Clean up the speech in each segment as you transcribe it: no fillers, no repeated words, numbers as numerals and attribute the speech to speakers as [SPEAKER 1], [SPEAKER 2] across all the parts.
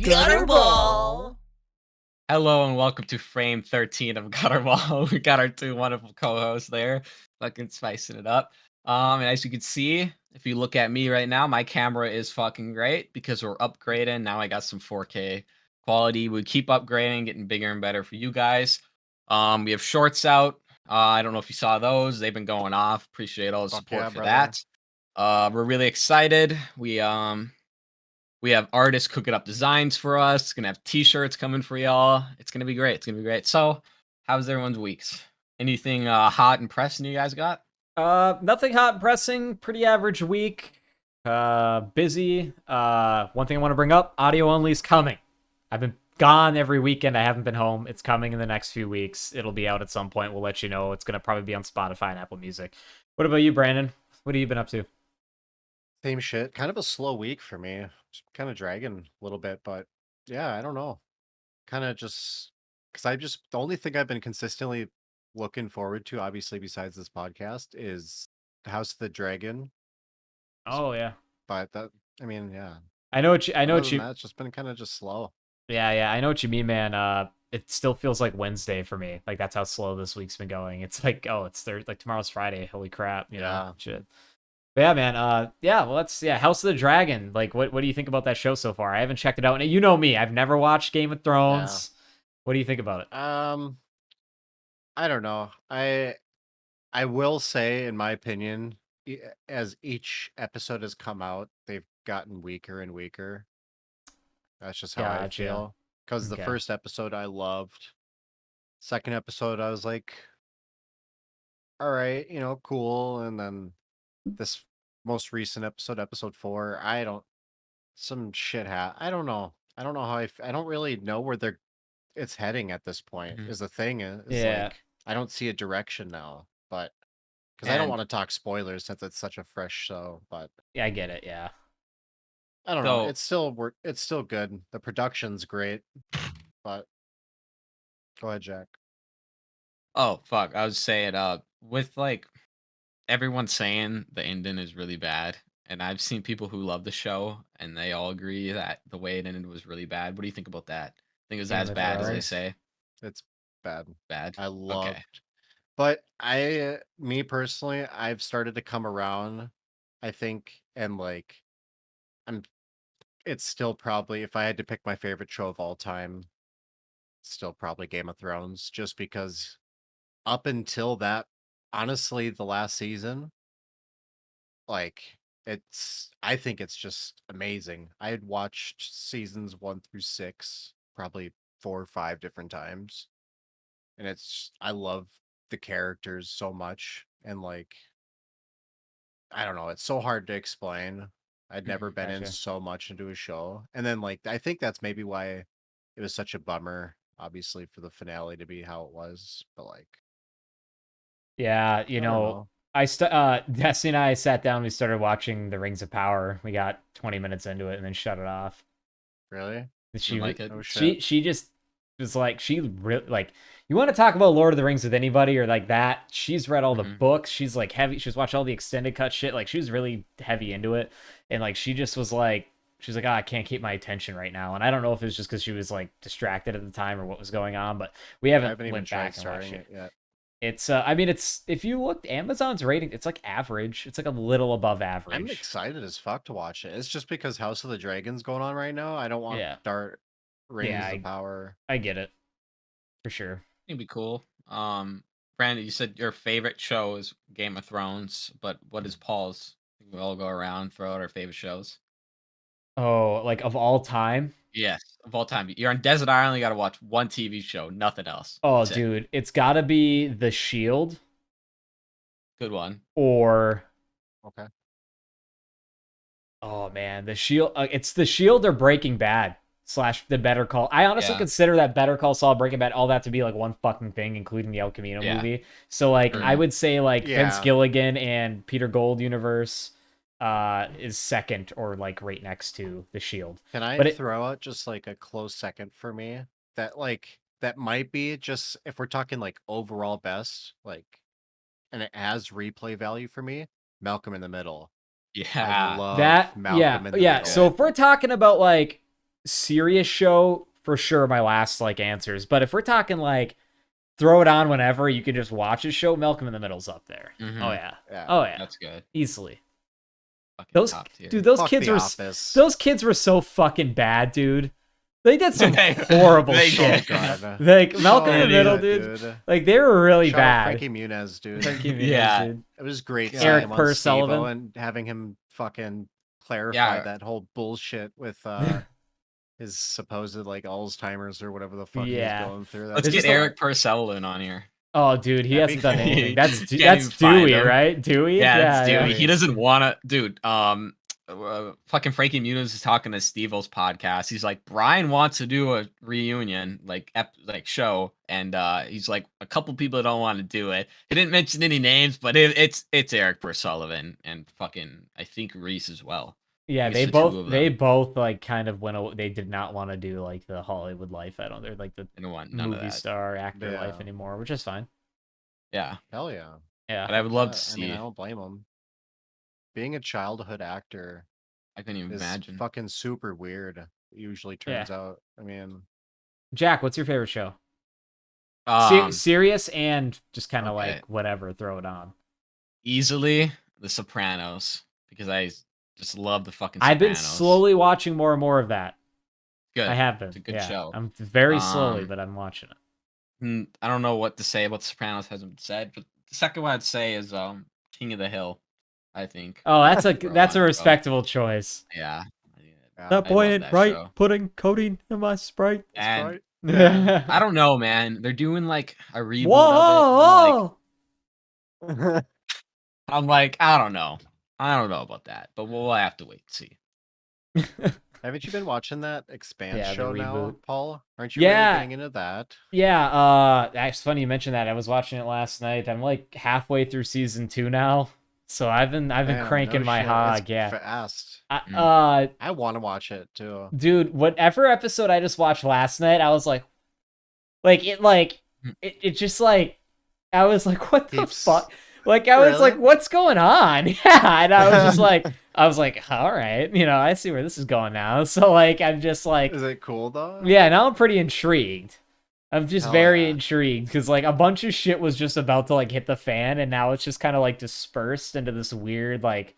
[SPEAKER 1] Gutterball.
[SPEAKER 2] Hello and welcome to Frame 13 of Gutterball. We got our two wonderful co-hosts there, fucking spicing it up. And as you can see, if you look at me right now, my camera is fucking great because we're upgrading. Now I got some 4K quality. We keep upgrading, getting bigger and better for you guys. We have shorts out. I don't know if you saw those. They've been going off. Appreciate all the
[SPEAKER 1] Fuck
[SPEAKER 2] support
[SPEAKER 1] yeah,
[SPEAKER 2] for
[SPEAKER 1] brother.
[SPEAKER 2] that. We're really excited. We have artists cooking up designs for us. It's gonna have t-shirts coming for y'all. It's gonna be great. It's gonna be great. So, how's everyone's weeks? Anything hot and pressing you guys got?
[SPEAKER 3] Nothing hot and pressing. Pretty average week. Busy. One thing I want to bring up: audio only is coming. I've been gone every weekend. I haven't been home. It's coming in the next few weeks. It'll be out at some point. We'll let you know. It's gonna probably be on Spotify and Apple Music. What about you, Brandon? What have you been up to?
[SPEAKER 1] Same shit. Kind of a slow week for me. Just kind of dragging a little bit, but yeah, I don't know. Kind of just because the only thing I've been consistently looking forward to, obviously, besides this podcast, is the House of the Dragon.
[SPEAKER 3] Oh yeah,
[SPEAKER 1] But that, I mean, yeah.
[SPEAKER 3] I know what you. I know
[SPEAKER 1] Other
[SPEAKER 3] what
[SPEAKER 1] than
[SPEAKER 3] you.
[SPEAKER 1] that, it's just been kind of just slow.
[SPEAKER 3] Yeah. I know what you mean, man. It still feels like Wednesday for me. Like that's how slow this week's been going. It's like, oh, it's Thursday. Like tomorrow's Friday. Holy crap, you know,
[SPEAKER 1] Yeah.
[SPEAKER 3] shit. But yeah, man. Well, House of the Dragon. Like, what do you think about that show so far? I haven't checked it out, and you know me, I've never watched Game of Thrones. What do you think about it?
[SPEAKER 1] I don't know. I will say, in my opinion, as each episode has come out, they've gotten weaker and weaker. That's just how I
[SPEAKER 3] Gotcha.
[SPEAKER 1] feel. Because the
[SPEAKER 3] Okay.
[SPEAKER 1] first episode I loved. Second episode I was like, all right, cool. And then this most recent episode, episode 4, some shit I don't know. I don't know how I don't really know where it's heading at this point.
[SPEAKER 2] Mhm.
[SPEAKER 1] Is the thing is
[SPEAKER 3] Yeah.
[SPEAKER 1] like I don't see a direction now, but because I don't
[SPEAKER 2] And
[SPEAKER 1] want to talk spoilers since it's such a fresh show, but
[SPEAKER 3] Yeah, I get it. Yeah.
[SPEAKER 1] I don't know.
[SPEAKER 2] so,
[SPEAKER 1] It's still good. The production's great, but go ahead, Jack.
[SPEAKER 2] oh fuck, I was saying, with like everyone saying the ending is really bad, and I've seen people who love the show, and they all agree that the way it ended was really bad. What do you think about that? Think it was
[SPEAKER 3] Game
[SPEAKER 2] as
[SPEAKER 3] of
[SPEAKER 2] bad as they
[SPEAKER 3] Thrones.
[SPEAKER 2] say?
[SPEAKER 1] It's bad.
[SPEAKER 2] Bad.
[SPEAKER 1] I
[SPEAKER 2] Okay.
[SPEAKER 1] loved, but me personally, I've started to come around. I think, and like, I'm. It's still probably, if I had to pick my favorite show of all time, still probably Game of Thrones, just because up until that, honestly, the last season, like, I think it's just amazing. I had watched seasons 1 through 6 probably 4 or 5 different times, and I love the characters so much, and like, I don't know, it's so hard to explain. I'd never been in
[SPEAKER 3] Gotcha.
[SPEAKER 1] so much into a show. And then like I think that's maybe why it was such a bummer, obviously, for the finale to be how it was. But like,
[SPEAKER 3] Yeah,
[SPEAKER 1] I don't know.
[SPEAKER 3] Destiny and I sat down. We started watching The Rings of Power. We got 20 minutes into it and then shut it off.
[SPEAKER 1] Really?
[SPEAKER 3] And
[SPEAKER 2] Didn't like it.
[SPEAKER 1] Oh shit.
[SPEAKER 3] she just was like she really like you want to talk about Lord of the Rings with anybody or like that. She's read all the
[SPEAKER 2] Mhm.
[SPEAKER 3] books. She's like heavy. She's watched all the extended cut shit. Like she was really heavy into it, and like she just was like she's like, I can't keep my attention right now. And I don't know if it was just because she was like distracted at the time or what was going on, but we
[SPEAKER 1] I
[SPEAKER 3] haven't
[SPEAKER 1] haven't even
[SPEAKER 3] went
[SPEAKER 1] tried
[SPEAKER 3] back and watched
[SPEAKER 1] starting
[SPEAKER 3] it.
[SPEAKER 1] it yet.
[SPEAKER 3] It's I mean it's if you looked Amazon's rating, it's like average. It's like a little above
[SPEAKER 1] I'm
[SPEAKER 3] average.
[SPEAKER 1] excited as fuck to watch it. It's just because House of the Dragon's going on right now. I don't want to
[SPEAKER 3] Yeah.
[SPEAKER 1] start
[SPEAKER 3] Yeah,
[SPEAKER 1] Rings of Power.
[SPEAKER 3] I get it for sure.
[SPEAKER 2] It'd be cool. Brandon, you said your favorite show is Game of Thrones, but what is Paul's? We all go around, throw out our favorite shows.
[SPEAKER 3] Oh, like of all time?
[SPEAKER 2] Yes, of all time. You're on desert island. You got to watch one TV show, nothing else.
[SPEAKER 3] Oh,
[SPEAKER 2] That's it.
[SPEAKER 3] dude, it's got to be The Shield
[SPEAKER 2] Good one.
[SPEAKER 3] or
[SPEAKER 1] Okay.
[SPEAKER 3] oh man, The Shield. It's The Shield or Breaking Bad slash The Better Call. I honestly
[SPEAKER 2] Yeah,
[SPEAKER 3] consider that Better Call Saul, Breaking Bad, all that to be like one fucking thing, including the El Camino
[SPEAKER 2] yeah.
[SPEAKER 3] movie. So like, I
[SPEAKER 2] True.
[SPEAKER 3] would say like Vince
[SPEAKER 1] Yeah.
[SPEAKER 3] Gilligan and Peter Gold universe is second or like right next to The Shield.
[SPEAKER 1] Can I
[SPEAKER 3] But it
[SPEAKER 1] throw out just like a close second for me? That might be just if we're talking like overall best, like, and it has replay value for me, Malcolm in the Middle. I
[SPEAKER 2] Yeah,
[SPEAKER 1] love
[SPEAKER 3] that
[SPEAKER 1] Malcolm in the
[SPEAKER 3] yeah.
[SPEAKER 1] Middle.
[SPEAKER 3] So if we're talking about like serious show, for sure my last like answers. But if we're talking like throw it on whenever you can just watch a show, Malcolm in the Middle's up there. Oh yeah.
[SPEAKER 1] Yeah.
[SPEAKER 3] Oh yeah.
[SPEAKER 2] That's good.
[SPEAKER 3] Easily.
[SPEAKER 2] Fucking
[SPEAKER 3] Those
[SPEAKER 2] top tier.
[SPEAKER 3] dude, those
[SPEAKER 1] Fuck
[SPEAKER 3] kids
[SPEAKER 1] The
[SPEAKER 3] were
[SPEAKER 1] Office.
[SPEAKER 3] those kids were so fucking bad, dude. They did some
[SPEAKER 2] They-
[SPEAKER 3] horrible
[SPEAKER 2] they
[SPEAKER 3] shit.
[SPEAKER 2] did.
[SPEAKER 1] God.
[SPEAKER 3] Like Malcolm in the
[SPEAKER 1] So
[SPEAKER 3] Middle,
[SPEAKER 1] good,
[SPEAKER 3] dude. Like they were really
[SPEAKER 1] Shout out
[SPEAKER 3] bad.
[SPEAKER 1] Frankie Muniz, dude.
[SPEAKER 3] Frankie Muniz,
[SPEAKER 2] Yeah.
[SPEAKER 3] dude.
[SPEAKER 1] It was great
[SPEAKER 2] Yeah.
[SPEAKER 1] seeing
[SPEAKER 3] Eric
[SPEAKER 1] him on
[SPEAKER 3] Purse
[SPEAKER 1] Steve-O
[SPEAKER 3] Sullivan.
[SPEAKER 1] and having him fucking clarify
[SPEAKER 2] Yeah.
[SPEAKER 1] that whole bullshit with his supposed like Alzheimer's or whatever the fuck
[SPEAKER 3] Yeah.
[SPEAKER 1] he's going through.
[SPEAKER 2] Let's
[SPEAKER 3] It's
[SPEAKER 2] get
[SPEAKER 3] just like-
[SPEAKER 2] Eric Purcell in on here.
[SPEAKER 3] Oh, dude, he
[SPEAKER 1] That'd
[SPEAKER 3] hasn't
[SPEAKER 1] be
[SPEAKER 3] done
[SPEAKER 1] cool.
[SPEAKER 3] anything. That's
[SPEAKER 2] Can't
[SPEAKER 3] that's
[SPEAKER 2] even find
[SPEAKER 3] Dewey,
[SPEAKER 2] him.
[SPEAKER 3] right? Dewey.
[SPEAKER 2] Yeah, that's
[SPEAKER 3] yeah.
[SPEAKER 2] Dewey. He doesn't wanna, dude. Fucking Frankie Muniz is talking to Steve-O's podcast. He's like, Brian wants to do a reunion, like show, and he's like, a couple people don't want to do it. He didn't mention any names, but it's Eric Pursullivan and fucking I think Reese as well.
[SPEAKER 3] Yeah,
[SPEAKER 2] It's
[SPEAKER 3] they
[SPEAKER 2] the two
[SPEAKER 3] both
[SPEAKER 2] of
[SPEAKER 3] they
[SPEAKER 2] them.
[SPEAKER 3] both like kind of went. They did not want to do like the Hollywood life. I don't. They're like the
[SPEAKER 2] I don't want none of
[SPEAKER 3] movie
[SPEAKER 2] that.
[SPEAKER 3] star actor
[SPEAKER 1] Yeah.
[SPEAKER 3] life anymore, which is fine.
[SPEAKER 2] Yeah,
[SPEAKER 1] Hell yeah.
[SPEAKER 3] Yeah.
[SPEAKER 2] but I would love to
[SPEAKER 1] I
[SPEAKER 2] see.
[SPEAKER 1] mean, I don't blame him. Being a childhood actor
[SPEAKER 2] I couldn't even
[SPEAKER 1] is
[SPEAKER 2] imagine.
[SPEAKER 1] fucking super weird. It usually turns out. I mean,
[SPEAKER 3] Jack, what's your favorite show?
[SPEAKER 2] Um,
[SPEAKER 3] Serious and just kind of
[SPEAKER 2] okay.
[SPEAKER 3] like whatever, throw it on.
[SPEAKER 2] easily The Sopranos because I just love the fucking. Sopranos.
[SPEAKER 3] I've been slowly watching more and more of that.
[SPEAKER 2] Good.
[SPEAKER 3] I have been.
[SPEAKER 2] It's a good
[SPEAKER 3] yeah.
[SPEAKER 2] show.
[SPEAKER 3] I'm very slowly,
[SPEAKER 2] Um,
[SPEAKER 3] but I'm watching it.
[SPEAKER 2] I don't know what to say about The Sopranos hasn't been said, but the second one I'd say is King of the Hill. I think.
[SPEAKER 3] Oh, that's a
[SPEAKER 2] For a
[SPEAKER 3] that's a
[SPEAKER 2] long show.
[SPEAKER 3] respectable choice.
[SPEAKER 2] Yeah.
[SPEAKER 1] yeah.
[SPEAKER 3] That
[SPEAKER 2] I
[SPEAKER 3] boy
[SPEAKER 2] love
[SPEAKER 3] ain't
[SPEAKER 2] that
[SPEAKER 3] right,
[SPEAKER 2] show.
[SPEAKER 3] putting codeine in my Sprite.
[SPEAKER 2] And
[SPEAKER 1] Yeah.
[SPEAKER 2] I don't know, man. They're doing like a reboot of it.
[SPEAKER 3] Whoa!
[SPEAKER 2] I'm like, I don't know. I don't know about that, but we'll have to wait and see.
[SPEAKER 1] Haven't you been watching that Expand
[SPEAKER 3] Yeah, the
[SPEAKER 1] show now,
[SPEAKER 3] reboot.
[SPEAKER 1] Paul? Aren't you
[SPEAKER 3] Yeah.
[SPEAKER 1] really getting into that?
[SPEAKER 3] Yeah, it's funny you mentioned that. I was watching it last night. I'm like halfway through season 2 now. So I've been
[SPEAKER 1] Damn,
[SPEAKER 3] cranking
[SPEAKER 1] no
[SPEAKER 3] my
[SPEAKER 1] shit,
[SPEAKER 3] hog,
[SPEAKER 1] it's
[SPEAKER 3] yeah.
[SPEAKER 1] Fast.
[SPEAKER 3] I
[SPEAKER 1] want to watch it too.
[SPEAKER 3] dude, whatever episode I just watched last night, I was like it just like I was like, what the
[SPEAKER 1] Keeps-
[SPEAKER 3] fuck? Like I was
[SPEAKER 1] Really?
[SPEAKER 3] like, what's going on? Yeah, and I was just like all right, I see where this is going now. So like I'm just like
[SPEAKER 1] Is it cool though?
[SPEAKER 3] yeah, now I'm pretty intrigued. I'm just
[SPEAKER 1] Hell
[SPEAKER 3] very
[SPEAKER 1] yeah.
[SPEAKER 3] intrigued because like a bunch of shit was just about to like hit the fan, and now it's just kind of like dispersed into this weird like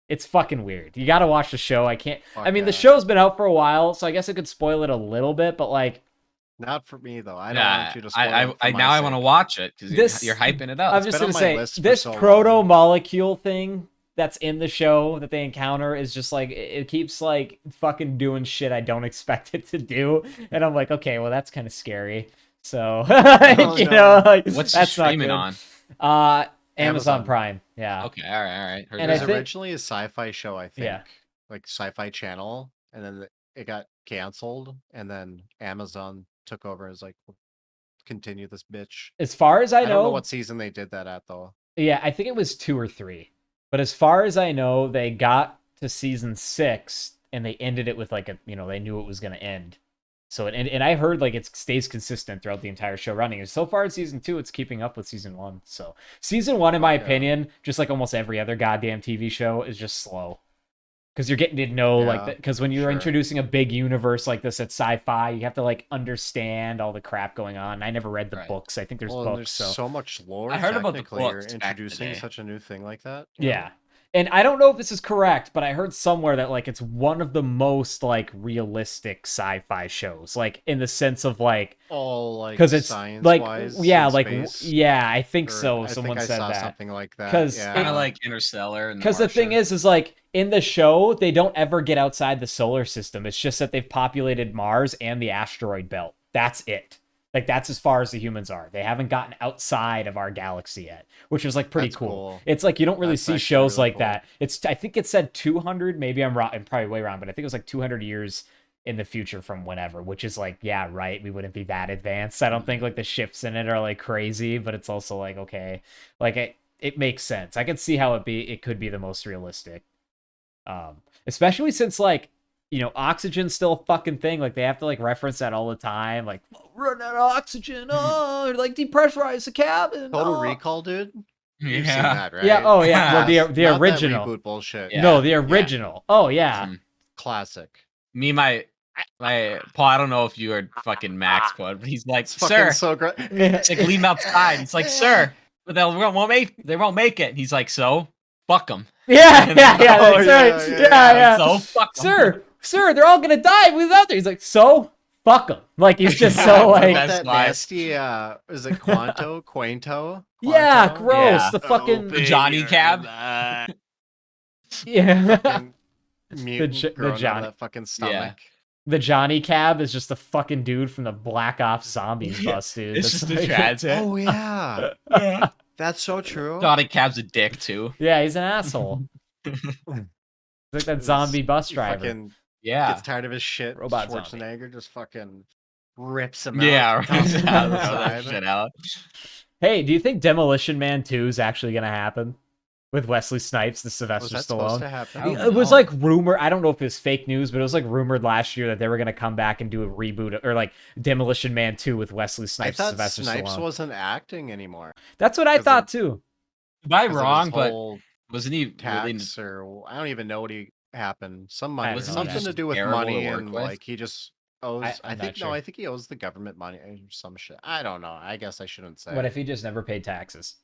[SPEAKER 3] it's fucking weird. You got to watch the show. I can't.
[SPEAKER 1] Fuck
[SPEAKER 3] I mean, the
[SPEAKER 1] yeah.
[SPEAKER 3] show's been out for a while, so I guess I could spoil it a little bit, but like
[SPEAKER 1] Not for me though. I don't want you to spoil
[SPEAKER 2] I
[SPEAKER 1] it for my
[SPEAKER 2] now I want to
[SPEAKER 1] sake.
[SPEAKER 2] watch it because
[SPEAKER 3] This-
[SPEAKER 2] you're hyping it up.
[SPEAKER 3] I'm
[SPEAKER 1] It's
[SPEAKER 3] just
[SPEAKER 1] been
[SPEAKER 3] gonna
[SPEAKER 1] on my
[SPEAKER 3] say
[SPEAKER 1] list for
[SPEAKER 3] this
[SPEAKER 1] so long.
[SPEAKER 3] proto molecule thing that's in the show that they encounter is just like it keeps like fucking doing shit I don't expect it to do, and I'm like, okay, well that's kind of scary. So
[SPEAKER 1] Oh,
[SPEAKER 3] you
[SPEAKER 1] no.
[SPEAKER 3] know, like,
[SPEAKER 2] What's
[SPEAKER 3] that's
[SPEAKER 2] you
[SPEAKER 3] not
[SPEAKER 2] streaming
[SPEAKER 3] good.
[SPEAKER 2] on?
[SPEAKER 3] Amazon
[SPEAKER 1] Amazon.
[SPEAKER 3] Prime. Yeah.
[SPEAKER 2] Okay, all right. Heard
[SPEAKER 3] And
[SPEAKER 1] It
[SPEAKER 3] I
[SPEAKER 1] was
[SPEAKER 2] that.
[SPEAKER 3] think-
[SPEAKER 1] originally a sci-fi show, I think.
[SPEAKER 3] Yeah.
[SPEAKER 1] Like Sci-Fi Channel, and then it got canceled, and then Amazon took over as like, "We'll continue this bitch.
[SPEAKER 3] As far as I
[SPEAKER 1] I don't know
[SPEAKER 3] know,
[SPEAKER 1] what season they did that at though.
[SPEAKER 3] yeah, I think it was 2 or 3. But as far as I know, they got to season 6 and they ended it with like a, they knew it was going to end. So and I heard like it stays consistent throughout the entire show running. And so far in season 2, it's keeping up with season 1. So season 1, in my
[SPEAKER 1] Yeah.
[SPEAKER 3] opinion, just like almost every other goddamn TV show, is just slow. Because you're getting to know like
[SPEAKER 1] Yeah,
[SPEAKER 3] that. Because when you're
[SPEAKER 1] sure.
[SPEAKER 3] introducing a big universe like this at sci-fi, you have to like understand all the crap going on. I never read the
[SPEAKER 2] Right.
[SPEAKER 3] books. I think there's
[SPEAKER 1] Well, and
[SPEAKER 3] books.
[SPEAKER 1] there's
[SPEAKER 3] So
[SPEAKER 1] so much lore.
[SPEAKER 2] I heard about the
[SPEAKER 1] technically, you're
[SPEAKER 2] books back in the
[SPEAKER 1] introducing
[SPEAKER 2] day.
[SPEAKER 1] such a new thing like that.
[SPEAKER 3] yeah. And I don't know if this is correct, but I heard somewhere that like it's one of the most like realistic sci-fi shows, like in the sense of like
[SPEAKER 1] All like
[SPEAKER 3] because it's
[SPEAKER 1] science
[SPEAKER 3] like
[SPEAKER 1] wise.
[SPEAKER 3] yeah, like yeah, I think
[SPEAKER 1] Or
[SPEAKER 3] so.
[SPEAKER 1] I
[SPEAKER 3] Someone
[SPEAKER 1] think I
[SPEAKER 3] said
[SPEAKER 1] saw
[SPEAKER 3] that.
[SPEAKER 1] something like that.
[SPEAKER 3] 'Cause
[SPEAKER 1] yeah.
[SPEAKER 2] Kind of like Interstellar. And
[SPEAKER 3] Because the thing
[SPEAKER 2] Martian.
[SPEAKER 3] is like in the show they don't ever get outside the solar system. It's just that they've populated Mars and the asteroid belt. That's it. Like that's as far as the humans are. They haven't gotten outside of our galaxy yet, which is like pretty
[SPEAKER 1] That's
[SPEAKER 3] cool.
[SPEAKER 1] cool.
[SPEAKER 3] It's like you don't really
[SPEAKER 1] That's
[SPEAKER 3] see
[SPEAKER 1] actually
[SPEAKER 3] shows
[SPEAKER 1] really
[SPEAKER 3] like
[SPEAKER 1] cool.
[SPEAKER 3] that. I think it said 200, maybe I'm wrong, I'm probably way wrong, but I think it was like 200 years in the future from whenever, which is like, yeah, right, we wouldn't be that advanced. I don't think like the ships in it are like crazy, but it's also like okay, like it makes sense. I can see how it could be the most realistic. Especially since like oxygen's still a fucking thing. Like they have to like reference that all the time. Like run out of oxygen. Oh, like depressurize the cabin.
[SPEAKER 1] Total
[SPEAKER 3] oh.
[SPEAKER 1] Recall, dude. You've seen
[SPEAKER 2] Yeah.
[SPEAKER 1] that, right?
[SPEAKER 3] Yeah. Oh yeah. Well, the
[SPEAKER 1] Not that
[SPEAKER 3] original.
[SPEAKER 1] reboot bullshit.
[SPEAKER 2] Yeah.
[SPEAKER 3] No, the original. Oh yeah.
[SPEAKER 2] Mhm.
[SPEAKER 1] Classic.
[SPEAKER 2] Me, my Paul, I don't know if you are fucking Max, but he's like,
[SPEAKER 1] It's fucking
[SPEAKER 2] sir.
[SPEAKER 1] so great.
[SPEAKER 2] It's like leave him outside. He's like, sir, but they won't make it. He's like, so fuck them.
[SPEAKER 3] Yeah, yeah, yeah,
[SPEAKER 1] Oh,
[SPEAKER 3] that's
[SPEAKER 1] yeah,
[SPEAKER 3] right.
[SPEAKER 1] yeah,
[SPEAKER 3] Yeah,
[SPEAKER 1] yeah.
[SPEAKER 3] yeah.
[SPEAKER 2] So fuck 'em.
[SPEAKER 3] Sir, they're all gonna die without there. He's like, so fuck them. Like he's just
[SPEAKER 2] Yeah,
[SPEAKER 3] so
[SPEAKER 1] What
[SPEAKER 3] like,
[SPEAKER 1] about
[SPEAKER 2] That's
[SPEAKER 1] that
[SPEAKER 2] why.
[SPEAKER 1] nasty, is it Quanto?
[SPEAKER 3] yeah,
[SPEAKER 1] Quanto?
[SPEAKER 3] gross.
[SPEAKER 2] Yeah.
[SPEAKER 3] The fucking
[SPEAKER 2] The Johnny cab.
[SPEAKER 3] yeah.
[SPEAKER 1] Fucking mutant
[SPEAKER 3] The
[SPEAKER 1] growing out of
[SPEAKER 3] Johnny
[SPEAKER 1] that fucking
[SPEAKER 2] Yeah.
[SPEAKER 1] stomach.
[SPEAKER 3] the Johnny cab is just the fucking dude from the Black Ops Zombies
[SPEAKER 2] Yeah,
[SPEAKER 3] bus, dude.
[SPEAKER 2] it's
[SPEAKER 3] That's
[SPEAKER 2] just a
[SPEAKER 3] like,
[SPEAKER 2] transit.
[SPEAKER 1] Oh yeah,
[SPEAKER 2] Yeah.
[SPEAKER 1] that's so true.
[SPEAKER 2] Johnny cab's a dick too.
[SPEAKER 3] yeah, he's an asshole. He's like that zombie bus
[SPEAKER 1] He
[SPEAKER 3] driver.
[SPEAKER 1] fucking
[SPEAKER 2] Yeah.
[SPEAKER 1] gets tired of his shit.
[SPEAKER 3] Robot zombie.
[SPEAKER 1] Schwarzenegger just fucking rips him
[SPEAKER 2] Yeah,
[SPEAKER 1] out, tosses him out of the
[SPEAKER 2] throw that
[SPEAKER 1] side.
[SPEAKER 2] shit out.
[SPEAKER 3] Hey, do you think Demolition Man 2 is actually gonna happen? With Wesley Snipes, the
[SPEAKER 1] Was
[SPEAKER 3] Sylvester
[SPEAKER 1] that supposed
[SPEAKER 3] Stallone.
[SPEAKER 1] to happen?
[SPEAKER 2] I don't
[SPEAKER 3] It was
[SPEAKER 2] know.
[SPEAKER 3] like rumor. I don't know if it was fake news, but it was like rumored last year that they were gonna come back and do a reboot or like Demolition Man 2 with Wesley
[SPEAKER 1] I
[SPEAKER 3] Snipes,
[SPEAKER 1] thought
[SPEAKER 3] Sylvester
[SPEAKER 1] Snipes
[SPEAKER 3] Stallone.
[SPEAKER 1] wasn't acting anymore.
[SPEAKER 3] That's what I
[SPEAKER 1] 'Cause
[SPEAKER 3] thought
[SPEAKER 1] of-
[SPEAKER 3] too.
[SPEAKER 2] Am I
[SPEAKER 1] 'cause of his
[SPEAKER 2] wrong? But
[SPEAKER 1] whole
[SPEAKER 2] wasn't he really?
[SPEAKER 1] tax or I don't even know what he happened. Some money,
[SPEAKER 3] don't know
[SPEAKER 1] something
[SPEAKER 3] that.
[SPEAKER 1] to do with
[SPEAKER 2] Terrible
[SPEAKER 1] money,
[SPEAKER 2] to work
[SPEAKER 1] and
[SPEAKER 2] with?
[SPEAKER 1] like he just owes.
[SPEAKER 3] I'm
[SPEAKER 1] I
[SPEAKER 3] not
[SPEAKER 1] think
[SPEAKER 3] sure.
[SPEAKER 1] I think he owes the government money or some shit. I don't know. I guess I shouldn't say.
[SPEAKER 3] What if he just never paid taxes?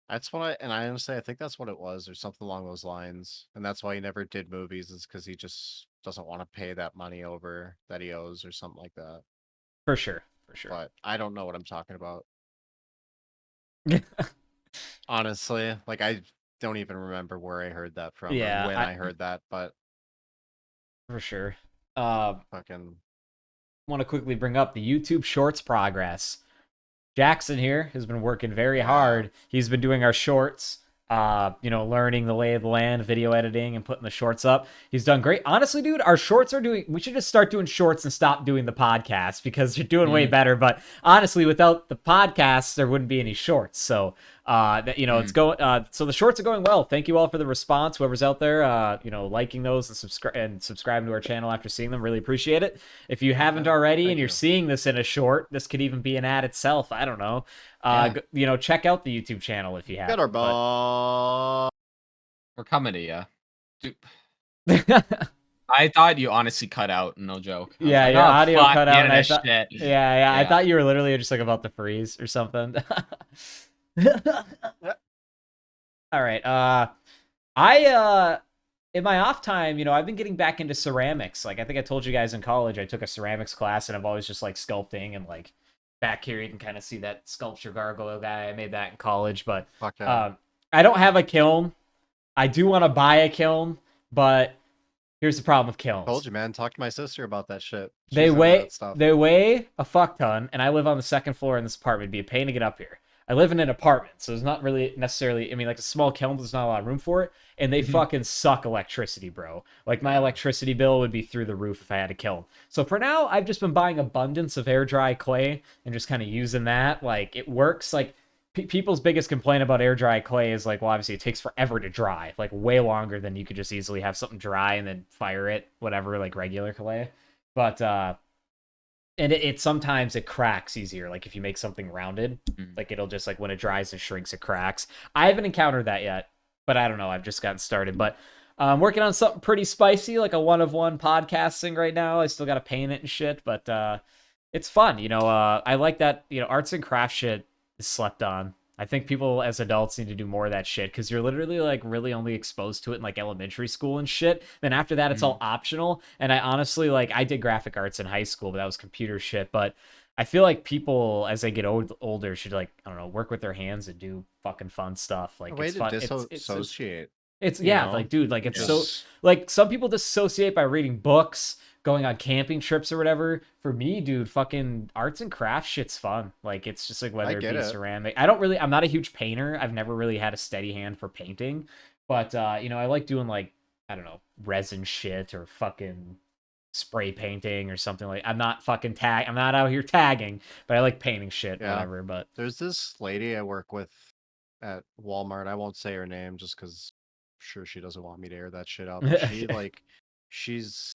[SPEAKER 1] That's what I honestly I think that's what it was, or something along those lines, and that's why he never did movies, is because he just doesn't want to pay that money over that he owes or something like that.
[SPEAKER 3] For sure.
[SPEAKER 1] But I don't know what I'm talking about. Honestly, like I don't even remember where I heard that from
[SPEAKER 3] Yeah,
[SPEAKER 1] or when I heard that, but
[SPEAKER 3] For sure.
[SPEAKER 1] fucking
[SPEAKER 3] Want to quickly bring up the YouTube Shorts progress. Jackson here has been working very
[SPEAKER 1] Yeah.
[SPEAKER 3] hard. He's been doing our shorts, learning the lay of the land, video editing, and putting the shorts up. He's done great. Honestly, dude, our shorts are doing. We should just start doing shorts and stop doing the podcast because you're doing way better. But honestly, without the podcast, there wouldn't be any shorts. So, it's going. So the shorts are going well. Thank you all for the response. Whoever's out there, liking those and subscribing to our channel after seeing them, really appreciate it. If you haven't already,
[SPEAKER 1] thank
[SPEAKER 3] and you're
[SPEAKER 1] you.
[SPEAKER 3] seeing this in a short, this could even be an ad itself. I don't know. Check out the YouTube channel if you have.
[SPEAKER 1] Gutterball.
[SPEAKER 2] We're coming to you. Dude,
[SPEAKER 3] But...
[SPEAKER 2] I thought you honestly cut out. No joke. I was
[SPEAKER 3] Yeah,
[SPEAKER 2] like,
[SPEAKER 3] your
[SPEAKER 2] "Oh,
[SPEAKER 3] audio
[SPEAKER 2] fuck
[SPEAKER 3] cut
[SPEAKER 2] the
[SPEAKER 3] out, and I
[SPEAKER 2] internet
[SPEAKER 3] thought,
[SPEAKER 2] shit."
[SPEAKER 3] yeah, I
[SPEAKER 2] Yeah.
[SPEAKER 3] thought you were literally just like about to freeze or something. All right. In my off time, I've been getting back into ceramics. Like I think I told you guys in college, I took a ceramics class, and I've always just like sculpting and like back here you can kind of see that sculpture gargoyle guy. I made that in college, but
[SPEAKER 1] Fuck yeah.
[SPEAKER 3] I don't have a kiln. I do want to buy a kiln, but here's the problem with kilns.
[SPEAKER 1] Told you, man. Talk to my sister about that shit. She's
[SPEAKER 3] They
[SPEAKER 1] into
[SPEAKER 3] weigh
[SPEAKER 1] that stuff.
[SPEAKER 3] a fuck ton, and I live on the second floor in this apartment. It'd be a pain to get up here. I live in an apartment, so there's not really necessarily. I mean, like a small kiln, there's not a lot of room for it, and they fucking suck electricity, bro. Like my electricity bill would be through the roof if I had a kiln. So for now, I've just been buying abundance of air dry clay and just kind of using that. Like it works. Like people's biggest complaint about air dry clay is like, well, obviously it takes forever to dry, like way longer than you could just easily have something dry and then fire it, whatever, like regular clay. But and it sometimes it cracks easier. Like if you make something rounded, like it'll just like when it dries and shrinks, it cracks. I haven't encountered that yet, but I don't know. I've just gotten started. But I'm working on something pretty spicy, like a one-of-one podcasting right now. I still got to paint it and shit, but it's fun. I like that. Arts and craft shit is slept on. I think people as adults need to do more of that shit because you're literally like really only exposed to it in like elementary school and shit. Then after that, it's all optional. And I honestly I did graphic arts in high school, but that was computer shit. But I feel like people as they get older should I don't know, work with their hands and do fucking fun stuff. Like
[SPEAKER 1] A way
[SPEAKER 3] it's
[SPEAKER 1] to
[SPEAKER 3] fun.
[SPEAKER 1] disassociate.
[SPEAKER 3] It's
[SPEAKER 1] you know?
[SPEAKER 3] like dude, like it's so
[SPEAKER 1] Just-
[SPEAKER 3] like some people dissociate by reading books, going on camping trips or whatever. For me, dude, fucking arts and crafts shit's fun. Like it's just like whether it
[SPEAKER 1] get
[SPEAKER 3] be
[SPEAKER 1] it.
[SPEAKER 3] ceramic. I'm not a huge painter. I've never really had a steady hand for painting. But I like doing like, I don't know, resin shit or fucking spray painting or something like I'm not out here tagging, but I like painting shit,
[SPEAKER 1] Yeah.
[SPEAKER 3] whatever. But
[SPEAKER 1] There's this lady I work with at Walmart. I won't say her name just because I'm sure she doesn't want me to air that shit out. But she's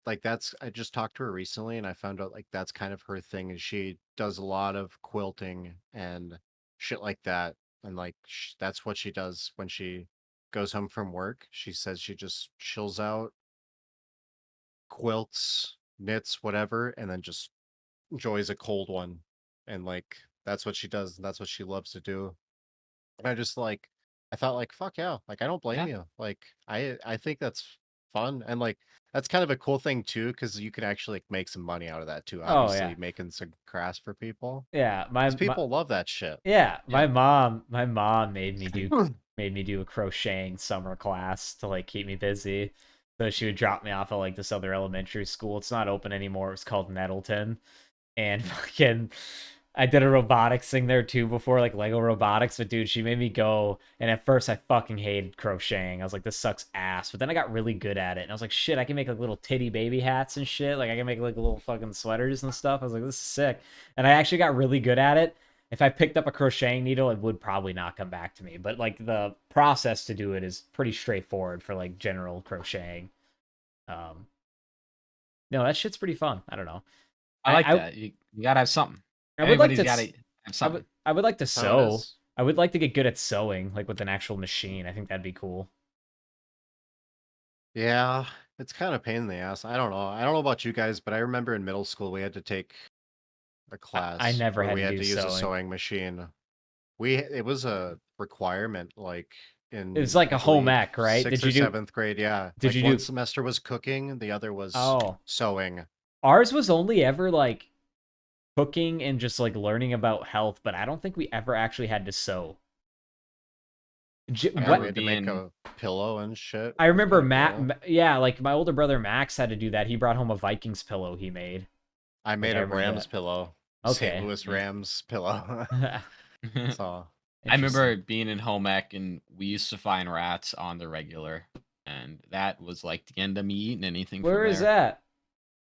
[SPEAKER 1] like I just talked to her recently and I found out like that's kind of her thing, and she does a lot of quilting and shit like that. And like that's what she does when she goes home from work. She says she just chills out quilts, knits, whatever, and then just enjoys a cold one. And like that's what she does, and that's what she loves to do. And I thought like, fuck yeah, like I don't blame
[SPEAKER 2] Yeah.
[SPEAKER 1] you. Like I think that's fun, and like that's kind of a cool thing too, because you can actually like, make some money out of that too.
[SPEAKER 3] Oh
[SPEAKER 1] Obviously,
[SPEAKER 3] yeah,
[SPEAKER 1] making some crafts for people,
[SPEAKER 3] yeah.
[SPEAKER 1] because people love that shit.
[SPEAKER 3] Yeah,
[SPEAKER 2] Yeah.
[SPEAKER 3] my mom made me do a crocheting summer class to like keep me busy. So she would drop me off at like this other elementary school. It's not open anymore. It was called Nettleton. And fucking I did a robotics thing there too before, like Lego robotics, but dude, she made me go, and at first I fucking hated crocheting. I was like, this sucks ass. But then I got really good at it. And I was like, shit, I can make like little titty baby hats and shit. Like I can make like little fucking sweaters and stuff. I was like, this is sick. And I actually got really good at it. If I picked up a crocheting needle, it would probably not come back to me. But like the process to do it is pretty straightforward for like general crocheting. Um no, that shit's pretty fun. I don't know.
[SPEAKER 2] I like that. You gotta have something.
[SPEAKER 3] I would like
[SPEAKER 2] Everybody's
[SPEAKER 3] to
[SPEAKER 2] gotta have
[SPEAKER 3] I
[SPEAKER 2] something.
[SPEAKER 3] would I would like to
[SPEAKER 1] That's how it
[SPEAKER 3] sew.
[SPEAKER 1] is.
[SPEAKER 3] I would like to get good at sewing, like with an actual machine. I think that'd be cool.
[SPEAKER 1] Yeah, it's kind of pain in the ass. I don't know. I don't know about you guys, but I remember in middle school we had to take a
[SPEAKER 3] I
[SPEAKER 1] class
[SPEAKER 3] never
[SPEAKER 1] where
[SPEAKER 3] had
[SPEAKER 1] we
[SPEAKER 3] to
[SPEAKER 1] had
[SPEAKER 3] do
[SPEAKER 1] to use a
[SPEAKER 3] sewing.
[SPEAKER 1] sewing machine. It was a requirement, like
[SPEAKER 3] It was
[SPEAKER 1] in
[SPEAKER 3] like
[SPEAKER 1] I
[SPEAKER 3] a home
[SPEAKER 1] believe
[SPEAKER 3] ec, right?
[SPEAKER 1] sixth or seventh grade. Yeah,
[SPEAKER 3] Did
[SPEAKER 1] like
[SPEAKER 3] you
[SPEAKER 1] one
[SPEAKER 3] do
[SPEAKER 1] semester was cooking, the other was
[SPEAKER 3] Oh,
[SPEAKER 1] sewing.
[SPEAKER 3] ours was only ever like cooking and just like learning about health, but I don't think we ever actually had to sew.
[SPEAKER 2] I
[SPEAKER 1] Yeah, we
[SPEAKER 3] What
[SPEAKER 2] remember
[SPEAKER 1] had to make
[SPEAKER 2] being
[SPEAKER 1] a pillow and shit.
[SPEAKER 3] I remember
[SPEAKER 1] Pretty cool.
[SPEAKER 3] Yeah, like my older brother Max had to do that. He brought home a Vikings pillow he made.
[SPEAKER 1] I
[SPEAKER 3] Like
[SPEAKER 1] made
[SPEAKER 3] I
[SPEAKER 1] a
[SPEAKER 3] remember
[SPEAKER 1] Rams
[SPEAKER 3] that.
[SPEAKER 1] pillow, St.
[SPEAKER 3] Okay.
[SPEAKER 1] Louis Rams pillow. So
[SPEAKER 2] I remember
[SPEAKER 3] Interesting.
[SPEAKER 2] being in home ec and we used to find rats on the regular, and that was like the end of me eating anything from
[SPEAKER 3] Where is
[SPEAKER 2] there.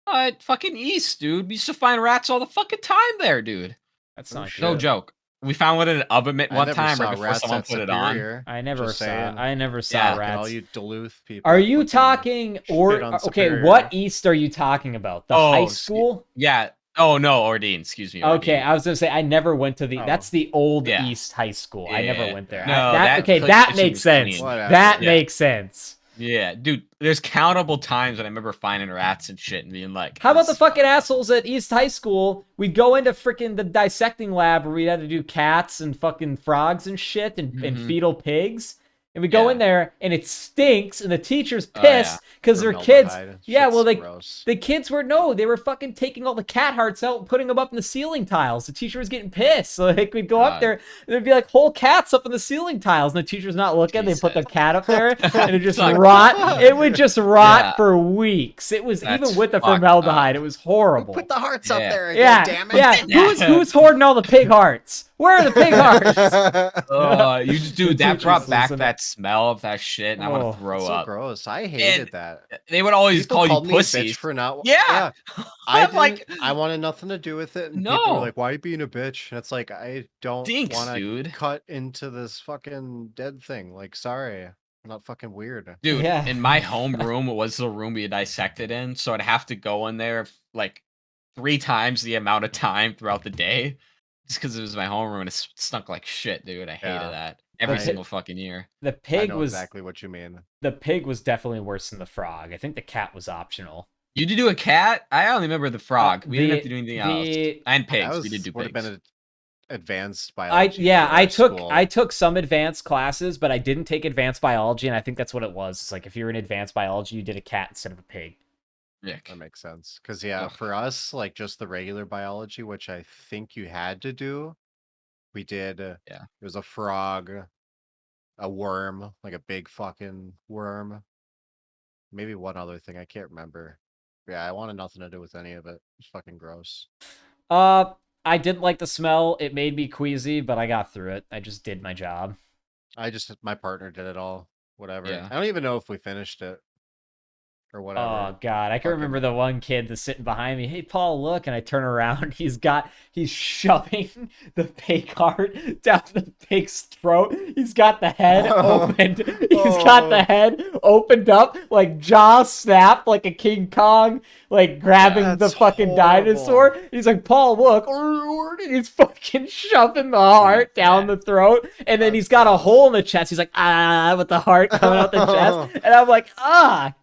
[SPEAKER 3] that?
[SPEAKER 2] Fucking east, dude. We used to find rats all the fucking time there, dude.
[SPEAKER 3] That's
[SPEAKER 1] oh
[SPEAKER 3] not
[SPEAKER 2] No
[SPEAKER 3] good.
[SPEAKER 1] shit.
[SPEAKER 2] joke. We found one in an oven mitt
[SPEAKER 1] I
[SPEAKER 2] one
[SPEAKER 1] never
[SPEAKER 2] time right
[SPEAKER 1] saw
[SPEAKER 2] before
[SPEAKER 1] rats
[SPEAKER 2] someone
[SPEAKER 1] at
[SPEAKER 2] put it on.
[SPEAKER 1] Superior.
[SPEAKER 3] I never
[SPEAKER 1] Just
[SPEAKER 3] saw
[SPEAKER 1] saying.
[SPEAKER 3] I never saw
[SPEAKER 2] Yeah.
[SPEAKER 1] Look at all
[SPEAKER 3] rats.
[SPEAKER 1] you Duluth people.
[SPEAKER 3] Are you
[SPEAKER 1] fucking
[SPEAKER 3] talking
[SPEAKER 1] shit on
[SPEAKER 3] okay,
[SPEAKER 1] Superior.
[SPEAKER 3] what east are you talking about? The high school?
[SPEAKER 2] Yeah. Oh no, Ordine. Excuse me.
[SPEAKER 3] Okay,
[SPEAKER 2] Ordine.
[SPEAKER 3] I was gonna say I never went to the.
[SPEAKER 1] Oh.
[SPEAKER 3] That's the old
[SPEAKER 2] Yeah.
[SPEAKER 3] East High School. I never
[SPEAKER 2] Yeah.
[SPEAKER 3] went there.
[SPEAKER 2] No,
[SPEAKER 3] that
[SPEAKER 2] that
[SPEAKER 3] okay,
[SPEAKER 2] cl-
[SPEAKER 3] that
[SPEAKER 2] kitchen
[SPEAKER 3] makes
[SPEAKER 2] was
[SPEAKER 3] sense.
[SPEAKER 2] clean.
[SPEAKER 1] Whatever.
[SPEAKER 3] That
[SPEAKER 2] Yeah.
[SPEAKER 3] makes sense.
[SPEAKER 2] Yeah, dude. There's countable times when I remember finding rats and shit and being like,
[SPEAKER 3] How about the
[SPEAKER 2] "This
[SPEAKER 3] fucking
[SPEAKER 2] fucking
[SPEAKER 3] assholes at East High School? We'd go into freaking the dissecting lab where we had to do cats and fucking frogs and shit and
[SPEAKER 2] Mhm.
[SPEAKER 3] fetal pigs. And we go in
[SPEAKER 2] Yeah.
[SPEAKER 3] there and it stinks and the teacher's
[SPEAKER 2] Oh, yeah.
[SPEAKER 3] pissed because their kids.
[SPEAKER 1] Formaldehyde.
[SPEAKER 3] Yeah, well,
[SPEAKER 1] Shit's gross.
[SPEAKER 3] the kids they were fucking taking all the cat hearts out and putting them up in the ceiling tiles. The teacher was getting pissed. So like we'd go up
[SPEAKER 2] God.
[SPEAKER 3] there and there'd be like whole cats up in the ceiling tiles and the teacher's not looking. They put the
[SPEAKER 2] Jesus.
[SPEAKER 3] cat up there and it just
[SPEAKER 2] Fuck.
[SPEAKER 3] rot. It would just rot
[SPEAKER 2] Yeah.
[SPEAKER 3] for weeks. It was
[SPEAKER 2] That's
[SPEAKER 3] even with the
[SPEAKER 2] fucked
[SPEAKER 3] formaldehyde.
[SPEAKER 2] up.
[SPEAKER 3] It was horrible.
[SPEAKER 1] Put the hearts
[SPEAKER 2] Yeah.
[SPEAKER 1] up there
[SPEAKER 3] Yeah,
[SPEAKER 1] again, damn it.
[SPEAKER 3] yeah. Who's hoarding all the pig hearts? Where are the pig hearts?
[SPEAKER 2] You just, dude,
[SPEAKER 3] The
[SPEAKER 2] that
[SPEAKER 3] teachers
[SPEAKER 2] brought back
[SPEAKER 3] listen.
[SPEAKER 2] that smell of that shit, and I
[SPEAKER 3] Oh,
[SPEAKER 2] want to throw
[SPEAKER 1] so
[SPEAKER 2] up.
[SPEAKER 1] gross. I hated
[SPEAKER 2] And
[SPEAKER 1] that.
[SPEAKER 2] They would always
[SPEAKER 1] People
[SPEAKER 2] call
[SPEAKER 1] called
[SPEAKER 2] you
[SPEAKER 1] me a
[SPEAKER 2] pussies.
[SPEAKER 1] bitch for not.
[SPEAKER 2] Yeah.
[SPEAKER 1] I
[SPEAKER 2] I'm
[SPEAKER 1] didn't.
[SPEAKER 2] like,
[SPEAKER 1] I wanted nothing to do with it, and people
[SPEAKER 2] No.
[SPEAKER 1] were like, "Why are you being a bitch?" And it's like, I don't
[SPEAKER 2] Stinks,
[SPEAKER 1] want to
[SPEAKER 2] dude.
[SPEAKER 1] cut into this fucking dead thing. Like, sorry, I'm not fucking weird.
[SPEAKER 2] Dude,
[SPEAKER 3] Yeah.
[SPEAKER 2] in my home room was the room we had dissected in, so I'd have to go in there like 3 times the amount of time throughout the day, just because it was my homeroom and it stunk like shit, dude. I hated
[SPEAKER 1] Yeah.
[SPEAKER 2] that every
[SPEAKER 3] Right.
[SPEAKER 2] single fucking year.
[SPEAKER 3] The
[SPEAKER 1] I
[SPEAKER 3] pig
[SPEAKER 1] know
[SPEAKER 3] was
[SPEAKER 1] exactly what you mean.
[SPEAKER 3] the pig was definitely worse than the frog. I think the cat was optional.
[SPEAKER 2] You did do a cat? I only remember the frog. We didn't have to do anything else.
[SPEAKER 3] the-
[SPEAKER 2] And
[SPEAKER 1] That
[SPEAKER 2] pigs.
[SPEAKER 1] was
[SPEAKER 2] We did do
[SPEAKER 1] would have
[SPEAKER 2] pigs.
[SPEAKER 1] been an advanced
[SPEAKER 3] I
[SPEAKER 1] biology.
[SPEAKER 3] yeah,
[SPEAKER 1] for
[SPEAKER 3] I
[SPEAKER 1] our
[SPEAKER 3] took
[SPEAKER 1] school.
[SPEAKER 3] I took some advanced classes, but I didn't take advanced biology, and I think that's what it was. It's like if you were in advanced biology, you did a cat instead of a pig.
[SPEAKER 2] Nick.
[SPEAKER 1] That makes sense. Because yeah,
[SPEAKER 2] Ugh.
[SPEAKER 1] for us, like just the regular biology, which I think you had to do, we did.
[SPEAKER 2] Yeah.
[SPEAKER 1] It was a frog, a worm, like a big fucking worm. Maybe one other thing I can't remember. Yeah, I wanted nothing to do with any of it. It's fucking gross.
[SPEAKER 3] I didn't like the smell. It made me queasy, but I got through it. I just did my job.
[SPEAKER 1] My partner did it all. Whatever.
[SPEAKER 2] Yeah.
[SPEAKER 1] I don't even know if we finished it or whatever.
[SPEAKER 3] Oh god, I can
[SPEAKER 1] Fucking-
[SPEAKER 3] remember the one kid that's sitting behind me. Hey Paul, look, and I turn around. He's shoving the pig heart down the pig's throat. He's got the head opened. He's got the head opened up, like jaw snapped, like a King Kong, like grabbing the
[SPEAKER 1] That's
[SPEAKER 3] fucking
[SPEAKER 1] horrible.
[SPEAKER 3] dinosaur. He's like, Paul, look, and he's fucking shoving the heart down the throat, and then he's got a hole in the chest. He's like, with the heart coming out the chest, and I'm like, God,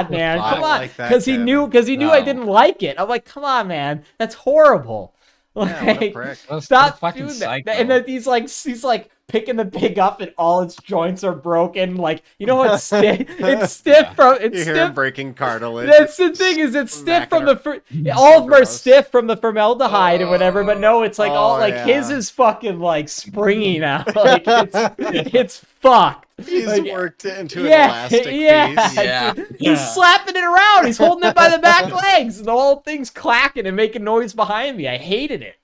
[SPEAKER 3] man. man.
[SPEAKER 2] fuck?
[SPEAKER 3] Come
[SPEAKER 1] I
[SPEAKER 3] on,
[SPEAKER 1] like that
[SPEAKER 3] because he
[SPEAKER 1] kid.
[SPEAKER 3] knew I
[SPEAKER 2] No.
[SPEAKER 3] didn't like it. I'm like, come on, man, that's horrible.
[SPEAKER 1] Yeah, what a
[SPEAKER 3] Like,
[SPEAKER 1] prick.
[SPEAKER 2] What a
[SPEAKER 3] stop
[SPEAKER 2] fucking
[SPEAKER 3] doing that.
[SPEAKER 2] psycho.
[SPEAKER 3] And then he's like picking the pig up, and all its joints are broken. Like, you know, it's stiff. It's stiff
[SPEAKER 2] Yeah.
[SPEAKER 3] from it's
[SPEAKER 1] You hear him
[SPEAKER 3] stiff.
[SPEAKER 1] breaking cartilage.
[SPEAKER 3] That's the thing, is it's stiff
[SPEAKER 1] Smacking
[SPEAKER 3] from
[SPEAKER 1] her.
[SPEAKER 3] all of them are
[SPEAKER 1] gross.
[SPEAKER 3] stiff from the formaldehyde and whatever, but no, it's like all
[SPEAKER 1] Oh,
[SPEAKER 3] like his
[SPEAKER 1] yeah.
[SPEAKER 3] is fucking like springy now. Like it's fucked.
[SPEAKER 1] He's
[SPEAKER 3] Like,
[SPEAKER 1] worked it into an
[SPEAKER 3] yeah,
[SPEAKER 1] elastic
[SPEAKER 3] yeah,
[SPEAKER 1] piece.
[SPEAKER 2] Yeah.
[SPEAKER 3] dude.
[SPEAKER 2] Yeah.
[SPEAKER 3] He's slapping it around. He's holding it by the back legs, and the whole thing's clacking and making noise behind me. I hated it.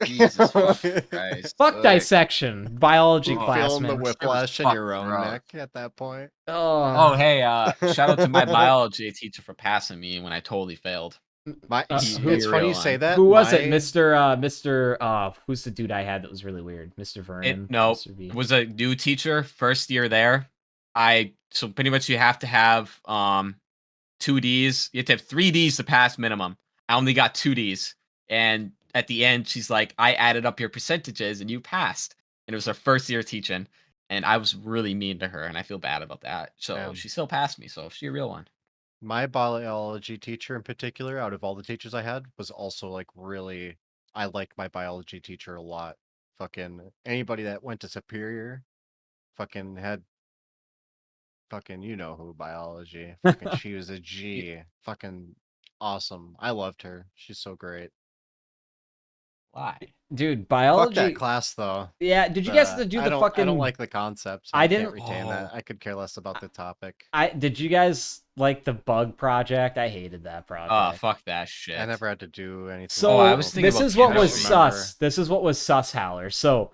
[SPEAKER 2] Jesus fucking Christ.
[SPEAKER 3] Fuck
[SPEAKER 2] Like,
[SPEAKER 3] dissection, biology
[SPEAKER 2] Oh,
[SPEAKER 3] class,
[SPEAKER 1] Feeling the
[SPEAKER 3] man.
[SPEAKER 1] whiplash in
[SPEAKER 2] fucking
[SPEAKER 1] your own
[SPEAKER 2] rough.
[SPEAKER 1] neck at that point.
[SPEAKER 2] Oh, hey, shout out to my biology teacher for passing me when I totally failed.
[SPEAKER 1] It's
[SPEAKER 3] who-
[SPEAKER 1] funny you say that.
[SPEAKER 3] Who was it,
[SPEAKER 1] My-
[SPEAKER 3] Mr. Who's the dude I had that was really weird? Mr. Vernon.
[SPEAKER 2] No,
[SPEAKER 3] Mr. V.
[SPEAKER 2] it was a new teacher, first year there. So pretty much you have to have 2Ds. You have to have 3Ds to pass minimum. I only got 2Ds. And at the end, she's like, I added up your percentages and you passed. And it was her first year teaching. And I was really mean to her, and I feel bad about that. So
[SPEAKER 1] Damn.
[SPEAKER 2] she still passed me. So she's a real one.
[SPEAKER 1] My biology teacher in particular, out of all the teachers I had, was also like really. I liked my biology teacher a lot. Fucking anybody that went to Superior, fucking had. Fucking you know who biology. Fucking she was a G. Fucking awesome. I loved her. She's so great.
[SPEAKER 2] Why?
[SPEAKER 3] Dude,
[SPEAKER 1] Fuck
[SPEAKER 3] biology.
[SPEAKER 1] that class though.
[SPEAKER 3] Yeah, did you guys do
[SPEAKER 1] I
[SPEAKER 3] the
[SPEAKER 1] don't,
[SPEAKER 3] fucking?
[SPEAKER 1] I don't like the concept. So
[SPEAKER 3] I
[SPEAKER 1] I
[SPEAKER 3] didn't-
[SPEAKER 1] can't retain that.
[SPEAKER 2] Oh.
[SPEAKER 1] I could care less about the topic.
[SPEAKER 3] Did you guys like the bug project? I hated that project.
[SPEAKER 2] Oh, fuck that shit.
[SPEAKER 1] I never had to do anything.
[SPEAKER 3] So
[SPEAKER 2] I was thinking
[SPEAKER 3] this
[SPEAKER 2] about
[SPEAKER 3] is what was
[SPEAKER 2] chemistry.
[SPEAKER 3] sus. This is what was sus, Howler. So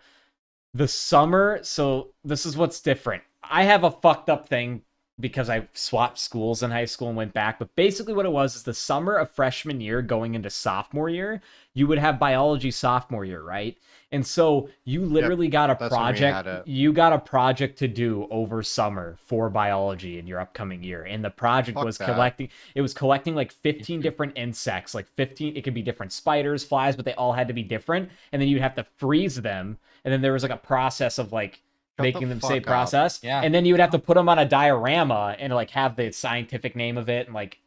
[SPEAKER 3] the summer. So this is what's different. I have a fucked up thing because I swapped schools in high school and went back. But basically, what it was is the summer of freshman year going into sophomore year, you would have biology sophomore year, right? And so you literally got a
[SPEAKER 1] that's when we had
[SPEAKER 3] project.
[SPEAKER 1] it.
[SPEAKER 3] You got a project to do over summer for biology in your upcoming year, and the project
[SPEAKER 1] Fuck
[SPEAKER 3] was
[SPEAKER 1] that.
[SPEAKER 3] collecting. It was collecting like 15 different insects, like 15. It could be different spiders, flies, but they all had to be different. And then you'd have to freeze them, and then there was like a process of like
[SPEAKER 1] Shut
[SPEAKER 3] making
[SPEAKER 1] the
[SPEAKER 3] them say
[SPEAKER 1] fuck up.
[SPEAKER 3] process.
[SPEAKER 2] Yeah.
[SPEAKER 3] And then you would have to put them on a diorama and like have the scientific name of it and like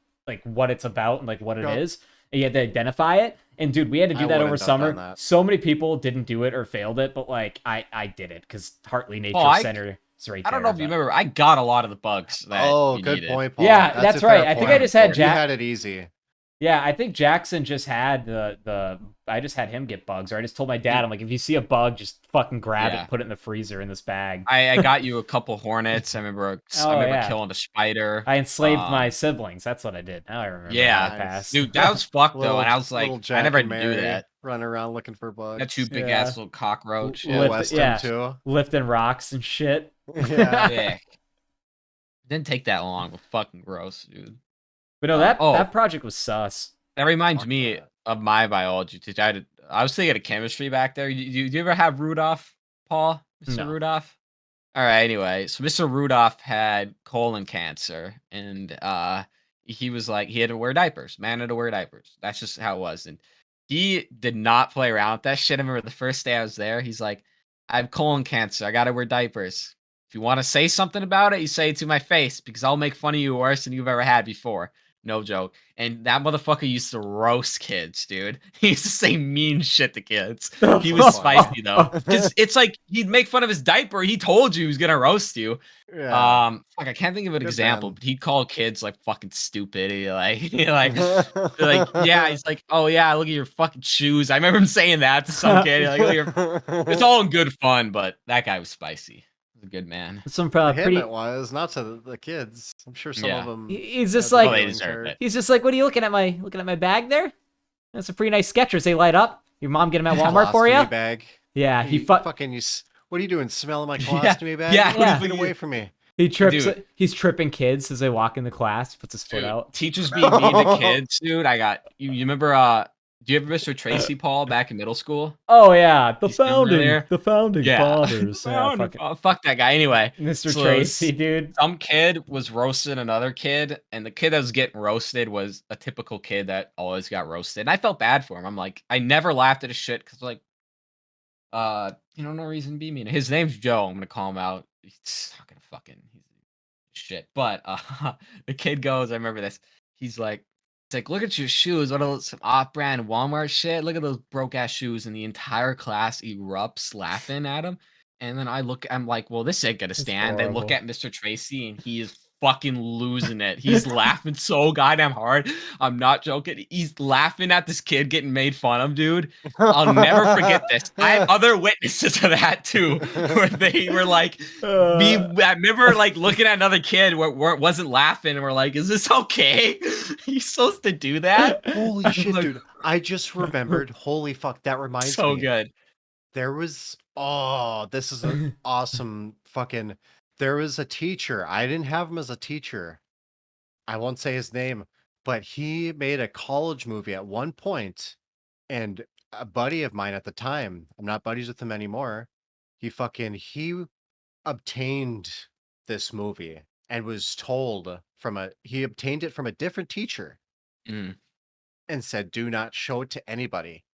[SPEAKER 3] what it's about and like what it
[SPEAKER 1] Yep.
[SPEAKER 3] is. And you had to identify it. And dude, we had to do
[SPEAKER 1] I
[SPEAKER 3] that
[SPEAKER 1] wouldn't
[SPEAKER 3] over
[SPEAKER 1] have
[SPEAKER 3] summer.
[SPEAKER 1] done that.
[SPEAKER 3] So many people didn't do it or failed it, but like I did it because Hartley Nature Center is right
[SPEAKER 2] I don't
[SPEAKER 3] there,
[SPEAKER 2] know if you
[SPEAKER 3] but-
[SPEAKER 2] remember. I got a lot of the bugs that
[SPEAKER 1] Oh,
[SPEAKER 2] you
[SPEAKER 1] good
[SPEAKER 2] needed.
[SPEAKER 1] point, Paul.
[SPEAKER 3] Yeah, that's
[SPEAKER 1] a
[SPEAKER 3] right.
[SPEAKER 1] fair
[SPEAKER 3] I think I
[SPEAKER 1] point.
[SPEAKER 3] just had
[SPEAKER 1] You
[SPEAKER 3] Jack-
[SPEAKER 1] had it easy.
[SPEAKER 3] Yeah, I think Jackson just had the I just had him get bugs, or I just told my dad, I'm like, if you see a bug, just fucking grab it
[SPEAKER 2] Yeah.
[SPEAKER 3] and put it in the freezer in this bag.
[SPEAKER 2] I got you a couple hornets. I remember
[SPEAKER 3] yeah.
[SPEAKER 2] killing a spider.
[SPEAKER 3] I enslaved my
[SPEAKER 2] Um,
[SPEAKER 3] siblings. That's what I did. Now I remember.
[SPEAKER 2] Yeah.
[SPEAKER 3] how I passed.
[SPEAKER 2] Dude, that was fucked though.
[SPEAKER 1] Little-
[SPEAKER 2] And I was like,
[SPEAKER 1] little
[SPEAKER 2] I
[SPEAKER 1] Jack
[SPEAKER 2] never
[SPEAKER 1] and
[SPEAKER 2] had to do
[SPEAKER 1] Mary
[SPEAKER 2] that.
[SPEAKER 1] running around looking for bugs.
[SPEAKER 2] That two big
[SPEAKER 3] Yeah.
[SPEAKER 2] ass little cockroach.
[SPEAKER 3] Lift-
[SPEAKER 1] Yeah,
[SPEAKER 2] Yeah.
[SPEAKER 1] Weston
[SPEAKER 3] yeah.
[SPEAKER 1] too.
[SPEAKER 3] Lifting rocks and shit.
[SPEAKER 1] Yeah.
[SPEAKER 2] Sick. Didn't take that long, but fucking gross, dude.
[SPEAKER 3] But no, that
[SPEAKER 2] Oh.
[SPEAKER 3] that project was sus.
[SPEAKER 2] That reminds
[SPEAKER 1] Fuck
[SPEAKER 2] me
[SPEAKER 1] that.
[SPEAKER 2] of my biology teacher. I was thinking of chemistry back there. Do you ever have Rudolph, Paul? Mr.
[SPEAKER 3] No.
[SPEAKER 2] Rudolph? All right, anyway. So Mr. Rudolph had colon cancer, and he was like, he had to wear diapers. Man had to wear diapers. That's just how it was. And he did not play around with that shit. I remember the first day I was there, he's like, I have colon cancer. I got to wear diapers. If you want to say something about it, you say it to my face because I'll make fun of you worse than you've ever had before. No joke. And that motherfucker used to roast kids, dude. He used to say mean shit to kids. He was spicy though. 'Cause it's like he'd make fun of his diaper. He told you he was gonna roast you.
[SPEAKER 1] Yeah.
[SPEAKER 2] Fuck, I can't think of an
[SPEAKER 1] Good
[SPEAKER 2] example,
[SPEAKER 1] man.
[SPEAKER 2] but he'd call kids like fucking stupid. Like yeah, he's like, oh yeah, look at your fucking shoes. I remember him saying that to some kid. Like, look at your... It's all in good fun, but that guy was spicy. He was a good man.
[SPEAKER 3] Some
[SPEAKER 1] To him
[SPEAKER 3] pretty.
[SPEAKER 1] it was, not to the kids. I'm sure some
[SPEAKER 2] Yeah.
[SPEAKER 1] of them.
[SPEAKER 3] He's just
[SPEAKER 1] had
[SPEAKER 3] like
[SPEAKER 2] Oh, they
[SPEAKER 1] feelings
[SPEAKER 2] deserve
[SPEAKER 1] hurt.
[SPEAKER 2] it.
[SPEAKER 3] he's just like, what are you looking at my bag there? That's a pretty nice Skechers. They light up. Your mom get them at Walmart for you?
[SPEAKER 1] Colostomy bag.
[SPEAKER 3] Yeah, he
[SPEAKER 1] You
[SPEAKER 3] fuck.
[SPEAKER 1] fucking what are you doing? Smelling my
[SPEAKER 2] Yeah,
[SPEAKER 1] colostomy bag?
[SPEAKER 2] yeah,
[SPEAKER 3] yeah.
[SPEAKER 1] Get away from me.
[SPEAKER 3] He trips.
[SPEAKER 2] Dude.
[SPEAKER 3] He's tripping kids as they walk in the class. Puts his foot
[SPEAKER 2] Dude,
[SPEAKER 3] out.
[SPEAKER 2] teachers being mean to kids, dude. I got you. You remember? Do you ever Mr. Tracy Paul back in middle school?
[SPEAKER 3] Oh yeah,
[SPEAKER 2] You see him there?
[SPEAKER 3] the founding
[SPEAKER 2] Yeah.
[SPEAKER 3] fathers. Yeah, fucking
[SPEAKER 2] Oh, fuck that guy. Anyway,
[SPEAKER 3] Mr.
[SPEAKER 2] So
[SPEAKER 3] Tracy, dude.
[SPEAKER 2] some kid was roasting another kid, and the kid that was getting roasted was a typical kid that always got roasted. And I felt bad for him. I'm like, I never laughed at his shit because like, no reason to be mean. His name's Joe. I'm gonna call him out. He's not gonna fucking. shit. But the kid goes, I remember this. He's like, it's like, look at your shoes. What are those some off-brand Walmart shit? Look at those broke ass shoes, and the entire class erupts laughing at him. And then I'm like, well, this ain't gonna
[SPEAKER 3] It's
[SPEAKER 2] stand. I look
[SPEAKER 3] horrible.
[SPEAKER 2] at Mr. Tracy, and he is fucking losing it. He's laughing so goddamn hard. I'm not joking. He's laughing at this kid getting made fun of, dude. I'll never forget this. I have other witnesses of that too, where they were like, I remember like looking at another kid where wasn't laughing, and we're like, "Is this okay? You supposed to do that?"
[SPEAKER 1] Holy shit,
[SPEAKER 2] Like,
[SPEAKER 1] dude. I just remembered. Holy fuck, that reminds
[SPEAKER 2] so
[SPEAKER 1] me.
[SPEAKER 2] good.
[SPEAKER 1] There was this is an awesome fucking there was a teacher. I didn't have him as a teacher. I won't say his name, but he made a college movie at one point, and a buddy of mine at the time, I'm not buddies with him anymore. He obtained this movie and was told he obtained it from a different teacher
[SPEAKER 2] Mm.
[SPEAKER 1] and said, "Do not show it to anybody."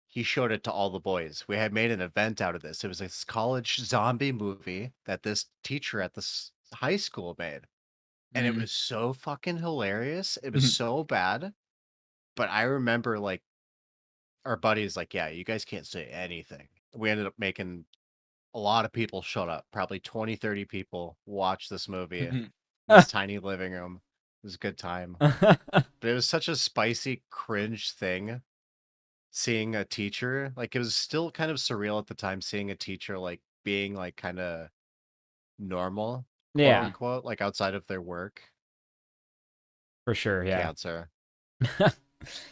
[SPEAKER 1] He showed it to all the boys. We had made an event out of this. It was this college zombie movie that this teacher at this high school made. And it
[SPEAKER 2] Mm.
[SPEAKER 1] was so fucking hilarious. It was
[SPEAKER 2] Mhm.
[SPEAKER 1] so bad. But I remember like our buddies like, yeah, you guys can't say anything. We ended up making a lot of people showed up. Probably 20, 30 people watched this movie in this tiny living room. It was a good time. But it was such a spicy cringe thing seeing a teacher. Like it was still kind of surreal at the time seeing a teacher like being like kind of normal, quote
[SPEAKER 3] Yeah,
[SPEAKER 1] unquote, like outside of their work.
[SPEAKER 3] for sure. Yeah.
[SPEAKER 1] Cancer.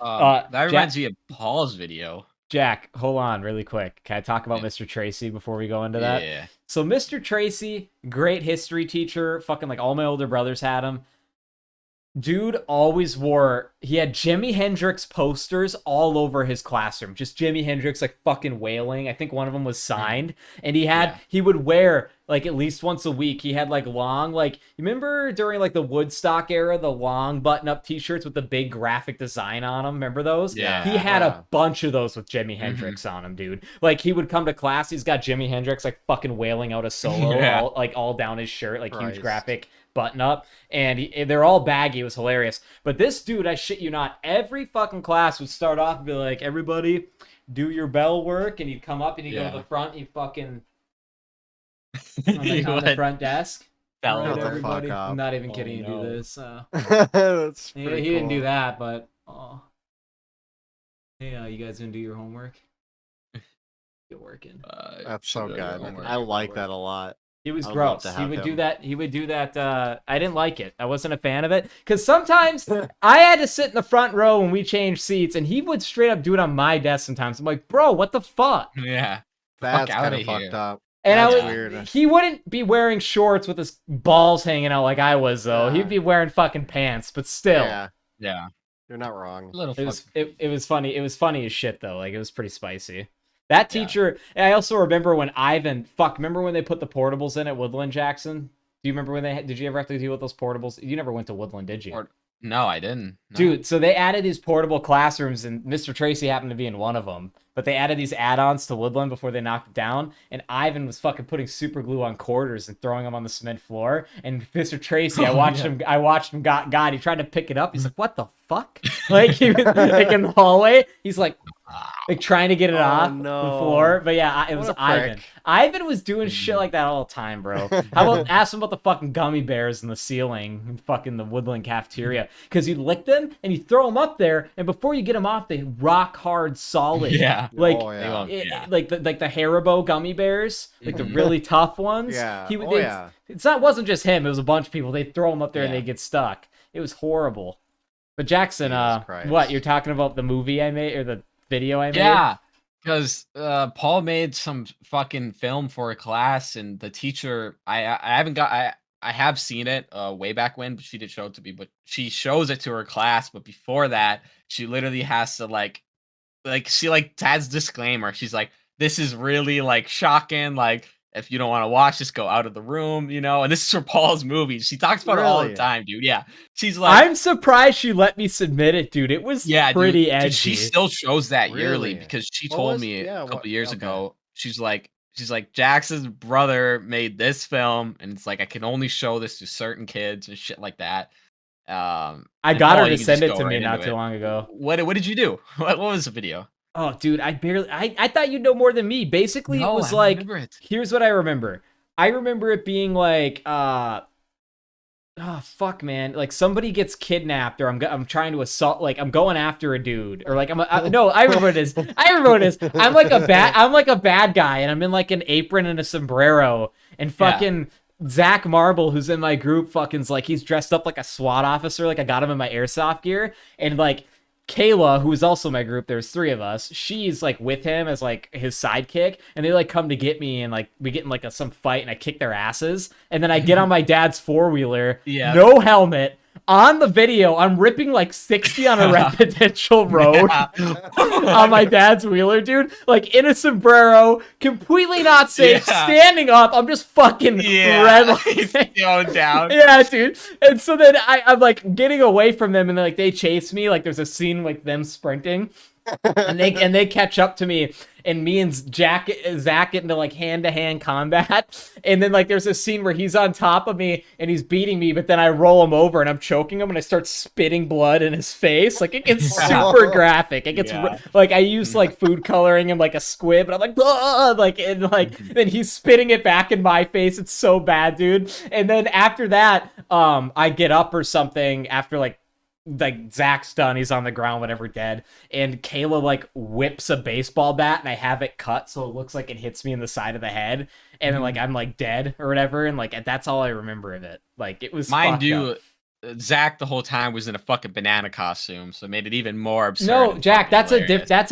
[SPEAKER 2] That
[SPEAKER 3] Jack,
[SPEAKER 2] reminds me of Paul's video.
[SPEAKER 3] Jack, hold on really quick. Can I talk about
[SPEAKER 2] Yeah.
[SPEAKER 3] Mr. Tracy before we go into that?
[SPEAKER 2] Yeah.
[SPEAKER 3] So Mr. Tracy, great history teacher. Fucking like all my older brothers had him. Dude always he had Jimi Hendrix posters all over his classroom. Just Jimi Hendrix like fucking wailing. I think one of them was signed. And he would wear like at least once a week. He had like long, like, you remember during like the Woodstock era, the long button up t-shirts with the big graphic design on them? Remember those?
[SPEAKER 2] Yeah.
[SPEAKER 3] He had a bunch of those with Jimi Hendrix on him, dude. Like he would come to class, he's got Jimi Hendrix like fucking wailing out a solo
[SPEAKER 2] Yeah.
[SPEAKER 3] all down his shirt, like huge
[SPEAKER 1] Christ.
[SPEAKER 3] graphic button up, and they're all baggy. It was hilarious. But this dude, I shit you not, every fucking class would start off and be like, everybody do your bell work, and he'd come up and he'd go to the front, he'd fucking on the front desk.
[SPEAKER 2] Bell
[SPEAKER 3] All right,
[SPEAKER 1] Shut the
[SPEAKER 3] everybody.
[SPEAKER 1] fuck up.
[SPEAKER 3] I'm not even
[SPEAKER 2] Oh,
[SPEAKER 3] kidding. You
[SPEAKER 2] no.
[SPEAKER 3] do this.
[SPEAKER 1] That's
[SPEAKER 3] He
[SPEAKER 1] pretty
[SPEAKER 3] didn't do
[SPEAKER 1] cool.
[SPEAKER 3] that, but hey, you guys gonna do your homework? Get working.
[SPEAKER 1] That's so
[SPEAKER 2] Should
[SPEAKER 1] good.
[SPEAKER 2] have homework.
[SPEAKER 1] I like that a lot.
[SPEAKER 3] He was
[SPEAKER 1] I would love
[SPEAKER 3] gross.
[SPEAKER 1] to
[SPEAKER 3] He
[SPEAKER 1] have
[SPEAKER 3] would do
[SPEAKER 1] him.
[SPEAKER 3] that. He would do that. I didn't like it. I wasn't a fan of it. Because sometimes I had to sit in the front row when we changed seats, and he would straight up do it on my desk sometimes. I'm like, bro, what the fuck?
[SPEAKER 2] Yeah.
[SPEAKER 1] That's kind
[SPEAKER 2] outta
[SPEAKER 1] of fucked
[SPEAKER 2] here.
[SPEAKER 1] up.
[SPEAKER 3] And
[SPEAKER 1] That's
[SPEAKER 3] I was,
[SPEAKER 1] weird.
[SPEAKER 3] he wouldn't be wearing shorts with his balls hanging out like I was, though.
[SPEAKER 1] Yeah.
[SPEAKER 3] He'd be wearing fucking pants, but still.
[SPEAKER 1] Yeah,
[SPEAKER 2] Yeah.
[SPEAKER 1] you're not wrong.
[SPEAKER 2] Little
[SPEAKER 3] It was
[SPEAKER 2] fuck.
[SPEAKER 3] it was funny. It was funny as shit though. Like it was pretty spicy. That
[SPEAKER 2] Yeah.
[SPEAKER 3] teacher. And I also remember when remember when they put the portables in at Woodland, Jackson? Do you remember when did you ever have to deal with those portables? You never went to Woodland, did you?
[SPEAKER 2] No, I didn't. No.
[SPEAKER 3] Dude, so they added these portable classrooms, and Mr. Tracy happened to be in one of them. But they added these add-ons to Woodland before they knocked it down, and Ivan was fucking putting super glue on quarters and throwing them on the cement floor. And Mr. Tracy, I watched him. God, he tried to pick it up. He's like, "What the fuck?" Like he was like in the hallway. He's like trying to get it off the
[SPEAKER 1] no.
[SPEAKER 3] floor. But yeah, it
[SPEAKER 1] What
[SPEAKER 3] was
[SPEAKER 1] a
[SPEAKER 3] Ivan.
[SPEAKER 1] prick.
[SPEAKER 3] Ivan was doing shit like that all the time, bro. How about ask him about the fucking gummy bears in the ceiling in fucking the Woodland cafeteria? Because you lick them and you throw them up there, and before you get them off, they rock hard solid.
[SPEAKER 2] Yeah.
[SPEAKER 3] Like
[SPEAKER 1] Oh, yeah.
[SPEAKER 2] Yeah.
[SPEAKER 3] like the Haribo gummy bears, like the really tough ones.
[SPEAKER 1] Yeah.
[SPEAKER 3] He,
[SPEAKER 1] Oh, yeah.
[SPEAKER 3] wasn't just him. It was a bunch of people. They'd throw them up there and
[SPEAKER 2] Yeah.
[SPEAKER 3] they'd get stuck. It was horrible. But Jackson,
[SPEAKER 1] Jesus Christ.
[SPEAKER 3] what you're talking about the movie I made or the video I made?
[SPEAKER 2] Yeah. Because Paul made some fucking film for a class, and the teacher, I have seen it way back when, but she did show it to me. But she shows it to her class, but before that, she literally has to like she like has disclaimer. She's like, "This is really like shocking. Like, if you don't want to watch, just go out of the room, you know." And this is for Paul's movie. She talks about it all the
[SPEAKER 1] Really?
[SPEAKER 2] time, dude. Yeah, she's like,
[SPEAKER 3] I'm surprised she let me submit it, dude. It was pretty
[SPEAKER 2] dude,
[SPEAKER 3] edgy.
[SPEAKER 2] she still shows that yearly
[SPEAKER 1] Really?
[SPEAKER 2] because she
[SPEAKER 1] What
[SPEAKER 2] told
[SPEAKER 1] was-
[SPEAKER 2] me
[SPEAKER 1] yeah,
[SPEAKER 2] a couple
[SPEAKER 1] what-
[SPEAKER 2] years
[SPEAKER 1] okay.
[SPEAKER 2] ago. She's like, she's like, Jackson's brother made this film, and it's like I can only show this to certain kids and shit like that.
[SPEAKER 3] I
[SPEAKER 2] And
[SPEAKER 3] got her
[SPEAKER 2] Paul,
[SPEAKER 3] to
[SPEAKER 2] you can
[SPEAKER 3] send
[SPEAKER 2] just
[SPEAKER 3] it
[SPEAKER 2] go
[SPEAKER 3] to me
[SPEAKER 2] right
[SPEAKER 3] not
[SPEAKER 2] into
[SPEAKER 3] too
[SPEAKER 2] it.
[SPEAKER 3] long ago.
[SPEAKER 2] What did you do? What was the video?
[SPEAKER 3] Oh, dude, I thought you'd know more than me. Basically, it
[SPEAKER 2] No,
[SPEAKER 3] was
[SPEAKER 2] I
[SPEAKER 3] like,
[SPEAKER 2] remember it.
[SPEAKER 3] here's what I remember. I remember it being like, oh fuck, man! Like somebody gets kidnapped, or I'm trying to assault. Like I'm going after a dude, or like no, I remember what it is. I remember what it is. I'm like a bad guy, and I'm in like an apron and a sombrero, and fucking Zach Marble, who's in my group, fucking's like he's dressed up like a SWAT officer. Like I got him in my airsoft gear, and like Kayla, who is also my group, there's three of us. She's like with him as like his sidekick, and they like come to get me, and like we get in like some fight, and I kick their asses, and then I get on my dad's 4-wheeler, no helmet. On the video, I'm ripping like 60 on a residential road on my dad's wheeler, dude. Like in a sombrero, completely not safe, standing up. I'm just fucking red.
[SPEAKER 2] Going down.
[SPEAKER 3] Yeah, dude. And so then I'm like getting away from them, and like they chase me. Like there's a scene like them sprinting. and they catch up to me, and me and Zach get into like hand-to-hand combat, and then like there's a scene where he's on top of me and he's beating me, but then I roll him over and I'm choking him, and I start spitting blood in his face. Like it gets super graphic. It gets like I use like food coloring and like a squib, and I'm like, ugh! Like, and like then he's spitting it back in my face. It's so bad, dude. And then after that, I get up or something after like Zach's done, he's on the ground, whatever, dead, and Kayla like whips a baseball bat, and I have it cut so it looks like it hits me in the side of the head, and then like I'm like dead or whatever, and like that's all I remember of it. Like it was
[SPEAKER 2] mind you, Zach the whole time was in a fucking banana costume, so it made it even more absurd.
[SPEAKER 3] No, Jack, that's a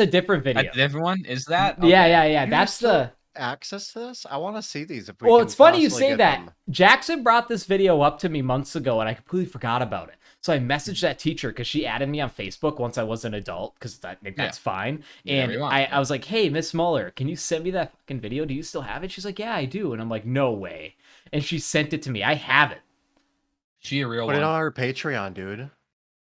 [SPEAKER 3] different video.
[SPEAKER 2] A different one? Is that? Okay.
[SPEAKER 3] Yeah. That's the
[SPEAKER 1] access to this. I want to see these. If we
[SPEAKER 3] well,
[SPEAKER 1] can
[SPEAKER 3] it's funny you say
[SPEAKER 1] get
[SPEAKER 3] that.
[SPEAKER 1] them.
[SPEAKER 3] Jackson brought this video up to me months ago, and I completely forgot about it. So I messaged that teacher because she added me on Facebook once I was an adult, because that's fine. And I was like, hey, Miss Muller, can you send me that fucking video? Do you still have it? She's like, yeah, I do. And I'm like, no way. And she sent it to me. I have it.
[SPEAKER 2] She a real
[SPEAKER 1] Put
[SPEAKER 2] one.
[SPEAKER 1] it on our Patreon, dude.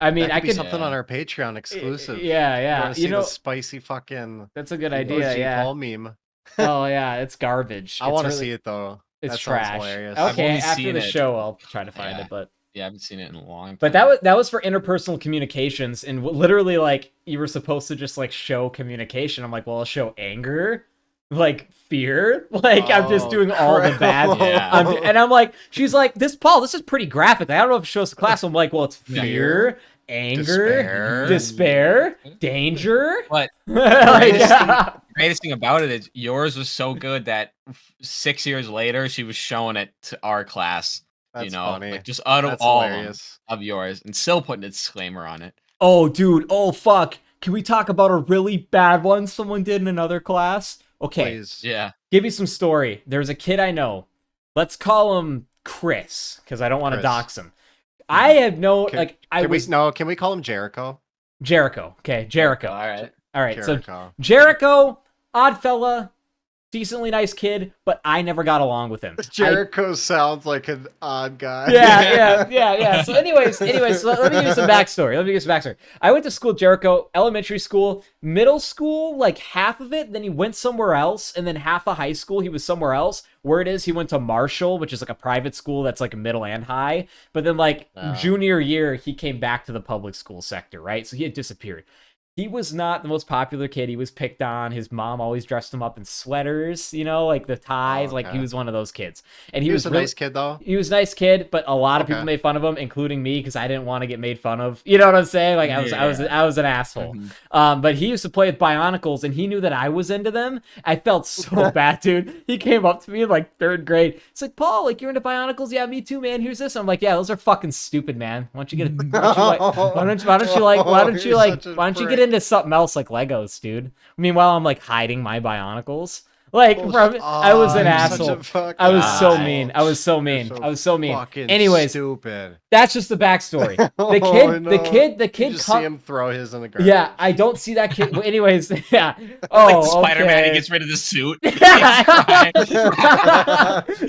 [SPEAKER 3] I mean,
[SPEAKER 1] I could something on our Patreon exclusive.
[SPEAKER 3] Yeah.
[SPEAKER 1] You know, the spicy fucking.
[SPEAKER 3] That's a good idea. Yeah.
[SPEAKER 1] Paul meme.
[SPEAKER 3] Oh yeah, it's garbage.
[SPEAKER 1] I want to see it though.
[SPEAKER 3] It's
[SPEAKER 1] that
[SPEAKER 3] trash.
[SPEAKER 1] Hilarious.
[SPEAKER 3] Okay, after the show, I'll try to find it, but.
[SPEAKER 2] Yeah, I haven't seen it in a long time.
[SPEAKER 3] But that was for interpersonal communications, and literally like you were supposed to just like show communication. I'm like, well, I'll show anger, like fear, like I'm just doing all the bad. And I'm like, she's like, this is pretty graphic. I don't know if it shows the class. I'm like, well, it's fear, anger, despair, danger.
[SPEAKER 2] But
[SPEAKER 3] like,
[SPEAKER 2] greatest thing about it is yours was so good that 6 years later she was showing it to our class.
[SPEAKER 1] That's funny.
[SPEAKER 2] Like just out of all of yours, and still putting a disclaimer on it.
[SPEAKER 3] Oh, dude. Oh, fuck. Can we talk about a really bad one someone did in another class? Okay.
[SPEAKER 1] Please.
[SPEAKER 2] Yeah.
[SPEAKER 3] Give you some story. There's a kid I know. Let's call him Chris, because I don't want to dox him. I have no
[SPEAKER 1] Can we call him Jericho?
[SPEAKER 3] Jericho. Okay, Jericho.
[SPEAKER 2] All right.
[SPEAKER 3] So Jericho, odd fella, decently nice kid, but I never got along with him.
[SPEAKER 1] Jericho sounds like an odd guy.
[SPEAKER 3] Yeah. So anyways, so let me give you some backstory. I went to school, Jericho, elementary school, middle school, like half of it, then he went somewhere else, and then half of high school he was somewhere else. Where it is, he went to Marshall, which is like a private school that's like middle and high. But then like junior year, he came back to the public school sector, right? So he had disappeared. He was not the most popular kid. He was picked on. His mom always dressed him up in sweaters, like the ties. Like he was one of those kids. And he was
[SPEAKER 1] a nice kid, though.
[SPEAKER 3] He was a nice kid, but a lot of people made fun of him, including me, because I didn't want to get made fun of. You know what I'm saying? Like I was an asshole. But he used to play with Bionicles, and he knew that I was into them. I felt so bad, dude. He came up to me in like third grade. He's like, Paul, like you're into Bionicles? Yeah, me too, man. Here's this. I'm like, yeah, those are fucking stupid, man. Why don't you get into something else like Legos, dude? Meanwhile, I'm like hiding my Bionicles. Like, I was an asshole. I was so mean. I was so mean. Anyways,
[SPEAKER 1] stupid.
[SPEAKER 3] That's just the backstory. The kid.
[SPEAKER 1] You just see him throw his in the ground.
[SPEAKER 3] Yeah, I don't see that kid. Anyways, yeah. Oh,
[SPEAKER 2] like Spider-Man, he gets rid of the suit.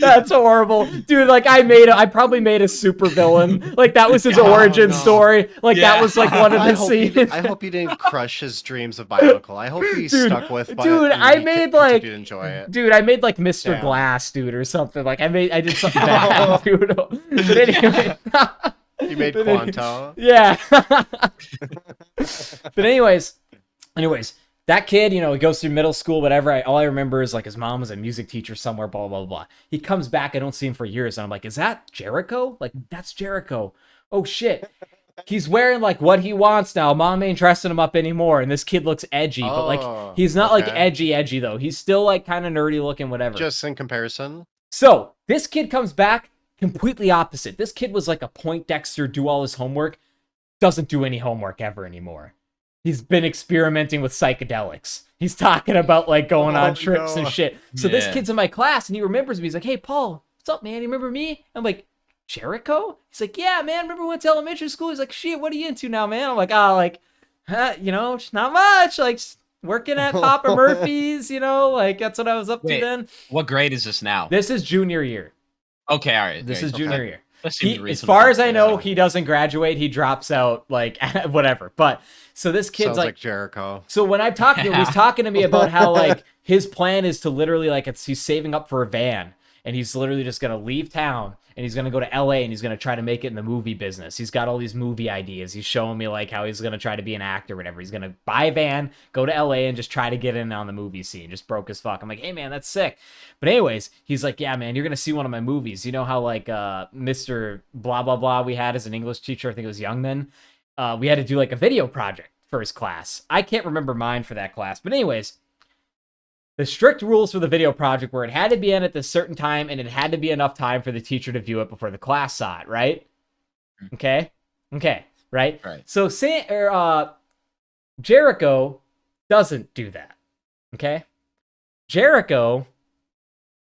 [SPEAKER 3] That's horrible, dude. Like I probably made a super villain. Like that was his origin story. Like that was like one of the scenes.
[SPEAKER 1] I hope you didn't crush his dreams of Bionicle. I hope he stuck with.
[SPEAKER 3] Dude, I made like
[SPEAKER 1] enjoy it.
[SPEAKER 3] Dude, I made like Mr.
[SPEAKER 1] Damn.
[SPEAKER 3] Glass, dude, or something. Like I did something bad, dude. But anyway,
[SPEAKER 1] You made Quanto.
[SPEAKER 3] yeah. But anyways, that kid, you know, he goes through middle school, whatever. All I remember is like his mom was a music teacher somewhere, blah, blah, blah. He comes back. I don't see him for years. And I'm like, is that Jericho? Like, that's Jericho. Oh, shit. He's wearing like what he wants now. Mom ain't dressing him up anymore. And this kid looks edgy, but like, he's not like edgy though. He's still like kind of nerdy looking, whatever.
[SPEAKER 1] Just in comparison.
[SPEAKER 3] So this kid comes back completely opposite. This kid was like a Poindexter, do all his homework, doesn't do any homework ever anymore. He's been experimenting with psychedelics. He's talking about like going on trips and shit. So this kid's in my class and he remembers me. He's like, hey, Paul, what's up, man? You remember me? I'm like, Jericho? He's like, yeah, man. Remember we went to elementary school? He's like, shit, what are you into now, man? I'm like, you know, not much. Like working at Papa Murphy's, you know, like that's what I was up to then.
[SPEAKER 2] What grade is this now?
[SPEAKER 3] This is junior year.
[SPEAKER 2] Okay, all right.
[SPEAKER 3] This is junior year.
[SPEAKER 2] As
[SPEAKER 3] far as I know, he doesn't graduate. He drops out, like, whatever. But, so this kid's
[SPEAKER 1] Sounds like Jericho.
[SPEAKER 3] So when I'm talking to him, he's talking to me about how, like, his plan is to literally, like, he's saving up for a van. And he's literally just going to leave town. And he's going to go to LA and he's going to try to make it in the movie business. He's got all these movie ideas. He's showing me, like, how he's going to try to be an actor or whatever. He's going to buy a van, go to LA, and just try to get in on the movie scene. Just broke as fuck. I'm like, hey, man, that's sick. But anyways, he's like, yeah, man, you're going to see one of my movies. You know how, like, Mr. Blah, blah, blah we had as an English teacher, I think it was Youngman. We had to do, like, a video project for his class. I can't remember mine for that class. But anyways, the strict rules for the video project were it had to be in at this certain time and it had to be enough time for the teacher to view it before the class saw it, right? Okay, right? So Jericho doesn't do that, okay? Jericho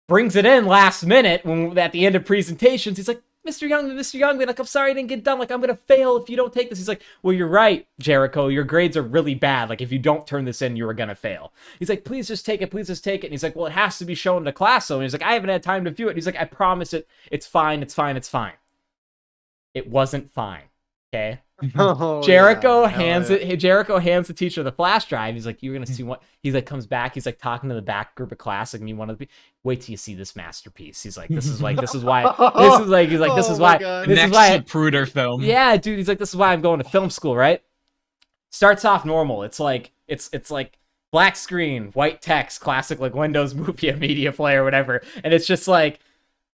[SPEAKER 3] brings it in last minute when at the end of presentations. He's like, Mr. Youngman, like, I'm sorry I didn't get done. Like, I'm going to fail if you don't take this. He's like, well, you're right, Jericho. Your grades are really bad. Like, if you don't turn this in, you are going to fail. He's like, please just take it. Please just take it. And he's like, well, it has to be shown to class. So, and he's like, I haven't had time to view it. And he's like, I promise it. It's fine. It's fine. It's fine. It wasn't fine. Okay. Jericho hands the teacher the flash drive. He's like, you're gonna see what. He's like, comes back. He's like talking to the back group of class. Like, me one of the. Wait till you see this masterpiece. He's like, this is why. This is why.
[SPEAKER 2] Zapruder film.
[SPEAKER 3] Yeah, dude. He's like, this is why I'm going to film school. Right. Starts off normal. It's like like black screen, white text, classic like Windows Movie Media Player, whatever. And it's just like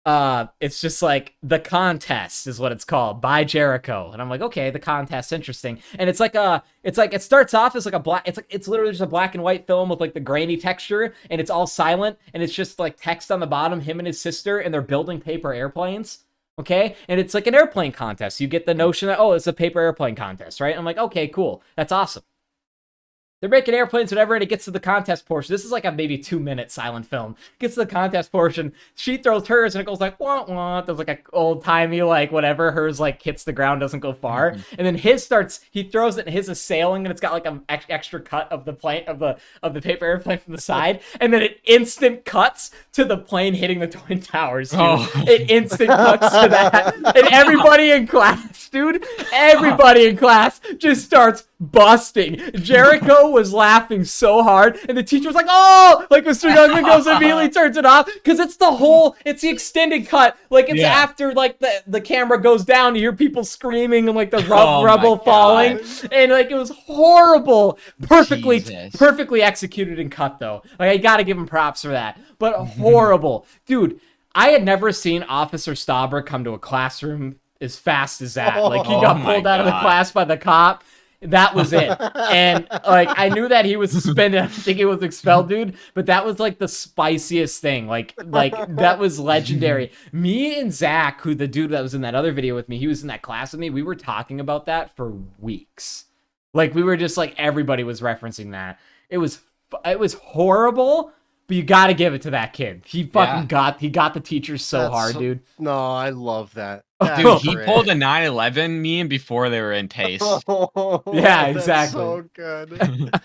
[SPEAKER 3] The Contest is what it's called, by Jericho. And I'm like, okay, The Contest, interesting. And it's like it starts off as like it's literally just a black and white film with like the grainy texture, and it's all silent, and it's just like text on the bottom, him and his sister, and they're building paper airplanes. Okay, and it's like an airplane contest. You get the notion that, oh, it's a paper airplane contest, right? I'm like, okay, cool, that's awesome. They're making airplanes, whatever, and it gets to the contest portion. This is like a maybe 2-minute silent film. Gets to the contest portion. She throws hers, and it goes like, wah, wah. There's like a old-timey, like, whatever. Hers, like, hits the ground, doesn't go far. Mm-hmm. And then he throws it, and his is sailing, and it's got like an extra cut of the plane, of the paper airplane from the side. And then it instant cuts to the plane hitting the Twin Towers, dude. Oh. It instant cuts to that. And everybody in class, dude, just starts busting. Jericho was laughing so hard, and the teacher was like, oh, like Mr. Youngman goes immediately turns it off, because it's the extended cut, like it's after like the camera goes down, you hear people screaming and like the rubble falling, and like it was horrible. Perfectly executed and cut though. Like, I gotta give him props for that, but horrible. Dude, I had never seen Officer Stauber come to a classroom as fast as that. Like, he got pulled out of the class by the cop. That was it. And like, I knew that he was suspended. I think he was expelled, dude. But that was like the spiciest thing. Like that was legendary. Me and Zach, who the dude that was in that other video with me, he was in that class with me. We were talking about that for weeks. Like, we were just like, everybody was referencing that. It was horrible. But you got to give it to that kid. He fucking got the teachers so hard, dude.
[SPEAKER 1] No, I love that.
[SPEAKER 2] Dude, he pulled a 9/11 meme before they were in taste.
[SPEAKER 3] Yeah, exactly.
[SPEAKER 1] So good.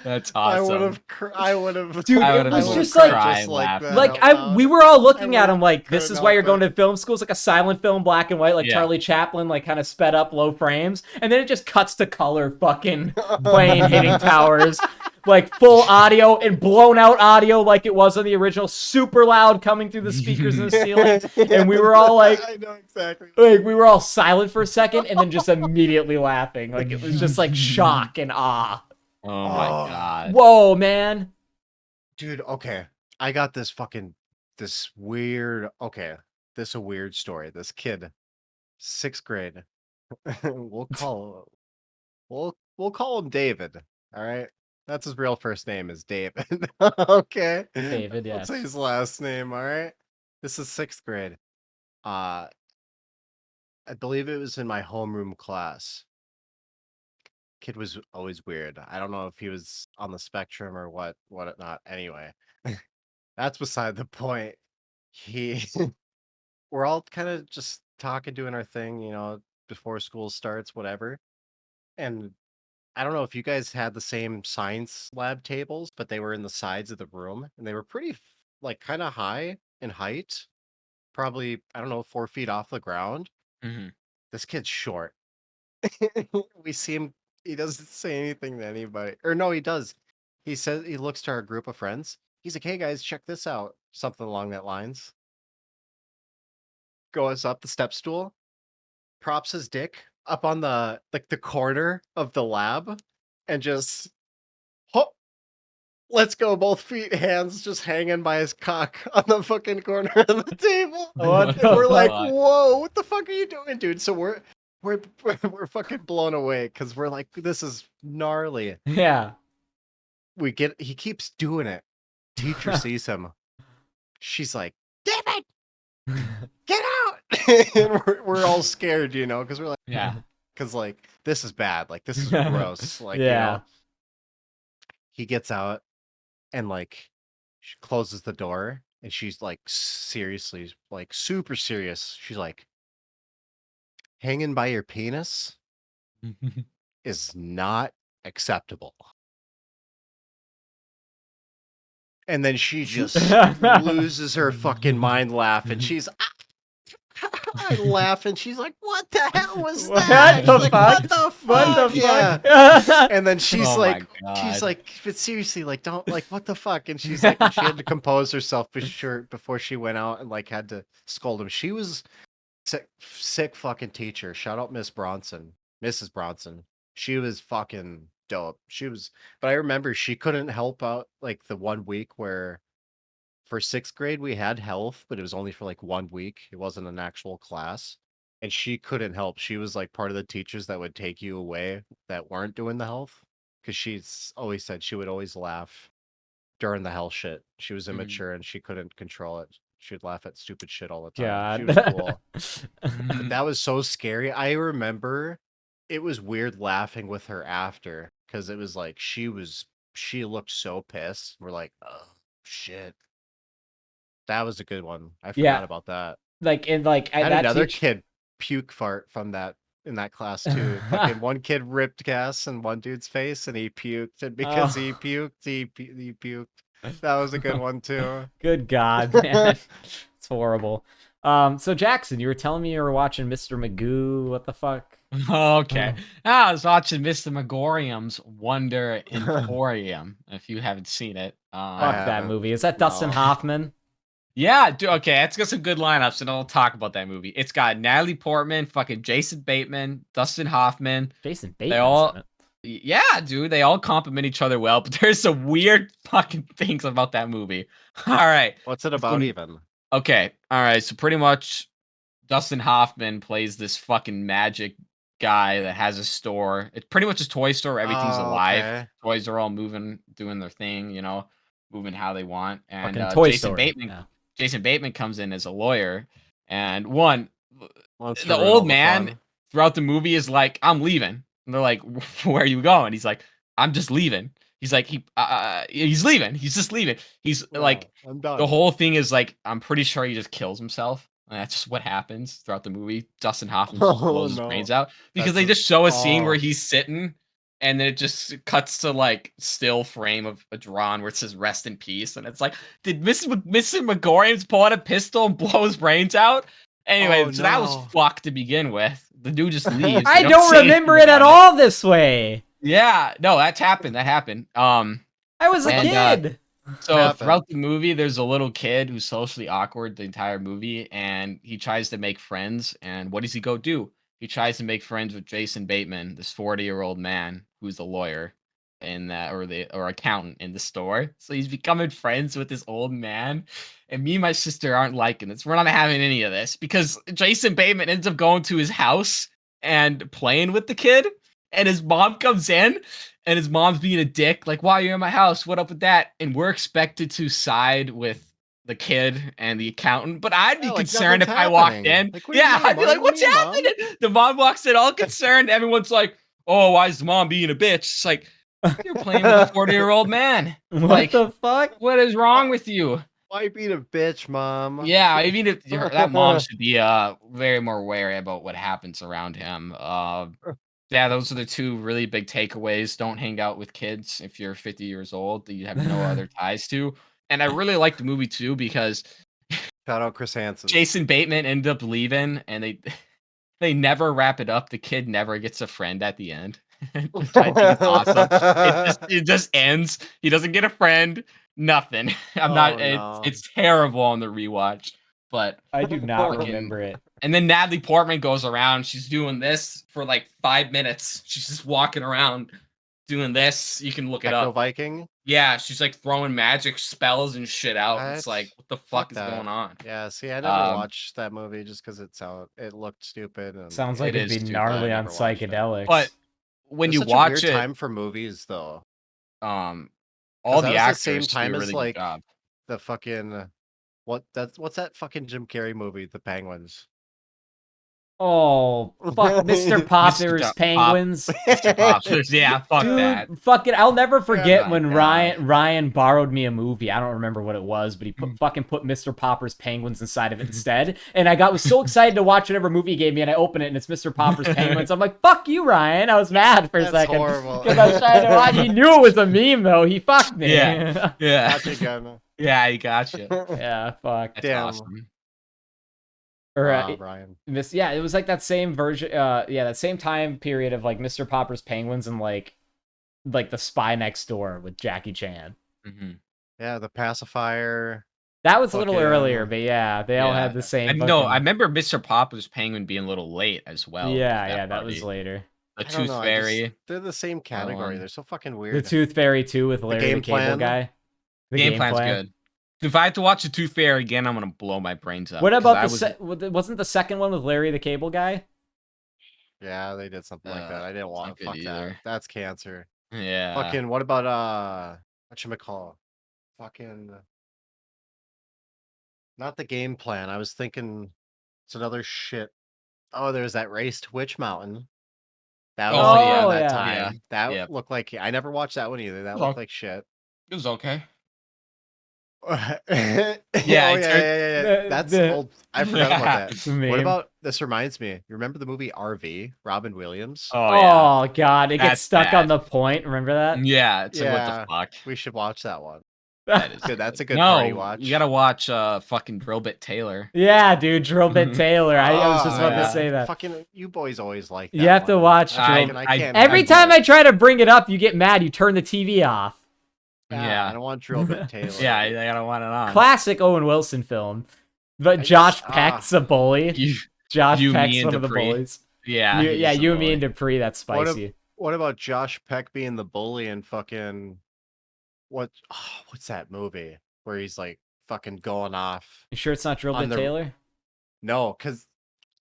[SPEAKER 2] That's awesome.
[SPEAKER 1] I would have.
[SPEAKER 3] Dude, it was just like we were all looking at him like, this is why you're going to film school. It's like a silent film, black and white, like Charlie Chaplin, like kind of sped up, low frames, and then it just cuts to color, fucking plane hitting towers. like full audio and blown out audio like it was on the original, super loud coming through the speakers in the ceiling. And we were all like,
[SPEAKER 1] I know exactly.
[SPEAKER 3] like we were all silent for a second and then just immediately laughing. Like it was just like shock and awe.
[SPEAKER 2] Oh my god.
[SPEAKER 3] Whoa, man.
[SPEAKER 1] Dude, okay. I got this weird, okay. This a weird story. This kid, 6th grade. we'll call we'll call him David. All right. That's his real first name is David. Okay.
[SPEAKER 3] David,
[SPEAKER 1] I'll
[SPEAKER 3] yes.
[SPEAKER 1] say his last name, all right? This is 6th grade. I believe it was in my homeroom class. Kid was always weird. I don't know if he was on the spectrum or whatnot. Anyway, that's beside the point. He we're all kind of just talking, doing our thing, before school starts, whatever. And I don't know if you guys had the same science lab tables, but they were in the sides of the room and they were pretty like kind of high in height, probably, I don't know, 4 feet off the ground.
[SPEAKER 2] hmm
[SPEAKER 1] This kid's short. We see him, he doesn't say anything to anybody. Or no, he does. He says he looks to our group of friends. He's like, "Hey guys, check this out." Something along that lines. Goes up the step stool, props his dick up on the corner of the lab, and just hop, let's go, both feet, hands just hanging by his cock on the fucking corner of the table.
[SPEAKER 3] What
[SPEAKER 1] And we're
[SPEAKER 3] the
[SPEAKER 1] like,
[SPEAKER 2] fuck?
[SPEAKER 1] "Whoa, what the fuck are you doing, dude?" So we're we're fucking blown away because we're like, this is gnarly.
[SPEAKER 3] Yeah.
[SPEAKER 1] He keeps doing it. Teacher sees him. She's like, "David, get out!" And we're all scared, because we're like,
[SPEAKER 2] Yeah.
[SPEAKER 1] because like this is bad. Like this is gross. Like
[SPEAKER 3] Yeah.
[SPEAKER 1] he gets out and like she closes the door and she's like seriously, like super serious. She's like, "Hanging by your penis is not acceptable." And then she just loses her fucking mind laughing. She's I laugh and she's like, "What the hell was
[SPEAKER 3] What
[SPEAKER 1] that?"
[SPEAKER 3] the
[SPEAKER 1] She's like,
[SPEAKER 3] fuck?
[SPEAKER 1] "What the
[SPEAKER 3] What
[SPEAKER 1] fuck?"
[SPEAKER 3] the
[SPEAKER 1] Yeah.
[SPEAKER 3] fuck?
[SPEAKER 1] And then she's
[SPEAKER 2] Oh
[SPEAKER 1] like,
[SPEAKER 2] my
[SPEAKER 1] she's
[SPEAKER 2] God.
[SPEAKER 1] like, "But seriously, like, don't like, what the fuck?" And she's like, she had to compose herself for sure before she went out and like had to scold him. She was sick fucking teacher. Shout out Mrs. Bronson. She was fucking dope. But I remember she couldn't help out like the 1 week where for 6th grade we had health, but it was only for like 1 week. It wasn't an actual class. And she couldn't help. She was like part of the teachers that would take you away that weren't doing the health. Because she's always said she would always laugh during the hell shit. She was immature and she couldn't control it. She'd laugh at stupid shit all the time. She was cool. But that was so scary. I remember it was weird laughing with her after because it was like she looked so pissed. We're like, "Oh shit." That was a good one. I
[SPEAKER 3] Yeah.
[SPEAKER 1] forgot about that.
[SPEAKER 3] Like in like
[SPEAKER 1] I had
[SPEAKER 3] that
[SPEAKER 1] another kid puke fart from that in that class too. Fucking one kid ripped gas in one dude's face and he puked, and because he puked, he puked. That was a good one too.
[SPEAKER 3] Good God, man. It's horrible. So Jackson, you were telling me you were watching Mr. Magoo. What the fuck?
[SPEAKER 2] Okay. I was watching Mr. Megorium's Wonder Emporium. If you haven't seen it,
[SPEAKER 3] Fuck that
[SPEAKER 1] haven't.
[SPEAKER 3] movie. Is that Dustin
[SPEAKER 1] No.
[SPEAKER 3] Hoffman?
[SPEAKER 2] yeah, dude, okay, it's got some good lineups, and I'll talk about that movie. It's got Natalie Portman, fucking Jason Bateman, Dustin Hoffman.
[SPEAKER 3] Jason
[SPEAKER 2] They
[SPEAKER 3] Bateman's
[SPEAKER 2] all,
[SPEAKER 3] in it.
[SPEAKER 2] yeah, dude, they all compliment each other well. But there's some weird fucking things about that movie. All right,
[SPEAKER 1] What's it about even?
[SPEAKER 2] okay, all right. So pretty much, Dustin Hoffman plays this fucking magic guy that has a store. It's pretty much a toy store where everything's
[SPEAKER 1] Oh,
[SPEAKER 2] alive.
[SPEAKER 1] okay.
[SPEAKER 2] Toys are all moving, doing their thing, moving how they want. And
[SPEAKER 3] Fucking Toy
[SPEAKER 2] Jason
[SPEAKER 3] Story.
[SPEAKER 2] Bateman,
[SPEAKER 3] Yeah.
[SPEAKER 2] Jason Bateman comes in as a lawyer, and
[SPEAKER 1] Wants to
[SPEAKER 2] the
[SPEAKER 1] ruin all
[SPEAKER 2] old
[SPEAKER 1] the
[SPEAKER 2] man
[SPEAKER 1] fun.
[SPEAKER 2] throughout the movie is like, "I'm leaving," and they're like, "Where are you going?" He's like, "I'm just leaving." He's like, he's leaving. He's just leaving. He's like,
[SPEAKER 1] I'm done.
[SPEAKER 2] the whole thing is like, I'm pretty sure he just kills himself. And that's just what happens throughout the movie. Dustin Hoffman just
[SPEAKER 1] Oh,
[SPEAKER 2] blows his
[SPEAKER 1] no.
[SPEAKER 2] brains out because
[SPEAKER 1] That's
[SPEAKER 2] they
[SPEAKER 1] a-
[SPEAKER 2] just show a scene where
[SPEAKER 1] oh.
[SPEAKER 2] he's sitting, and then it just cuts to like still frame of a drawn where it says "rest in peace," and it's like, did Mr. Megorians pull out a pistol and blow his brains out? Anyway,
[SPEAKER 1] Oh,
[SPEAKER 2] so that was
[SPEAKER 1] no.
[SPEAKER 2] fucked to begin with. The dude just leaves.
[SPEAKER 3] I
[SPEAKER 2] They
[SPEAKER 3] don't
[SPEAKER 2] say
[SPEAKER 3] remember
[SPEAKER 2] anything
[SPEAKER 3] it at
[SPEAKER 2] about
[SPEAKER 3] all this way.
[SPEAKER 2] Yeah, no, that happened.
[SPEAKER 3] I was a
[SPEAKER 2] And,
[SPEAKER 3] kid.
[SPEAKER 2] So
[SPEAKER 1] happened?
[SPEAKER 2] throughout the movie, there's a little kid who's socially awkward the entire movie, and he tries to make friends. And what does he go do? He tries to make friends with Jason Bateman, this 40-year-old man who's a lawyer in that or accountant in the store. So he's becoming friends with this old man. And me and my sister aren't liking this. We're not having any of this because Jason Bateman ends up going to his house and playing with the kid. And his mom comes in and his mom's being a dick, like, "Why are you in my house? What up with that?" And we're expected to side with the kid and the accountant, but I'd be
[SPEAKER 1] Yeah, like
[SPEAKER 2] concerned
[SPEAKER 1] nothing's
[SPEAKER 2] if I walked
[SPEAKER 1] happening.
[SPEAKER 2] in.
[SPEAKER 1] Like, what do you
[SPEAKER 2] Yeah,
[SPEAKER 1] mean?
[SPEAKER 2] I'd be
[SPEAKER 1] What
[SPEAKER 2] like,
[SPEAKER 1] do you
[SPEAKER 2] "What's
[SPEAKER 1] mean, Mom?"
[SPEAKER 2] happening?" The mom walks in all concerned. Everyone's like, "Oh, why is the mom being a bitch?" It's like, you're playing with a 40-year-old man.
[SPEAKER 3] What
[SPEAKER 2] Like,
[SPEAKER 3] the fuck?
[SPEAKER 2] what is wrong with you?
[SPEAKER 1] Why being a bitch, Mom?
[SPEAKER 2] Yeah, I mean, that mom should be very more wary about what happens around him. Yeah, those are the two really big takeaways. Don't hang out with kids if you're 50 years old that you have no other ties to. And I really like the movie too because
[SPEAKER 1] Shout out Chris Hansen.
[SPEAKER 2] Jason Bateman ended up leaving, and they they never wrap it up. The kid never gets a friend at the end, which I think is awesome. It just ends. He doesn't get a friend. Nothing. I'm
[SPEAKER 1] Oh
[SPEAKER 2] not.
[SPEAKER 1] no.
[SPEAKER 2] It's terrible on the rewatch, but
[SPEAKER 3] I do not
[SPEAKER 2] fucking.
[SPEAKER 3] remember it.
[SPEAKER 2] And then Natalie Portman goes around. She's doing this for like 5 minutes. She's just walking around doing this. You can look it
[SPEAKER 1] Techno
[SPEAKER 2] up.
[SPEAKER 1] Viking?
[SPEAKER 2] Yeah, she's like throwing magic spells and shit out. It's
[SPEAKER 1] What?
[SPEAKER 2] like, what the
[SPEAKER 1] Fuck
[SPEAKER 2] fuck is
[SPEAKER 1] that.
[SPEAKER 2] going on?
[SPEAKER 1] Yeah, see, I never
[SPEAKER 2] Um,
[SPEAKER 1] watched that movie just because it looked stupid and
[SPEAKER 3] Sounds like
[SPEAKER 2] It
[SPEAKER 3] it'd
[SPEAKER 2] is
[SPEAKER 3] be
[SPEAKER 2] stupid.
[SPEAKER 3] gnarly
[SPEAKER 1] I
[SPEAKER 3] on
[SPEAKER 1] never watched it.
[SPEAKER 3] psychedelics.
[SPEAKER 2] But when
[SPEAKER 1] It's
[SPEAKER 2] you
[SPEAKER 1] such a
[SPEAKER 2] watch
[SPEAKER 1] weird
[SPEAKER 2] it,
[SPEAKER 1] time for movies though.
[SPEAKER 2] um,
[SPEAKER 1] 'Cause
[SPEAKER 2] all
[SPEAKER 1] that
[SPEAKER 2] the
[SPEAKER 1] was the same
[SPEAKER 2] actors do
[SPEAKER 1] time
[SPEAKER 2] a
[SPEAKER 1] as
[SPEAKER 2] really good job.
[SPEAKER 1] the fucking what's that fucking Jim Carrey movie, The Penguins?
[SPEAKER 3] oh, fuck Mr.
[SPEAKER 2] Mr.
[SPEAKER 3] Popper's
[SPEAKER 2] Pop,
[SPEAKER 3] Penguins.
[SPEAKER 2] Mr. Poppers. Yeah, fuck that.
[SPEAKER 3] Dude, fucking, I'll never forget
[SPEAKER 1] my
[SPEAKER 3] when
[SPEAKER 1] God.
[SPEAKER 3] Ryan borrowed me a movie. I don't remember what it was, but he fucking put Mr. Popper's Penguins inside of it instead. And was so excited to watch whatever movie he gave me, and I open it and it's Mr. Popper's Penguins. I'm like, fuck you, Ryan. I was mad for a
[SPEAKER 1] That's
[SPEAKER 3] second.
[SPEAKER 1] horrible.
[SPEAKER 3] Because I was trying to watch. He knew it was a meme though. He fucked me.
[SPEAKER 2] Yeah. Yeah.
[SPEAKER 1] Gotcha, gun.
[SPEAKER 2] Yeah, he got you.
[SPEAKER 3] Yeah, fuck.
[SPEAKER 2] That's
[SPEAKER 1] Damn.
[SPEAKER 2] awesome.
[SPEAKER 3] Or
[SPEAKER 1] Ryan.
[SPEAKER 3] yeah, it was like that same version. Yeah, that same time period of like Mr. Popper's Penguins and like The Spy Next Door with Jackie Chan.
[SPEAKER 2] Mm-hmm.
[SPEAKER 1] Yeah, The Pacifier.
[SPEAKER 3] That was a little
[SPEAKER 1] Fucking-
[SPEAKER 3] earlier, but yeah, they all had the same.
[SPEAKER 2] No, I
[SPEAKER 3] fucking-
[SPEAKER 2] remember Mr. Popper's Penguin being a little late as well.
[SPEAKER 3] Yeah, that was later.
[SPEAKER 2] The
[SPEAKER 1] I don't
[SPEAKER 2] Tooth
[SPEAKER 1] know,
[SPEAKER 2] Fairy.
[SPEAKER 1] they're the same category.
[SPEAKER 2] one.
[SPEAKER 1] They're so fucking
[SPEAKER 3] The
[SPEAKER 1] weird.
[SPEAKER 3] Tooth Fairy 2 with Larry the
[SPEAKER 1] Game
[SPEAKER 3] Cable
[SPEAKER 1] Plan.
[SPEAKER 3] Guy. The
[SPEAKER 2] Game plan's good. If I had to watch the Tooth Fairy again, I'm gonna blow my brains out.
[SPEAKER 3] What
[SPEAKER 2] 'cause
[SPEAKER 3] about
[SPEAKER 2] I
[SPEAKER 3] wasn't the second one with Larry the Cable Guy?
[SPEAKER 1] Yeah, they did something like that. I didn't want
[SPEAKER 2] not good
[SPEAKER 1] fuck that.
[SPEAKER 2] either.
[SPEAKER 1] That's cancer.
[SPEAKER 2] Yeah.
[SPEAKER 1] Fucking what about whatchamacallit? Fucking not the Game Plan. I was thinking it's another shit. Oh, there's that Race to Witch Mountain. That was
[SPEAKER 2] Oh,
[SPEAKER 3] yeah,
[SPEAKER 1] that
[SPEAKER 3] yeah.
[SPEAKER 1] time.
[SPEAKER 2] Yeah,
[SPEAKER 1] That
[SPEAKER 2] yeah.
[SPEAKER 1] looked like I never watched that one either. That
[SPEAKER 2] Well,
[SPEAKER 1] looked like shit.
[SPEAKER 2] It was okay.
[SPEAKER 1] yeah,
[SPEAKER 2] Yeah,
[SPEAKER 1] yeah. That's old. I forgot about that.
[SPEAKER 3] Meme.
[SPEAKER 1] What about this? Reminds me. You remember the movie RV? Robin Williams.
[SPEAKER 2] Oh yeah.
[SPEAKER 3] Oh god, it gets
[SPEAKER 2] That's
[SPEAKER 3] stuck on
[SPEAKER 2] bad.
[SPEAKER 3] the point. Remember that?
[SPEAKER 2] Yeah. It's like what
[SPEAKER 1] Yeah.
[SPEAKER 2] the fuck.
[SPEAKER 1] We should watch that one.
[SPEAKER 2] That is
[SPEAKER 1] Good. That's a good
[SPEAKER 2] no,
[SPEAKER 1] party watch.
[SPEAKER 2] you gotta watch fucking Drillbit Taylor.
[SPEAKER 3] Yeah, dude, Drillbit Taylor. I was just
[SPEAKER 1] Oh,
[SPEAKER 3] about
[SPEAKER 2] yeah.
[SPEAKER 3] to say that.
[SPEAKER 1] Fucking, you boys always like that.
[SPEAKER 3] You have to
[SPEAKER 1] one.
[SPEAKER 3] watch
[SPEAKER 2] I-
[SPEAKER 3] Drill-
[SPEAKER 2] I-
[SPEAKER 1] can't
[SPEAKER 3] Every
[SPEAKER 1] handle
[SPEAKER 3] time
[SPEAKER 1] it.
[SPEAKER 3] I try to bring it up, you get mad. You turn the TV off.
[SPEAKER 2] Yeah.
[SPEAKER 1] I don't want Drillbit Taylor.
[SPEAKER 2] Yeah, I gotta want it on.
[SPEAKER 3] Classic Owen Wilson film. But
[SPEAKER 1] I
[SPEAKER 3] Josh
[SPEAKER 1] just-
[SPEAKER 3] Peck's a bully.
[SPEAKER 2] You,
[SPEAKER 3] Josh
[SPEAKER 2] you, me,
[SPEAKER 3] Peck's
[SPEAKER 2] and
[SPEAKER 3] one of the
[SPEAKER 2] Dupree.
[SPEAKER 3] bullies.
[SPEAKER 2] yeah.
[SPEAKER 3] You,
[SPEAKER 2] he's
[SPEAKER 3] yeah,
[SPEAKER 2] a
[SPEAKER 3] you, me,
[SPEAKER 2] bully.
[SPEAKER 3] and Dupree. That's
[SPEAKER 1] What ab-
[SPEAKER 3] spicy.
[SPEAKER 1] What about Josh Peck being the bully and fucking what's that movie where he's like fucking going off?
[SPEAKER 3] You sure it's not
[SPEAKER 1] on
[SPEAKER 3] Drillbit
[SPEAKER 1] the-
[SPEAKER 3] Taylor?
[SPEAKER 1] No, because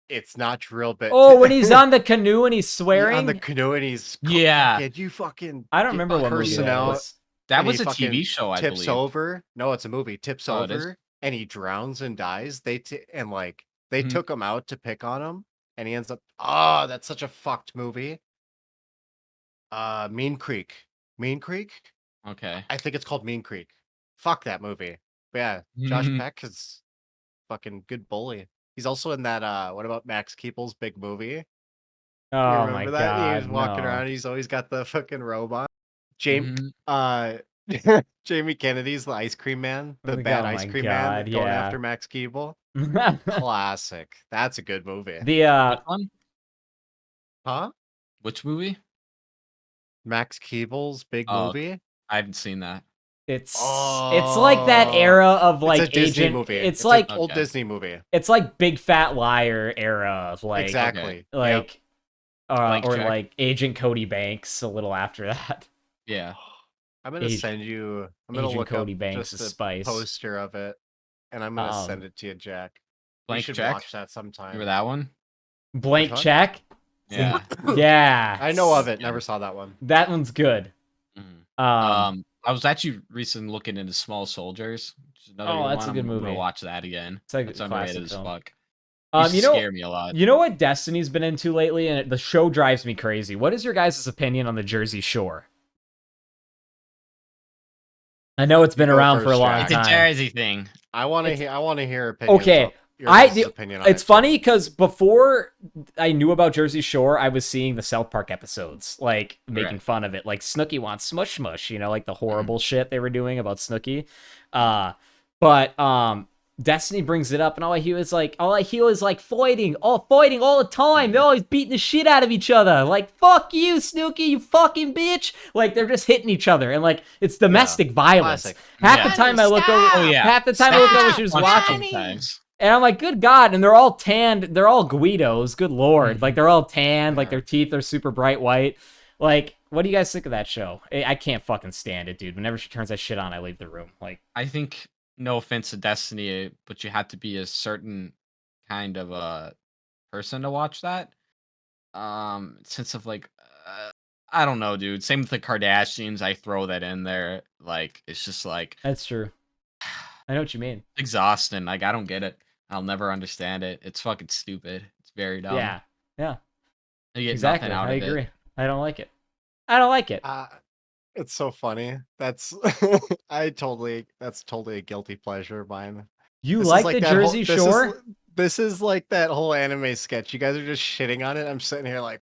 [SPEAKER 1] it's not Drillbit.
[SPEAKER 3] Oh, when he's on the canoe and he's swearing.
[SPEAKER 1] on the canoe and he's
[SPEAKER 2] Yeah.
[SPEAKER 1] Did you fucking?
[SPEAKER 3] I don't remember what movie
[SPEAKER 1] cursing
[SPEAKER 3] that
[SPEAKER 1] out,
[SPEAKER 3] was.
[SPEAKER 2] That
[SPEAKER 1] and
[SPEAKER 2] was
[SPEAKER 1] he
[SPEAKER 2] a
[SPEAKER 1] fucking
[SPEAKER 2] TV show, I
[SPEAKER 1] tips
[SPEAKER 2] believe.
[SPEAKER 1] over. No, it's a movie. Tips
[SPEAKER 2] Oh, it is?
[SPEAKER 1] over, and he drowns and dies. They
[SPEAKER 2] Mhm.
[SPEAKER 1] took him out to pick on him, and he ends up. Oh, that's such a fucked movie. Mean Creek. Mean Creek.
[SPEAKER 2] Okay.
[SPEAKER 1] I think it's called Mean Creek. Fuck that movie. But yeah, Josh
[SPEAKER 2] Mhm.
[SPEAKER 1] Peck is fucking good bully. He's also in that. What about Max Keeble's big movie? You
[SPEAKER 3] Oh
[SPEAKER 1] remember
[SPEAKER 3] my
[SPEAKER 1] that?
[SPEAKER 3] god.
[SPEAKER 1] He's walking
[SPEAKER 3] no.
[SPEAKER 1] around. He's always got the fucking robot. James,
[SPEAKER 2] Mhm.
[SPEAKER 1] Jamie Kennedy's the ice cream man, the
[SPEAKER 3] Oh
[SPEAKER 1] bad
[SPEAKER 3] my
[SPEAKER 1] ice cream
[SPEAKER 3] God,
[SPEAKER 1] man going
[SPEAKER 3] yeah.
[SPEAKER 1] after Max Keeble. Classic. That's a good movie.
[SPEAKER 3] the
[SPEAKER 2] Which one?
[SPEAKER 1] Huh?
[SPEAKER 2] Which movie?
[SPEAKER 1] Max Keeble's big
[SPEAKER 2] Oh,
[SPEAKER 1] movie.
[SPEAKER 2] I haven't seen that.
[SPEAKER 3] It's like that era of
[SPEAKER 1] it's a
[SPEAKER 3] like
[SPEAKER 1] Disney
[SPEAKER 3] Agent.
[SPEAKER 1] movie.
[SPEAKER 3] It's
[SPEAKER 1] an
[SPEAKER 3] like
[SPEAKER 1] old
[SPEAKER 2] Okay.
[SPEAKER 1] Disney movie.
[SPEAKER 3] it's like Big Fat Liar era of like
[SPEAKER 1] Exactly.
[SPEAKER 3] like
[SPEAKER 2] Blank
[SPEAKER 3] or
[SPEAKER 2] Check.
[SPEAKER 3] like Agent Cody Banks a little after that.
[SPEAKER 2] Yeah.
[SPEAKER 1] I'm gonna send you. I'm gonna
[SPEAKER 3] Agent
[SPEAKER 1] look
[SPEAKER 3] Cody
[SPEAKER 1] up
[SPEAKER 3] Banks
[SPEAKER 1] just
[SPEAKER 3] is
[SPEAKER 1] a
[SPEAKER 3] Spice.
[SPEAKER 1] poster of it, and I'm gonna send
[SPEAKER 3] Um,
[SPEAKER 1] it to you, Jack. You
[SPEAKER 2] Blank
[SPEAKER 1] should
[SPEAKER 2] Check.
[SPEAKER 1] watch that sometime.
[SPEAKER 2] Remember that one?
[SPEAKER 3] Blank
[SPEAKER 1] one?
[SPEAKER 3] Check.
[SPEAKER 2] Yeah.
[SPEAKER 3] Yeah,
[SPEAKER 1] I know of it.
[SPEAKER 2] Yeah.
[SPEAKER 1] Never saw that one.
[SPEAKER 3] that one's good.
[SPEAKER 2] I was actually recently looking into Small Soldiers, which is another
[SPEAKER 3] Oh,
[SPEAKER 2] good
[SPEAKER 3] that's
[SPEAKER 2] one.
[SPEAKER 3] a good
[SPEAKER 2] I'm gonna
[SPEAKER 3] movie.
[SPEAKER 2] watch that again.
[SPEAKER 3] It's a
[SPEAKER 2] That's
[SPEAKER 3] classic
[SPEAKER 2] underrated as
[SPEAKER 3] film.
[SPEAKER 2] fuck. Used to scare me a lot.
[SPEAKER 3] You know what Destiny's been into lately, and the show drives me crazy. What is your guys' opinion on the Jersey Shore? I know it's been
[SPEAKER 1] You go
[SPEAKER 3] around for a
[SPEAKER 1] first,
[SPEAKER 3] long
[SPEAKER 1] Jack.
[SPEAKER 2] It's a
[SPEAKER 3] time.
[SPEAKER 2] Jersey thing.
[SPEAKER 1] I want to hear. I want to hear opinions.
[SPEAKER 3] Okay,
[SPEAKER 1] Your guys' opinion on
[SPEAKER 3] it's
[SPEAKER 1] it,
[SPEAKER 3] funny
[SPEAKER 1] too.
[SPEAKER 3] because before I knew about Jersey Shore, I was seeing the South Park episodes, like making
[SPEAKER 2] Right.
[SPEAKER 3] fun of it, like Snooki wants smush smush, you know, like the horrible shit they were doing about Snooki. But Destiny brings it up, and all I hear is like fighting all the time. They're always beating the shit out of each other. Like, fuck you, Snooki, you fucking bitch. Like, they're just hitting each other, and like it's domestic violence.
[SPEAKER 1] Classic.
[SPEAKER 3] Half
[SPEAKER 2] Yeah.
[SPEAKER 3] the time I look over,
[SPEAKER 2] Oh, yeah.
[SPEAKER 3] half the time I look over, she was
[SPEAKER 2] Punch
[SPEAKER 3] watching.
[SPEAKER 2] sometimes.
[SPEAKER 3] And I'm like, good God. And they're all tanned. They're all Guidos. Good Lord. Like, they're all tanned. Like, their teeth are super bright white. Like, what do you guys think of that show? I can't fucking stand it, dude. Whenever she turns that shit on, I leave the room. Like,
[SPEAKER 2] I think, no offense to Destiny, but you have to be a certain kind of a person to watch that. Sense of like, I don't know, dude. Same with the Kardashians. I throw that in there. Like, it's just like
[SPEAKER 3] that's true. I know what you mean.
[SPEAKER 2] exhausting. Like, I don't get it. I'll never understand it. It's fucking stupid. It's very dumb.
[SPEAKER 3] Yeah. Yeah.
[SPEAKER 2] You get
[SPEAKER 3] Exactly.
[SPEAKER 2] nothing out
[SPEAKER 3] I
[SPEAKER 2] of
[SPEAKER 3] agree.
[SPEAKER 2] it.
[SPEAKER 3] I don't like it. I don't like it.
[SPEAKER 1] It's so funny. That's that's totally a guilty pleasure of mine.
[SPEAKER 3] You
[SPEAKER 1] This is
[SPEAKER 3] like
[SPEAKER 1] like
[SPEAKER 3] the
[SPEAKER 1] that whole-
[SPEAKER 3] Jersey Shore?
[SPEAKER 1] This is like that whole anime sketch. You guys are just shitting on it. I'm sitting here like,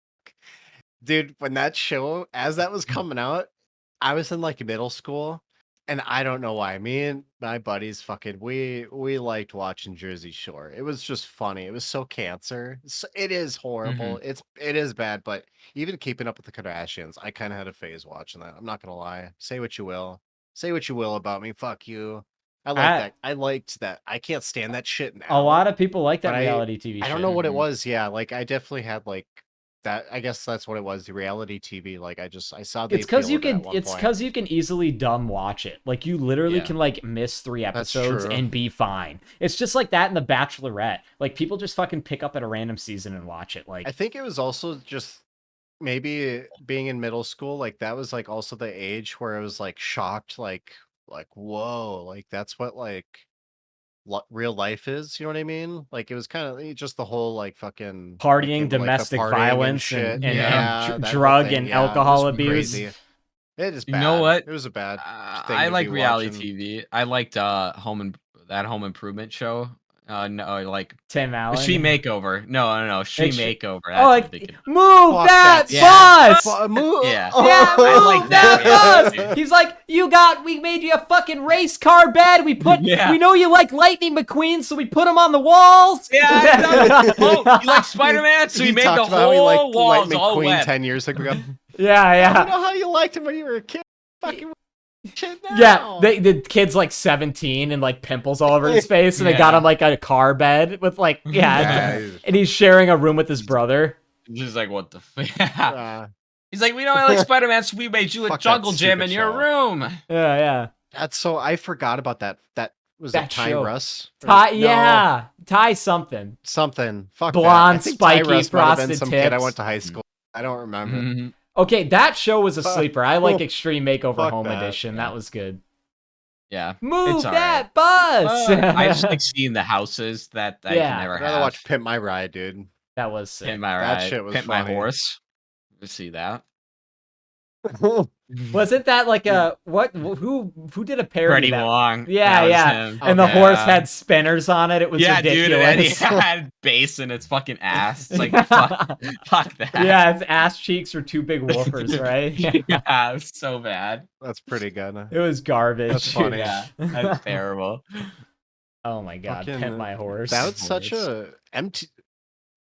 [SPEAKER 1] dude, when that show, as that was coming out, I was in like middle school, and I don't know why. Me and my buddies fucking we liked watching Jersey Shore. It was just funny. It was so cancer. It is horrible. It is bad, but even keeping up with the Kardashians, I kind of had a phase watching that. I'm not gonna lie. Say what you will. Say what you will about me. Fuck you. I like that. I liked that. I can't stand that shit now.
[SPEAKER 3] A lot of people like that
[SPEAKER 1] but
[SPEAKER 3] reality TV
[SPEAKER 1] I don't
[SPEAKER 3] shit.
[SPEAKER 1] know what it was. Yeah, like I definitely had like that. I guess that's what it was. The reality TV. Like I saw the.
[SPEAKER 3] It's because you
[SPEAKER 1] appeal of it
[SPEAKER 3] can.
[SPEAKER 1] at one
[SPEAKER 3] It's
[SPEAKER 1] point.
[SPEAKER 3] because you can easily dumb watch it. Like you literally
[SPEAKER 2] Yeah.
[SPEAKER 3] can like miss 3 episodes
[SPEAKER 1] true.
[SPEAKER 3] and be fine. It's just like that in The Bachelorette. Like people just fucking pick up at a random season and watch it. Like
[SPEAKER 1] I think it was also just maybe being in middle school. Like that was like also the age where I was like shocked. Like whoa, like that's what like real life is. You know what I mean? Like it was kind of just the whole like fucking
[SPEAKER 3] partying,
[SPEAKER 1] like, the
[SPEAKER 3] domestic
[SPEAKER 1] partying
[SPEAKER 3] violence,
[SPEAKER 1] shit.
[SPEAKER 3] and
[SPEAKER 1] Yeah, that whole
[SPEAKER 3] drug
[SPEAKER 1] thing,
[SPEAKER 3] and
[SPEAKER 1] yeah, it
[SPEAKER 3] alcohol
[SPEAKER 1] was
[SPEAKER 3] abuse.
[SPEAKER 1] crazy. It is
[SPEAKER 2] You
[SPEAKER 1] bad.
[SPEAKER 2] know what?
[SPEAKER 1] It was a bad thing
[SPEAKER 2] I
[SPEAKER 1] to
[SPEAKER 2] like
[SPEAKER 1] be
[SPEAKER 2] reality
[SPEAKER 1] watching.
[SPEAKER 2] TV. I liked that Home Improvement show. No, like
[SPEAKER 3] Tim Allen.
[SPEAKER 2] Street Makeover. No. Street Makeover. That's
[SPEAKER 3] Oh,
[SPEAKER 2] what I'm
[SPEAKER 3] like
[SPEAKER 2] thinking.
[SPEAKER 3] move
[SPEAKER 1] Fuck
[SPEAKER 3] that
[SPEAKER 1] that.
[SPEAKER 3] bus.
[SPEAKER 2] Yeah.
[SPEAKER 3] Yeah,
[SPEAKER 2] I
[SPEAKER 3] move
[SPEAKER 2] like
[SPEAKER 3] that
[SPEAKER 2] that.
[SPEAKER 3] bus. He's like, we made you a fucking race car bed. We
[SPEAKER 2] Yeah.
[SPEAKER 3] know you like Lightning McQueen, so we put him on the walls.
[SPEAKER 2] Yeah. Oh, you like Spider-Man? So we made the
[SPEAKER 1] talked about how he
[SPEAKER 2] whole
[SPEAKER 1] liked
[SPEAKER 2] walls
[SPEAKER 1] Lightning
[SPEAKER 2] all
[SPEAKER 1] McQueen
[SPEAKER 2] web.
[SPEAKER 1] 10 years ago.
[SPEAKER 3] Yeah,
[SPEAKER 1] You
[SPEAKER 3] yeah.
[SPEAKER 1] know how you liked him when you were a kid? Fucking shit now.
[SPEAKER 3] Yeah, the kid's like 17 and like pimples all over his face, and they got
[SPEAKER 2] Yeah.
[SPEAKER 3] him like a car bed with like
[SPEAKER 1] Yeah.
[SPEAKER 3] and he's sharing a room with his brother.
[SPEAKER 2] Just like, what the fuck?
[SPEAKER 1] Uh,
[SPEAKER 2] He's like, we know I like Spider-Man, so we made you a
[SPEAKER 1] Fuck that
[SPEAKER 2] jungle gym
[SPEAKER 1] stupid
[SPEAKER 2] in your
[SPEAKER 1] show.
[SPEAKER 2] room.
[SPEAKER 3] Yeah.
[SPEAKER 1] that's so I forgot about that. That was
[SPEAKER 3] That
[SPEAKER 1] it Ty
[SPEAKER 3] show.
[SPEAKER 1] Russ? Or-
[SPEAKER 3] Ty,
[SPEAKER 1] no,
[SPEAKER 3] yeah, Ty something.
[SPEAKER 1] something. Fuck
[SPEAKER 3] Blonde,
[SPEAKER 1] that. I think
[SPEAKER 3] spiky,
[SPEAKER 1] Ty Russ might have been
[SPEAKER 3] frosted
[SPEAKER 1] some kid I
[SPEAKER 3] tips.
[SPEAKER 1] went to high school. I don't remember.
[SPEAKER 2] Mhm.
[SPEAKER 3] Okay, that show was a
[SPEAKER 1] Fuck.
[SPEAKER 3] sleeper. I like Extreme Makeover
[SPEAKER 1] Fuck
[SPEAKER 3] Home
[SPEAKER 1] that.
[SPEAKER 3] Edition.
[SPEAKER 2] Yeah.
[SPEAKER 3] That was good.
[SPEAKER 2] Yeah.
[SPEAKER 3] Move
[SPEAKER 2] It's all
[SPEAKER 3] that bus.
[SPEAKER 2] I just like seeing the houses that I
[SPEAKER 3] Yeah.
[SPEAKER 2] can never
[SPEAKER 1] I'd rather
[SPEAKER 2] have.
[SPEAKER 1] watch Pimp My Ride, dude.
[SPEAKER 3] That was sick.
[SPEAKER 2] Pimp my
[SPEAKER 1] That
[SPEAKER 2] ride.
[SPEAKER 1] shit was
[SPEAKER 2] Pimp my
[SPEAKER 1] funny.
[SPEAKER 2] horse. You see that?
[SPEAKER 3] Wasn't that like a what? Who did a parody?
[SPEAKER 2] Freddie
[SPEAKER 3] that?
[SPEAKER 2] Wong.
[SPEAKER 3] Yeah,
[SPEAKER 2] That was
[SPEAKER 3] yeah.
[SPEAKER 2] him.
[SPEAKER 3] And the
[SPEAKER 2] Okay.
[SPEAKER 3] horse had spinners on it. It was
[SPEAKER 2] yeah, dude,
[SPEAKER 3] ridiculous.
[SPEAKER 2] and he had bass in its fucking ass. It's like, fuck that.
[SPEAKER 3] Yeah, its ass cheeks were two big woofers, right?
[SPEAKER 2] Yeah, it was so bad.
[SPEAKER 1] That's pretty good.
[SPEAKER 3] It was garbage.
[SPEAKER 1] That's funny.
[SPEAKER 2] Yeah, that's terrible.
[SPEAKER 3] Oh my god,
[SPEAKER 1] Fucking-
[SPEAKER 3] Pimp My Horse.
[SPEAKER 1] That was such
[SPEAKER 2] Horse.
[SPEAKER 1] a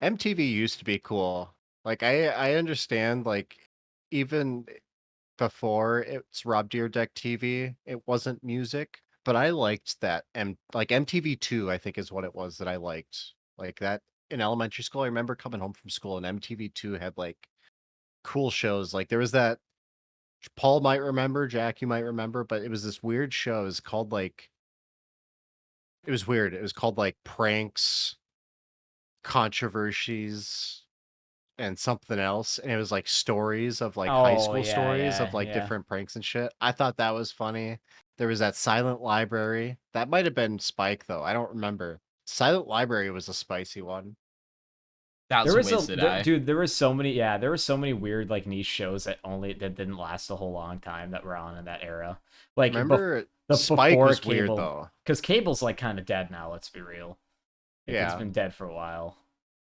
[SPEAKER 1] MTV used to be cool. Like I understand like even before it's Rob Deerdeck TV. It wasn't music, but I liked that. And like MTV2, I think is what it was that I liked. Like that in elementary school, I remember coming home from school and MTV2 had like cool shows. Like there was that Paul might remember, Jack, you might remember, but it was this weird show. It was called like it was weird. It was called like Pranks, Controversies, and something else, and it was like stories of like high
[SPEAKER 3] Oh
[SPEAKER 1] school
[SPEAKER 3] yeah,
[SPEAKER 1] stories
[SPEAKER 3] yeah,
[SPEAKER 1] of like
[SPEAKER 3] yeah.
[SPEAKER 1] different pranks and shit. I thought that was funny. There was that Silent Library. That might have been Spike though. I don't remember. Silent Library was a spicy one.
[SPEAKER 3] There
[SPEAKER 2] Thousand
[SPEAKER 3] was
[SPEAKER 2] Ways to Die.
[SPEAKER 3] dude. There was so many. Yeah, there were so many weird like niche shows that didn't last a whole long time that were on in that era. Like
[SPEAKER 1] Remember Spike
[SPEAKER 3] before
[SPEAKER 1] was weird
[SPEAKER 3] cable,
[SPEAKER 1] though.
[SPEAKER 3] because cable's like kind of dead now. Let's be real. Like it's
[SPEAKER 1] Yeah.
[SPEAKER 3] been dead for a while.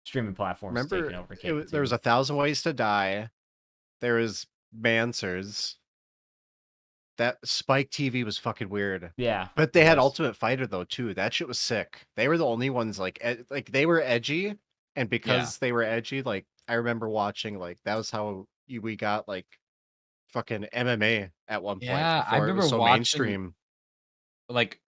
[SPEAKER 3] Streaming platforms taking
[SPEAKER 1] Remember
[SPEAKER 3] over cable
[SPEAKER 1] there was
[SPEAKER 3] too.
[SPEAKER 1] 1,000 Ways to Die. There was Mansers. That Spike TV was fucking weird.
[SPEAKER 3] Yeah,
[SPEAKER 1] But
[SPEAKER 3] it
[SPEAKER 1] they had
[SPEAKER 3] was.
[SPEAKER 1] Ultimate Fighter though too. That shit was sick. They were the only ones like like they were edgy, and
[SPEAKER 2] Yeah.
[SPEAKER 1] because they were edgy, like I remember watching like that was how we got like fucking MMA at one point
[SPEAKER 2] Yeah, I
[SPEAKER 1] before it was
[SPEAKER 2] remember
[SPEAKER 1] so
[SPEAKER 2] watching
[SPEAKER 1] mainstream.
[SPEAKER 2] like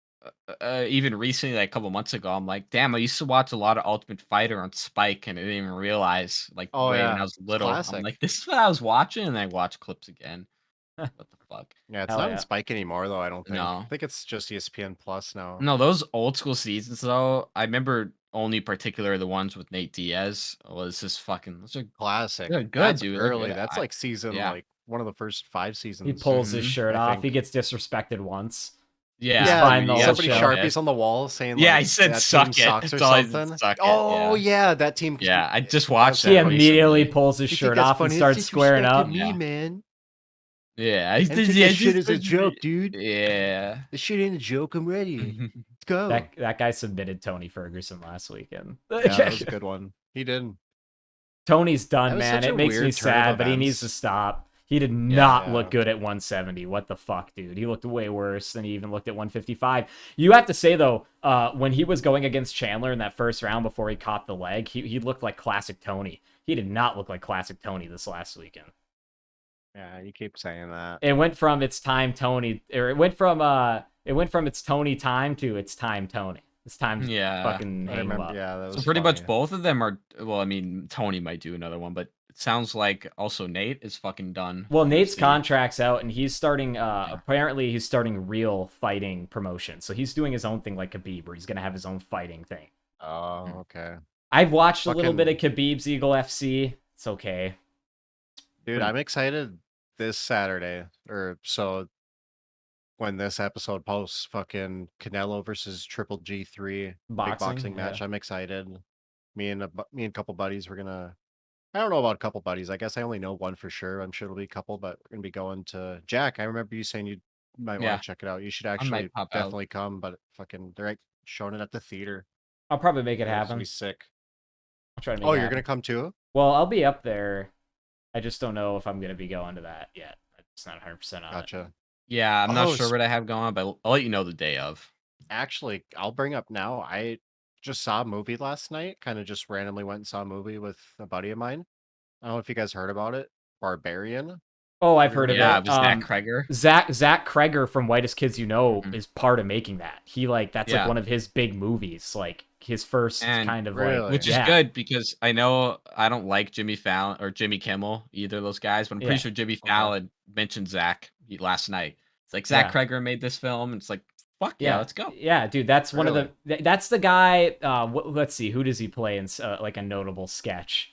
[SPEAKER 2] even recently, like a couple months ago, I'm like, damn, I used to watch a lot of Ultimate Fighter on Spike, and I didn't even realize like
[SPEAKER 1] Oh
[SPEAKER 2] way when I
[SPEAKER 1] yeah,
[SPEAKER 2] was
[SPEAKER 1] it's
[SPEAKER 2] little. I'm like,
[SPEAKER 1] classic.
[SPEAKER 2] this is what I was watching, and I watch clips again. What the fuck?
[SPEAKER 1] Yeah, it's
[SPEAKER 3] Hell
[SPEAKER 1] not on
[SPEAKER 3] yeah.
[SPEAKER 1] Spike anymore though. I don't think. I
[SPEAKER 2] No,
[SPEAKER 1] think it's just ESPN Plus now.
[SPEAKER 2] no, those old school seasons though. I remember only particular the ones with Nate Diaz was just fucking.
[SPEAKER 1] Classic.
[SPEAKER 2] They're good,
[SPEAKER 1] That's
[SPEAKER 2] dude. They're good.
[SPEAKER 1] early. That's like season
[SPEAKER 2] Yeah.
[SPEAKER 1] like one of the first 5
[SPEAKER 3] He
[SPEAKER 1] seasons,
[SPEAKER 3] pulls his
[SPEAKER 2] Hmm.
[SPEAKER 3] shirt
[SPEAKER 1] I
[SPEAKER 3] off. He
[SPEAKER 1] think.
[SPEAKER 3] gets disrespected once. He's
[SPEAKER 2] Yeah,
[SPEAKER 1] Yeah,
[SPEAKER 3] fine
[SPEAKER 2] dude.
[SPEAKER 3] the whole
[SPEAKER 2] Yep.
[SPEAKER 1] somebody
[SPEAKER 3] show.
[SPEAKER 2] Okay.
[SPEAKER 1] Sharpies on the wall saying,
[SPEAKER 2] Yeah, he
[SPEAKER 1] like,
[SPEAKER 2] said,
[SPEAKER 1] "That team
[SPEAKER 2] "Suck it."
[SPEAKER 1] sucks," or
[SPEAKER 2] That's all he said,
[SPEAKER 1] something.
[SPEAKER 2] "Suck it."
[SPEAKER 1] Oh,
[SPEAKER 2] Yeah.
[SPEAKER 1] yeah, that team
[SPEAKER 2] Yeah, I just
[SPEAKER 1] that's
[SPEAKER 2] watched
[SPEAKER 3] He
[SPEAKER 2] that
[SPEAKER 1] funny.
[SPEAKER 3] immediately
[SPEAKER 2] recently.
[SPEAKER 3] pulls his
[SPEAKER 1] "You think
[SPEAKER 3] shirt
[SPEAKER 1] that's
[SPEAKER 3] off and
[SPEAKER 1] funny? That's
[SPEAKER 3] starts squaring
[SPEAKER 1] disrespecting
[SPEAKER 3] up.
[SPEAKER 1] me,
[SPEAKER 2] Yeah.
[SPEAKER 1] man.
[SPEAKER 2] Yeah, I
[SPEAKER 1] I don't
[SPEAKER 2] just
[SPEAKER 1] take
[SPEAKER 2] yeah,
[SPEAKER 1] this shit
[SPEAKER 2] just
[SPEAKER 1] as a joke, dude.
[SPEAKER 2] yeah.
[SPEAKER 1] This shit ain't a joke, I'm ready. Let's go."
[SPEAKER 3] That guy submitted Tony Ferguson last weekend.
[SPEAKER 1] Yeah, that was a good one. He did.
[SPEAKER 3] Tony's
[SPEAKER 1] That
[SPEAKER 3] done,
[SPEAKER 1] was
[SPEAKER 3] man.
[SPEAKER 1] such
[SPEAKER 3] It
[SPEAKER 1] a
[SPEAKER 3] makes me
[SPEAKER 1] weird turn of
[SPEAKER 3] sad, but he needs to
[SPEAKER 1] events.
[SPEAKER 3] stop. He did
[SPEAKER 2] Yeah.
[SPEAKER 3] not look
[SPEAKER 1] Yeah.
[SPEAKER 3] good at 170. What the fuck, dude? He looked way worse than he even looked at 155. You have to say though, when he was going against Chandler in that first round before he caught the leg, he looked like classic Tony. He did not look like classic Tony this last weekend.
[SPEAKER 1] Yeah, you keep saying that.
[SPEAKER 3] It went from it's time Tony, or it went from it's Tony time to it's time Tony. It's time to
[SPEAKER 2] Yeah.
[SPEAKER 3] fucking
[SPEAKER 1] I
[SPEAKER 3] hang him
[SPEAKER 1] remember,
[SPEAKER 3] up.
[SPEAKER 1] yeah, that
[SPEAKER 2] So
[SPEAKER 1] was
[SPEAKER 2] pretty
[SPEAKER 1] funny.
[SPEAKER 2] much both of them are well, I mean, Tony might do another one, but it sounds like also Nate is fucking done
[SPEAKER 3] Well,
[SPEAKER 2] with
[SPEAKER 3] Nate's
[SPEAKER 2] UFC.
[SPEAKER 3] contract's out, and he's starting.
[SPEAKER 2] Yeah.
[SPEAKER 3] Apparently, he's starting real fighting promotion. So he's doing his own thing, like Khabib, where he's gonna have his own fighting thing.
[SPEAKER 1] Oh,
[SPEAKER 2] Mm.
[SPEAKER 1] okay.
[SPEAKER 3] I've watched a little bit of
[SPEAKER 1] Fucking
[SPEAKER 3] Khabib's Eagle FC. It's okay.
[SPEAKER 1] dude,
[SPEAKER 3] Pretty
[SPEAKER 1] I'm excited this Saturday, or so when this episode posts, fucking Canelo versus Triple G3 big boxing
[SPEAKER 3] yeah.
[SPEAKER 1] match. I'm excited. Me and a couple buddies, we're gonna. I don't know about a couple buddies. I guess I only know one for sure. I'm sure it'll be a couple, but we're gonna be going to Jack. I remember you saying you might want
[SPEAKER 2] Yeah,
[SPEAKER 1] to check it out. You should
[SPEAKER 2] I
[SPEAKER 1] actually
[SPEAKER 2] might pop out.
[SPEAKER 1] definitely come, but fucking they're like showing it at the theater.
[SPEAKER 3] I'll probably make it
[SPEAKER 1] It's gonna be
[SPEAKER 3] happen.
[SPEAKER 1] sick.
[SPEAKER 3] I'll try to make
[SPEAKER 1] Oh,
[SPEAKER 3] it
[SPEAKER 1] you're
[SPEAKER 3] happen.
[SPEAKER 1] gonna come too?
[SPEAKER 3] Well, I'll be up there. I just don't know if I'm gonna be going to that yet. It's not 100% on it.
[SPEAKER 1] Gotcha.
[SPEAKER 2] Yeah, I'm not
[SPEAKER 1] Oh,
[SPEAKER 2] sure what I have going on, but I'll let you know the day of.
[SPEAKER 1] actually, I'll bring up now. I just saw a movie last night. Kind of just randomly went and saw a movie with a buddy of mine. I don't know if you guys heard about it. Barbarian.
[SPEAKER 3] Oh,
[SPEAKER 1] Have
[SPEAKER 3] I've
[SPEAKER 1] you
[SPEAKER 3] heard
[SPEAKER 1] heard
[SPEAKER 3] of
[SPEAKER 1] of
[SPEAKER 2] Yeah,
[SPEAKER 1] it?
[SPEAKER 2] it
[SPEAKER 3] it.
[SPEAKER 2] was Zach Kreger.
[SPEAKER 3] Zach Kreger from Whitest Kids You Know
[SPEAKER 2] Mhm.
[SPEAKER 3] is part of making that. He that's like
[SPEAKER 2] Yeah.
[SPEAKER 3] one of his big movies, like his first
[SPEAKER 2] And
[SPEAKER 3] kind of like
[SPEAKER 1] Really?
[SPEAKER 2] which is
[SPEAKER 3] yeah,
[SPEAKER 2] good because I know I don't like Jimmy Fallon or Jimmy Kimmel, either of those guys, but I'm pretty
[SPEAKER 3] yeah,
[SPEAKER 2] sure Jimmy
[SPEAKER 1] Okay.
[SPEAKER 2] Fallon mentioned Zach last night. It's like Zach
[SPEAKER 3] yeah,
[SPEAKER 2] Kreger made this film, and it's like, fuck yeah, let's go.
[SPEAKER 3] yeah, dude. That's one of
[SPEAKER 1] Really?
[SPEAKER 3] that's the guy. Let's see, who does he play in like a notable sketch?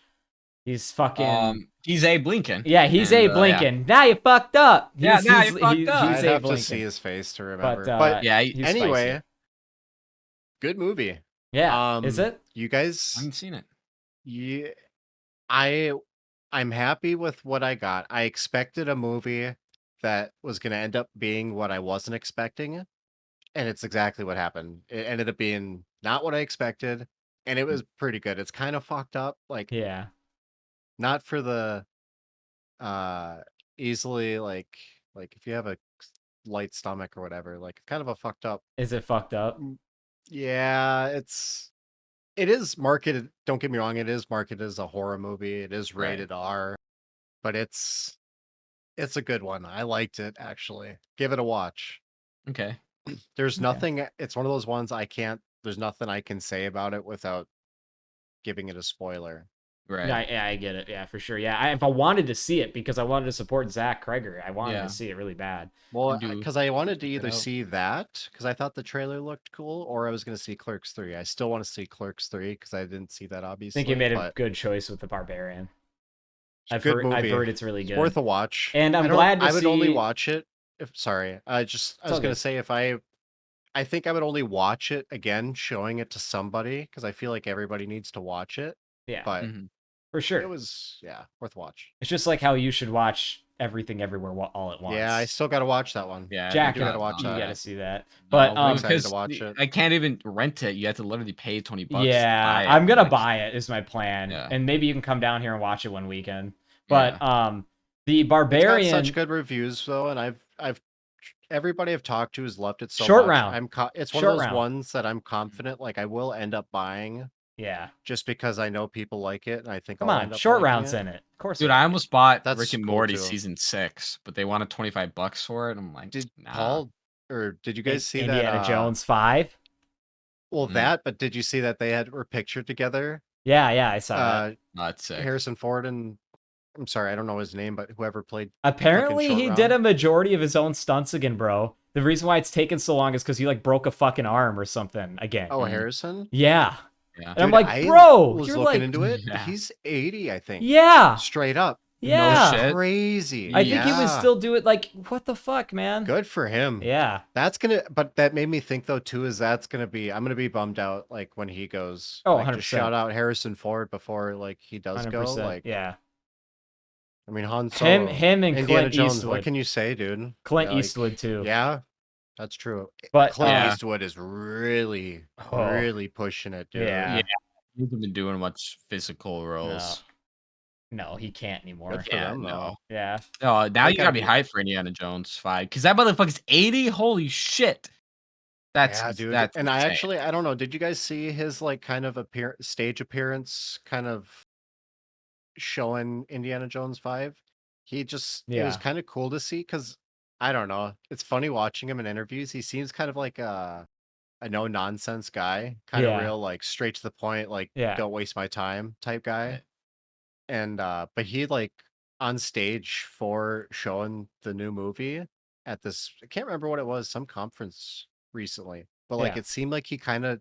[SPEAKER 3] He's fucking
[SPEAKER 2] He's Abe Lincoln.
[SPEAKER 3] yeah. He's
[SPEAKER 2] And
[SPEAKER 3] Abe
[SPEAKER 2] yeah.
[SPEAKER 3] Lincoln. Now you fucked up.
[SPEAKER 2] Yeah, now you fucked up.
[SPEAKER 3] He's
[SPEAKER 1] I'd
[SPEAKER 3] Abe
[SPEAKER 1] have to
[SPEAKER 3] Lincoln.
[SPEAKER 1] see his face to
[SPEAKER 3] But
[SPEAKER 1] remember. But
[SPEAKER 2] Yeah,
[SPEAKER 3] he's
[SPEAKER 1] anyway,
[SPEAKER 3] spicy.
[SPEAKER 1] good movie.
[SPEAKER 3] Yeah, is it?
[SPEAKER 1] You
[SPEAKER 2] I
[SPEAKER 1] guys,
[SPEAKER 2] haven't seen it.
[SPEAKER 1] yeah, I I'm happy with what I got. I expected a movie that was gonna end up being what I wasn't expecting, and it's exactly what happened. It ended up being not what I expected, and it was pretty good. It's kind of fucked up, like
[SPEAKER 3] Yeah.
[SPEAKER 1] not for the uh easily like if you have a light stomach or whatever, like it's kind of a fucked up.
[SPEAKER 3] Is it fucked up?
[SPEAKER 1] Yeah, it is marketed, don't get me wrong, it is marketed as a horror movie. It is
[SPEAKER 3] Right.
[SPEAKER 1] rated R, but it's It's a good one. I liked it actually. Give it a watch.
[SPEAKER 2] Okay.
[SPEAKER 1] There's
[SPEAKER 3] Okay.
[SPEAKER 1] nothing. It's one of those ones I can't. There's nothing I can say about it without giving it a spoiler.
[SPEAKER 2] Right.
[SPEAKER 3] Yeah, I get it. Yeah, for sure. Yeah, if I wanted to see it because I wanted to support Zach Kreger, I wanted
[SPEAKER 2] Yeah.
[SPEAKER 3] to see it really bad.
[SPEAKER 1] Well,
[SPEAKER 2] do
[SPEAKER 1] because I wanted to
[SPEAKER 2] check it
[SPEAKER 1] either
[SPEAKER 2] out.
[SPEAKER 1] see that because I thought the trailer looked cool, or I was going to see Clerks 3. I still want to see Clerks 3 because I didn't see that
[SPEAKER 3] I
[SPEAKER 1] obviously.
[SPEAKER 3] think you made a
[SPEAKER 1] but
[SPEAKER 3] good choice with the Barbarian.
[SPEAKER 1] it's a good
[SPEAKER 3] I've
[SPEAKER 1] movie.
[SPEAKER 3] heard it's really
[SPEAKER 1] It's
[SPEAKER 3] good.
[SPEAKER 1] worth a watch.
[SPEAKER 3] And I'm glad to
[SPEAKER 1] I would only
[SPEAKER 3] see.
[SPEAKER 1] watch it if. Sorry, I was
[SPEAKER 3] all
[SPEAKER 1] going
[SPEAKER 3] good.
[SPEAKER 1] to say if I think I would only watch it again, showing it to somebody because I feel like everybody needs to watch it.
[SPEAKER 3] Yeah,
[SPEAKER 1] But
[SPEAKER 2] Mhm.
[SPEAKER 3] for
[SPEAKER 1] it
[SPEAKER 3] sure.
[SPEAKER 1] was worth watch.
[SPEAKER 3] It's just like how you should watch Everything Everywhere all at once.
[SPEAKER 1] Yeah, I still got to watch that one.
[SPEAKER 2] Yeah,
[SPEAKER 3] Jack,
[SPEAKER 1] do gotta watch
[SPEAKER 3] you
[SPEAKER 1] that.
[SPEAKER 3] gotta see that.
[SPEAKER 2] No,
[SPEAKER 3] But
[SPEAKER 1] I'm excited to
[SPEAKER 2] because
[SPEAKER 1] watch it.
[SPEAKER 2] I can't even rent it. You have to literally pay $20 to
[SPEAKER 3] yeah,
[SPEAKER 2] buy it.
[SPEAKER 3] I'm gonna
[SPEAKER 2] Like,
[SPEAKER 3] buy it. Is my plan,
[SPEAKER 2] Yeah.
[SPEAKER 3] and maybe you can come down here and watch it one weekend. But
[SPEAKER 2] Yeah.
[SPEAKER 3] the
[SPEAKER 1] It's
[SPEAKER 3] Barbarian.
[SPEAKER 1] got such good reviews though, and I've everybody I've talked to has loved it so
[SPEAKER 3] Short
[SPEAKER 1] much.
[SPEAKER 3] round.
[SPEAKER 1] It's one
[SPEAKER 3] Short
[SPEAKER 1] of those
[SPEAKER 3] round.
[SPEAKER 1] ones that I'm confident like I will end up buying
[SPEAKER 3] Yeah,
[SPEAKER 1] just because I know people like it, and I think
[SPEAKER 3] come
[SPEAKER 1] I'll
[SPEAKER 3] on,
[SPEAKER 1] end up
[SPEAKER 3] short
[SPEAKER 1] liking
[SPEAKER 3] rounds
[SPEAKER 1] it.
[SPEAKER 3] in it. Of course,
[SPEAKER 2] Dude,
[SPEAKER 3] they
[SPEAKER 2] I
[SPEAKER 3] are.
[SPEAKER 2] almost bought
[SPEAKER 1] That's
[SPEAKER 2] Rick and
[SPEAKER 1] cool,
[SPEAKER 2] Morty
[SPEAKER 1] too.
[SPEAKER 2] season 6, but they wanted $25 for it. I'm like,
[SPEAKER 1] Did
[SPEAKER 2] nah.
[SPEAKER 1] Paul or did you guys see
[SPEAKER 3] Indiana
[SPEAKER 1] that?
[SPEAKER 3] Jones 5.
[SPEAKER 1] Well,
[SPEAKER 2] Mm.
[SPEAKER 1] that, but did you see that they were pictured together?
[SPEAKER 3] Yeah, I saw that.
[SPEAKER 2] That's sick.
[SPEAKER 1] Harrison Ford and I'm sorry, I don't know his name, but whoever played.
[SPEAKER 3] Apparently,
[SPEAKER 1] Short
[SPEAKER 3] he
[SPEAKER 1] Round.
[SPEAKER 3] did a majority of his own stunts again, bro. The reason why it's taken so long is because he like broke a fucking arm or something again.
[SPEAKER 1] Oh, Harrison.
[SPEAKER 3] Yeah.
[SPEAKER 2] Yeah.
[SPEAKER 3] And I'm
[SPEAKER 1] Dude,
[SPEAKER 3] like,
[SPEAKER 1] I
[SPEAKER 3] bro,
[SPEAKER 1] was
[SPEAKER 3] you're
[SPEAKER 1] looking
[SPEAKER 3] like,
[SPEAKER 1] into it.
[SPEAKER 2] Yeah.
[SPEAKER 1] He's 80, I think.
[SPEAKER 3] yeah,
[SPEAKER 1] Straight up.
[SPEAKER 3] yeah.
[SPEAKER 2] shit.
[SPEAKER 1] Crazy.
[SPEAKER 3] I think he would
[SPEAKER 1] Yeah.
[SPEAKER 3] still do it. Like, what the fuck, man?
[SPEAKER 1] Good for him.
[SPEAKER 3] Yeah.
[SPEAKER 1] But that made me think though too, is I'm gonna be bummed out like when he goes.
[SPEAKER 3] Oh,
[SPEAKER 1] like,
[SPEAKER 3] 100%.
[SPEAKER 1] just shout out Harrison Ford before like he does
[SPEAKER 3] 100%.
[SPEAKER 1] go. Like,
[SPEAKER 3] yeah.
[SPEAKER 1] I mean, Han Solo,
[SPEAKER 3] Him and
[SPEAKER 1] Indiana
[SPEAKER 3] Clint
[SPEAKER 1] Jones.
[SPEAKER 3] Eastwood.
[SPEAKER 1] What can you say, dude?
[SPEAKER 3] Clint
[SPEAKER 1] Yeah, like,
[SPEAKER 3] Eastwood too.
[SPEAKER 1] Yeah, that's true.
[SPEAKER 3] But
[SPEAKER 1] Clint
[SPEAKER 2] Yeah.
[SPEAKER 1] Eastwood is really,
[SPEAKER 3] Oh.
[SPEAKER 1] really pushing it, dude.
[SPEAKER 3] Yeah.
[SPEAKER 2] Yeah. He hasn't been doing much physical roles.
[SPEAKER 3] No, he can't anymore.
[SPEAKER 1] Good for
[SPEAKER 2] Yeah,
[SPEAKER 1] them,
[SPEAKER 2] no.
[SPEAKER 1] though.
[SPEAKER 3] Yeah.
[SPEAKER 2] No, now
[SPEAKER 1] They
[SPEAKER 2] you gotta
[SPEAKER 1] gotta
[SPEAKER 2] be
[SPEAKER 1] be-
[SPEAKER 2] hyped for Indiana Jones 5 because that motherfucker's 80. Holy shit! That's
[SPEAKER 1] Yeah, dude.
[SPEAKER 2] That's
[SPEAKER 1] And
[SPEAKER 2] insane.
[SPEAKER 1] I don't know. Did you guys see his like kind of stage appearance, kind of showing Indiana Jones 5? It was
[SPEAKER 3] Yeah.
[SPEAKER 1] kind of cool to see because I don't know. It's funny watching him in interviews. He seems kind of like a no nonsense guy, kind of
[SPEAKER 3] Yeah.
[SPEAKER 1] real like straight to the point, like
[SPEAKER 3] Yeah.
[SPEAKER 1] don't waste my time type guy.
[SPEAKER 2] Right.
[SPEAKER 1] And but he like on stage for showing the new movie at this, I can't remember what it was, some conference recently, but like
[SPEAKER 3] Yeah.
[SPEAKER 1] it seemed like he kind of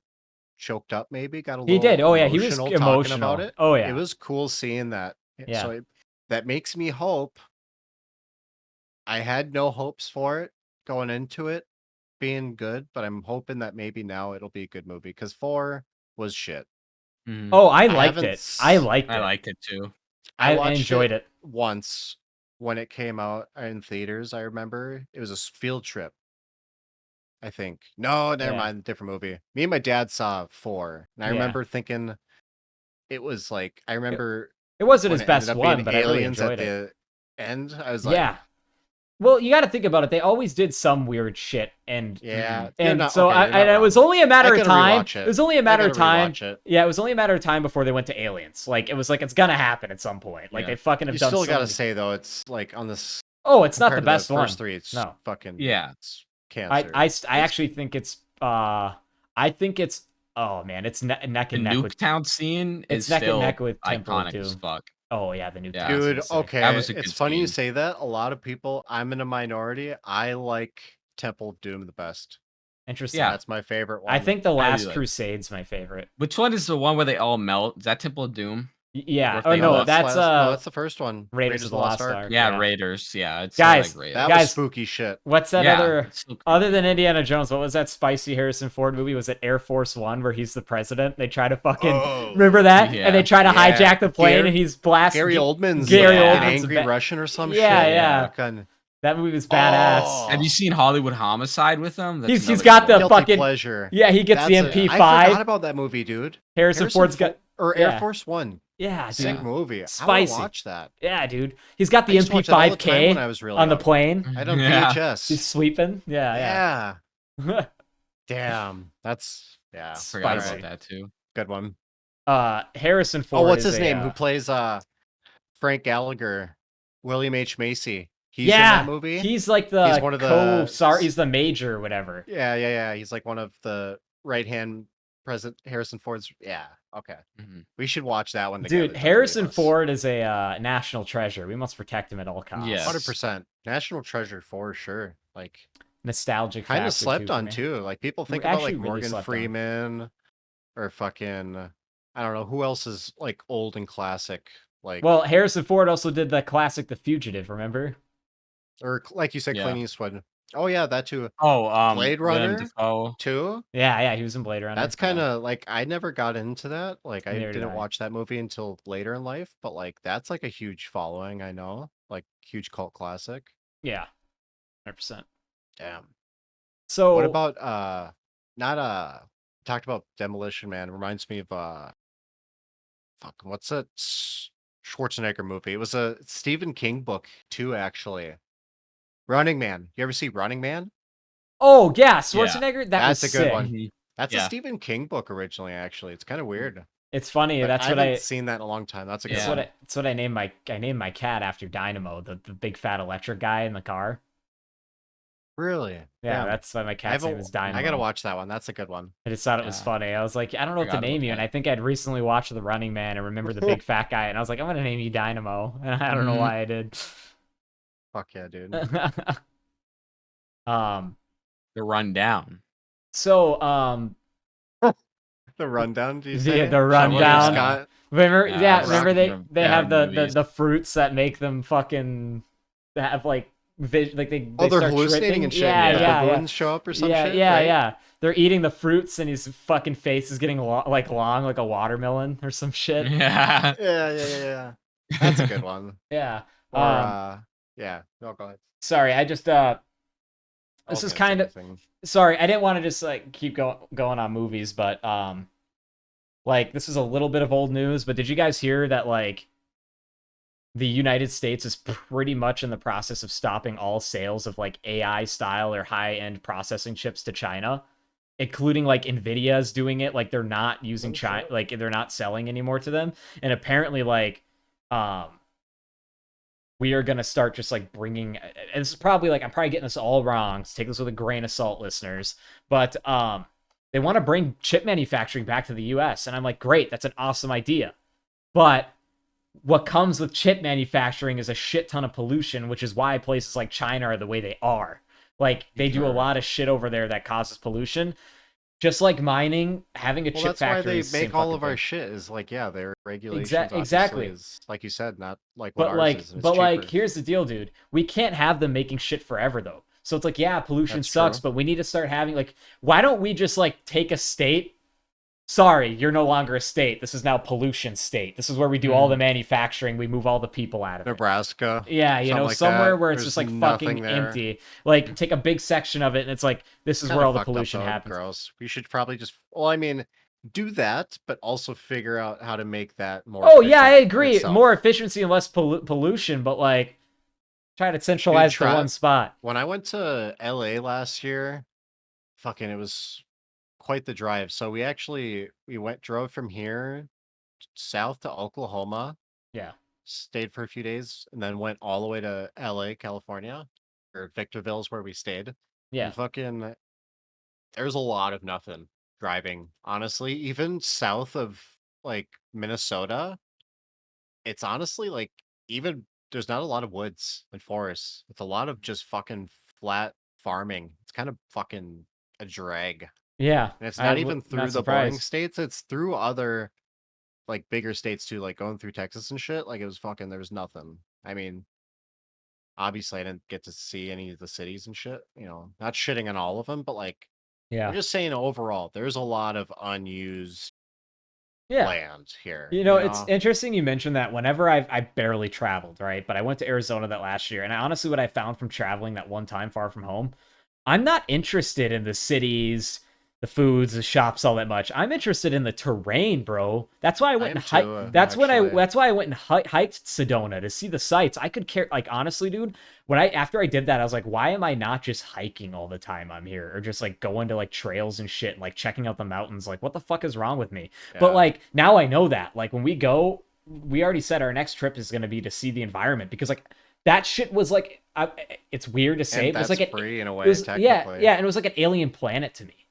[SPEAKER 1] choked up, maybe got a
[SPEAKER 3] He
[SPEAKER 1] little
[SPEAKER 3] did. Oh yeah, he was
[SPEAKER 1] talking
[SPEAKER 3] emotional.
[SPEAKER 1] about it.
[SPEAKER 3] Oh yeah.
[SPEAKER 1] It was cool seeing that.
[SPEAKER 3] Yeah.
[SPEAKER 1] So that makes me hope. I had no hopes for it going into it being good, but I'm hoping that maybe now it'll be a good movie because 4 was shit.
[SPEAKER 2] Mhm.
[SPEAKER 3] Oh, I liked
[SPEAKER 1] haven't
[SPEAKER 3] it. I liked it.
[SPEAKER 2] I liked it too.
[SPEAKER 3] I
[SPEAKER 1] watched
[SPEAKER 3] enjoyed it.
[SPEAKER 1] once when it came out in theaters. I remember it was a field trip. I think. No, never
[SPEAKER 3] Yeah.
[SPEAKER 1] mind. Different movie. Me and my dad saw 4, and I
[SPEAKER 3] Yeah.
[SPEAKER 1] remember thinking it was like I remember
[SPEAKER 3] It wasn't
[SPEAKER 1] when
[SPEAKER 3] his
[SPEAKER 1] it ended
[SPEAKER 3] best
[SPEAKER 1] up
[SPEAKER 3] one,
[SPEAKER 1] being
[SPEAKER 3] but I really
[SPEAKER 1] aliens at
[SPEAKER 3] enjoyed it.
[SPEAKER 1] the end. I was like,
[SPEAKER 3] Yeah. Well, you got to think about it. They always did some weird shit, and
[SPEAKER 1] yeah.
[SPEAKER 3] and
[SPEAKER 1] you're
[SPEAKER 3] so
[SPEAKER 1] not- okay, you're not
[SPEAKER 3] and it was
[SPEAKER 1] wrong.
[SPEAKER 3] only a matter
[SPEAKER 1] I
[SPEAKER 3] of
[SPEAKER 1] gotta
[SPEAKER 3] time.
[SPEAKER 1] rewatch it.
[SPEAKER 3] It was only a matter of
[SPEAKER 1] gotta
[SPEAKER 3] time.
[SPEAKER 1] rewatch it.
[SPEAKER 3] Yeah, it was only a matter of time before they went to aliens. Like it was like it's gonna happen at some point. Like
[SPEAKER 2] Yeah.
[SPEAKER 3] they fucking have
[SPEAKER 1] You
[SPEAKER 3] done.
[SPEAKER 1] still
[SPEAKER 3] so
[SPEAKER 1] gotta
[SPEAKER 3] many-
[SPEAKER 1] say though, it's like on this.
[SPEAKER 3] Oh, it's not the
[SPEAKER 1] compared to
[SPEAKER 3] best one.
[SPEAKER 1] First 3, it's
[SPEAKER 3] No.
[SPEAKER 1] fucking
[SPEAKER 2] Yeah.
[SPEAKER 1] It's cancer.
[SPEAKER 3] I actually think it's I think it's oh man, it's neck
[SPEAKER 2] The
[SPEAKER 3] and neck with
[SPEAKER 2] Nuketown scene is
[SPEAKER 3] it's neck and
[SPEAKER 2] still
[SPEAKER 3] neck with Temple
[SPEAKER 2] iconic
[SPEAKER 3] too.
[SPEAKER 2] as fuck.
[SPEAKER 3] Oh yeah, the new
[SPEAKER 2] Yeah.
[SPEAKER 3] Towns
[SPEAKER 1] Dude,
[SPEAKER 3] is sick.
[SPEAKER 1] okay.
[SPEAKER 2] That was a
[SPEAKER 1] It's
[SPEAKER 2] good
[SPEAKER 1] funny you
[SPEAKER 2] scene.
[SPEAKER 1] say that. A lot of people, I'm in a minority. I like Temple of Doom the best.
[SPEAKER 3] Interesting.
[SPEAKER 2] Yeah.
[SPEAKER 1] That's my favorite one.
[SPEAKER 3] I think the
[SPEAKER 2] I
[SPEAKER 3] Last
[SPEAKER 2] really like it.
[SPEAKER 3] Crusade's my favorite.
[SPEAKER 2] Which one is the one where they all melt? Is that Temple of Doom?
[SPEAKER 3] Yeah.
[SPEAKER 2] If
[SPEAKER 3] Oh
[SPEAKER 2] they
[SPEAKER 3] no,
[SPEAKER 2] all-
[SPEAKER 3] that's
[SPEAKER 1] no, that's the first one.
[SPEAKER 3] Raiders of the Lost Ark.
[SPEAKER 2] Yeah,
[SPEAKER 3] Yeah.
[SPEAKER 2] Raiders. Yeah, it's
[SPEAKER 3] Guys,
[SPEAKER 2] like Raiders.
[SPEAKER 1] That
[SPEAKER 3] Guys,
[SPEAKER 1] was spooky shit.
[SPEAKER 3] what's that
[SPEAKER 2] Yeah,
[SPEAKER 3] other
[SPEAKER 2] it's so
[SPEAKER 3] other
[SPEAKER 2] creepy.
[SPEAKER 3] than Indiana Jones? What was that spicy Harrison Ford movie? Was it Air Force One where he's the president? They try to fucking
[SPEAKER 1] Oh,
[SPEAKER 3] remember that,
[SPEAKER 2] yeah.
[SPEAKER 3] and they try to
[SPEAKER 1] Yeah.
[SPEAKER 3] hijack the plane,
[SPEAKER 1] Gary-
[SPEAKER 3] and he's blasting.
[SPEAKER 1] Gary Oldman's
[SPEAKER 3] Gary
[SPEAKER 1] like an
[SPEAKER 3] Oldman's
[SPEAKER 1] angry
[SPEAKER 3] ba-
[SPEAKER 1] Russian or some
[SPEAKER 3] Yeah,
[SPEAKER 1] shit.
[SPEAKER 3] yeah.
[SPEAKER 1] Fucking-
[SPEAKER 3] That movie was badass.
[SPEAKER 1] Oh.
[SPEAKER 2] Have you seen Hollywood Homicide with them? That's
[SPEAKER 3] He's
[SPEAKER 2] another
[SPEAKER 3] got
[SPEAKER 2] good
[SPEAKER 3] the
[SPEAKER 2] one.
[SPEAKER 1] Guilty
[SPEAKER 3] fucking-
[SPEAKER 1] pleasure.
[SPEAKER 3] Yeah, he gets the
[SPEAKER 1] That's I
[SPEAKER 3] MP5.
[SPEAKER 1] forgot about that movie, dude.
[SPEAKER 3] Harrison Ford's got
[SPEAKER 1] Or
[SPEAKER 3] yeah.
[SPEAKER 1] Air Force One.
[SPEAKER 3] yeah,
[SPEAKER 1] Sick
[SPEAKER 3] dude.
[SPEAKER 1] movie. I
[SPEAKER 3] Spicy.
[SPEAKER 1] want to watch that.
[SPEAKER 3] Yeah, dude. He's got
[SPEAKER 1] I
[SPEAKER 3] the
[SPEAKER 1] used to watch that all the time when I
[SPEAKER 3] MP5K
[SPEAKER 1] was really
[SPEAKER 3] on the
[SPEAKER 1] young.
[SPEAKER 3] plane.
[SPEAKER 1] I had on
[SPEAKER 2] Yeah.
[SPEAKER 1] VHS.
[SPEAKER 3] He's sleeping. Yeah.
[SPEAKER 1] Yeah. Damn. That's
[SPEAKER 2] I forgot
[SPEAKER 3] Spicy.
[SPEAKER 2] about that too.
[SPEAKER 1] good one.
[SPEAKER 3] Harrison Ford.
[SPEAKER 1] Oh, what's
[SPEAKER 3] is
[SPEAKER 1] his
[SPEAKER 3] a,
[SPEAKER 1] name? Who plays Frank Gallagher? William H. Macy. He's in that movie.
[SPEAKER 3] he's like
[SPEAKER 1] He's
[SPEAKER 3] the
[SPEAKER 1] one of the
[SPEAKER 3] he's the major or whatever.
[SPEAKER 1] yeah. He's like one of the right-hand President Harrison Ford's. Yeah, okay.
[SPEAKER 2] Mhm.
[SPEAKER 1] We should watch that one together.
[SPEAKER 3] Dude,
[SPEAKER 1] the three
[SPEAKER 3] Harrison
[SPEAKER 1] of us.
[SPEAKER 3] Ford is a national treasure. We must protect him at all costs.
[SPEAKER 2] Yes.
[SPEAKER 1] 100% national treasure for sure. Like
[SPEAKER 3] Nostalgic
[SPEAKER 1] kind of
[SPEAKER 3] factor,
[SPEAKER 1] slept
[SPEAKER 3] too, for
[SPEAKER 1] on
[SPEAKER 3] me.
[SPEAKER 1] too. Like people think about
[SPEAKER 3] Actually
[SPEAKER 1] like
[SPEAKER 3] really
[SPEAKER 1] Morgan
[SPEAKER 3] slept on.
[SPEAKER 1] Freeman or fucking I don't know who else is like old and classic. Like
[SPEAKER 3] Well, Harrison Ford also did the classic The Fugitive, remember?
[SPEAKER 1] or like you said,
[SPEAKER 2] Yeah.
[SPEAKER 1] Clint Eastwood. Oh yeah, that too.
[SPEAKER 2] Oh,
[SPEAKER 1] Blade
[SPEAKER 2] Willem
[SPEAKER 1] Runner
[SPEAKER 2] Dafoe.
[SPEAKER 1] too.
[SPEAKER 3] Yeah, he was in Blade Runner.
[SPEAKER 1] That's kind of like I never got into that. Like I
[SPEAKER 3] Neither did
[SPEAKER 1] didn't
[SPEAKER 3] I.
[SPEAKER 1] watch that movie until later in life, but like that's like a huge following, I know. Like huge cult classic.
[SPEAKER 3] Yeah, 100%.
[SPEAKER 1] Damn.
[SPEAKER 3] So
[SPEAKER 1] What about not talked about Demolition Man. Reminds me of fuck, what's that Schwarzenegger movie? It was a Stephen King book too, actually. Running Man. You ever see Running Man?
[SPEAKER 3] Oh yeah, Schwarzenegger. That
[SPEAKER 1] That's
[SPEAKER 3] was
[SPEAKER 1] a good
[SPEAKER 3] sick.
[SPEAKER 1] one.
[SPEAKER 2] Mhm.
[SPEAKER 1] That's a
[SPEAKER 2] Yeah.
[SPEAKER 1] Stephen King book originally, actually. It's kind of weird.
[SPEAKER 3] It's funny.
[SPEAKER 1] But
[SPEAKER 3] That's
[SPEAKER 1] I
[SPEAKER 3] what
[SPEAKER 1] haven't
[SPEAKER 3] I.
[SPEAKER 1] seen that in a long time. That's a good
[SPEAKER 3] That's
[SPEAKER 2] Yeah.
[SPEAKER 1] one.
[SPEAKER 3] what I named my cat after Dynamo, the big fat electric guy in the car.
[SPEAKER 1] Really?
[SPEAKER 3] Yeah,
[SPEAKER 1] Damn.
[SPEAKER 3] that's why my
[SPEAKER 1] I
[SPEAKER 3] cat's name
[SPEAKER 1] haven't.
[SPEAKER 3] is Dynamo.
[SPEAKER 1] I gotta watch that one. That's a good one.
[SPEAKER 3] I just thought it was
[SPEAKER 2] Yeah.
[SPEAKER 3] funny. I was like, I don't know what to
[SPEAKER 2] Forgot about
[SPEAKER 3] name you, and
[SPEAKER 2] that.
[SPEAKER 3] I think I'd recently watched The Running Man and remember the big fat guy, and I was like, I'm gonna name you Dynamo, and I don't know
[SPEAKER 2] Mhm.
[SPEAKER 3] why I did.
[SPEAKER 1] Fuck yeah, dude.
[SPEAKER 3] um.
[SPEAKER 2] The Rundown.
[SPEAKER 3] So
[SPEAKER 1] The rundown, do you
[SPEAKER 3] Yeah,
[SPEAKER 1] say?
[SPEAKER 3] the
[SPEAKER 1] Sean William
[SPEAKER 3] rundown.
[SPEAKER 1] Scott?
[SPEAKER 3] remember
[SPEAKER 2] Yeah,
[SPEAKER 3] yeah,
[SPEAKER 2] I was
[SPEAKER 3] remember
[SPEAKER 2] thinking
[SPEAKER 3] they
[SPEAKER 2] of
[SPEAKER 3] have
[SPEAKER 2] bad
[SPEAKER 3] the
[SPEAKER 2] movies.
[SPEAKER 3] fruits that make them fucking have like like they
[SPEAKER 1] Oh, they're
[SPEAKER 3] start
[SPEAKER 1] hallucinating
[SPEAKER 3] tripping.
[SPEAKER 1] and shit.
[SPEAKER 3] Yeah,
[SPEAKER 1] The
[SPEAKER 3] yeah, yeah.
[SPEAKER 1] baboons show up or some
[SPEAKER 3] Yeah,
[SPEAKER 1] shit.
[SPEAKER 3] yeah,
[SPEAKER 1] right?
[SPEAKER 3] yeah. They're eating the fruits, and his fucking face is getting like long, like a watermelon or some shit.
[SPEAKER 2] Yeah.
[SPEAKER 1] Yeah. That's a good one.
[SPEAKER 3] Yeah.
[SPEAKER 1] Or yeah. No, go ahead.
[SPEAKER 3] Sorry, I just
[SPEAKER 1] I
[SPEAKER 3] this
[SPEAKER 1] was
[SPEAKER 3] is
[SPEAKER 1] gonna say
[SPEAKER 3] kind of
[SPEAKER 1] anything.
[SPEAKER 3] sorry. I didn't want to just like keep going on movies, but like this is a little bit of old news. But did you guys hear that like the United States is pretty much in the process of stopping all sales of like AI style or high end processing chips to China, including like Nvidia's doing it. Like they're not using China, like they're not selling anymore to them. And apparently, like, we are gonna start just like bringing. And this is probably like I'm probably getting this all wrong. So take this with a grain of salt, listeners. But they want to bring chip manufacturing back to the U.S. And I'm like, great, that's an awesome idea, but what comes with chip manufacturing is a shit ton of pollution, which is why places like China are the way they are. Like they do a
[SPEAKER 2] Sure.
[SPEAKER 3] lot of shit over there that causes pollution. Just like mining, having a
[SPEAKER 1] Well,
[SPEAKER 3] chip
[SPEAKER 1] that's why
[SPEAKER 3] factory
[SPEAKER 1] they
[SPEAKER 3] is the same
[SPEAKER 1] make all
[SPEAKER 3] fucking
[SPEAKER 1] of our
[SPEAKER 3] thing.
[SPEAKER 1] shit is like, yeah, their regulations
[SPEAKER 3] exactly.
[SPEAKER 1] obviously is like you said, not like what
[SPEAKER 3] But
[SPEAKER 1] ours
[SPEAKER 3] like,
[SPEAKER 1] is. And it's
[SPEAKER 3] but like,
[SPEAKER 1] cheaper.
[SPEAKER 3] here's the deal, dude. We can't have them making shit forever though. So it's like, yeah, pollution
[SPEAKER 1] That's
[SPEAKER 3] sucks,
[SPEAKER 1] true.
[SPEAKER 3] but we need to start having like, why don't we just like take a state? Sorry, you're no longer a state. This is now pollution state. This is where we do all the manufacturing. We move all the people out of it.
[SPEAKER 1] Nebraska.
[SPEAKER 3] Yeah, you
[SPEAKER 1] something
[SPEAKER 3] know,
[SPEAKER 1] like
[SPEAKER 3] somewhere
[SPEAKER 1] that.
[SPEAKER 3] where it's
[SPEAKER 1] There's
[SPEAKER 3] just like
[SPEAKER 1] nothing
[SPEAKER 3] fucking
[SPEAKER 1] there.
[SPEAKER 3] empty. Like take a big section of it, and it's like this is
[SPEAKER 1] Kinda
[SPEAKER 3] where all the
[SPEAKER 1] fucked up,
[SPEAKER 3] pollution
[SPEAKER 1] though,
[SPEAKER 3] happens.
[SPEAKER 1] Gross. We should probably just. Well, I mean, do that, but also figure out how to make that more.
[SPEAKER 3] Oh yeah, I
[SPEAKER 1] efficient
[SPEAKER 3] agree.
[SPEAKER 1] itself.
[SPEAKER 3] More efficiency and less pollution, but like try to centralize to one spot.
[SPEAKER 1] When I went to LA last year, fucking, it was quite the drive. So we drove from here south to Oklahoma,
[SPEAKER 3] Yeah,
[SPEAKER 1] stayed for a few days, and then went all the way to LA, California, or Victorville is where we stayed.
[SPEAKER 3] yeah,
[SPEAKER 1] And fucking, there's a lot of nothing driving. Honestly, even south of like Minnesota, it's honestly like even there's not a lot of woods and forests. It's a lot of just fucking flat farming. It's kind of fucking a drag.
[SPEAKER 3] yeah.
[SPEAKER 1] And it's not even through
[SPEAKER 3] not
[SPEAKER 1] the boring
[SPEAKER 3] surprised.
[SPEAKER 1] states, it's through other like bigger states too, like going through Texas and shit. Like it was fucking there was nothing. I mean, obviously I didn't get to see any of the cities and shit, not shitting on all of them, but like
[SPEAKER 3] Yeah,
[SPEAKER 1] I'm just saying overall, there's a lot of unused
[SPEAKER 3] yeah.
[SPEAKER 1] land here.
[SPEAKER 3] You know, it's interesting you mentioned that. Whenever I barely traveled, right? But I went to Arizona that last year, and honestly, what I found from traveling that one time far from home, I'm not interested in the cities, the foods, the shops all that much. I'm interested in the terrain, bro. That's why I went
[SPEAKER 1] am
[SPEAKER 3] and hiked.
[SPEAKER 1] too,
[SPEAKER 3] That's
[SPEAKER 1] actually.
[SPEAKER 3] That's why I went and hiked Sedona to see the sights. I could care. Like honestly, dude, after I did that, I was like, why am I not just hiking all the time I'm here, or just like going to like trails and shit, and like checking out the mountains? Like, what the fuck is wrong with me? But
[SPEAKER 1] Yeah.
[SPEAKER 3] like now I know that. Like when we go, we already said our next trip is going to be to see the environment because like that shit was like, it's weird to say,
[SPEAKER 1] And
[SPEAKER 3] it was
[SPEAKER 1] that's
[SPEAKER 3] like
[SPEAKER 1] free in a
[SPEAKER 3] it
[SPEAKER 1] way,
[SPEAKER 3] was
[SPEAKER 1] technically.
[SPEAKER 3] yeah, and it was like an alien planet to me.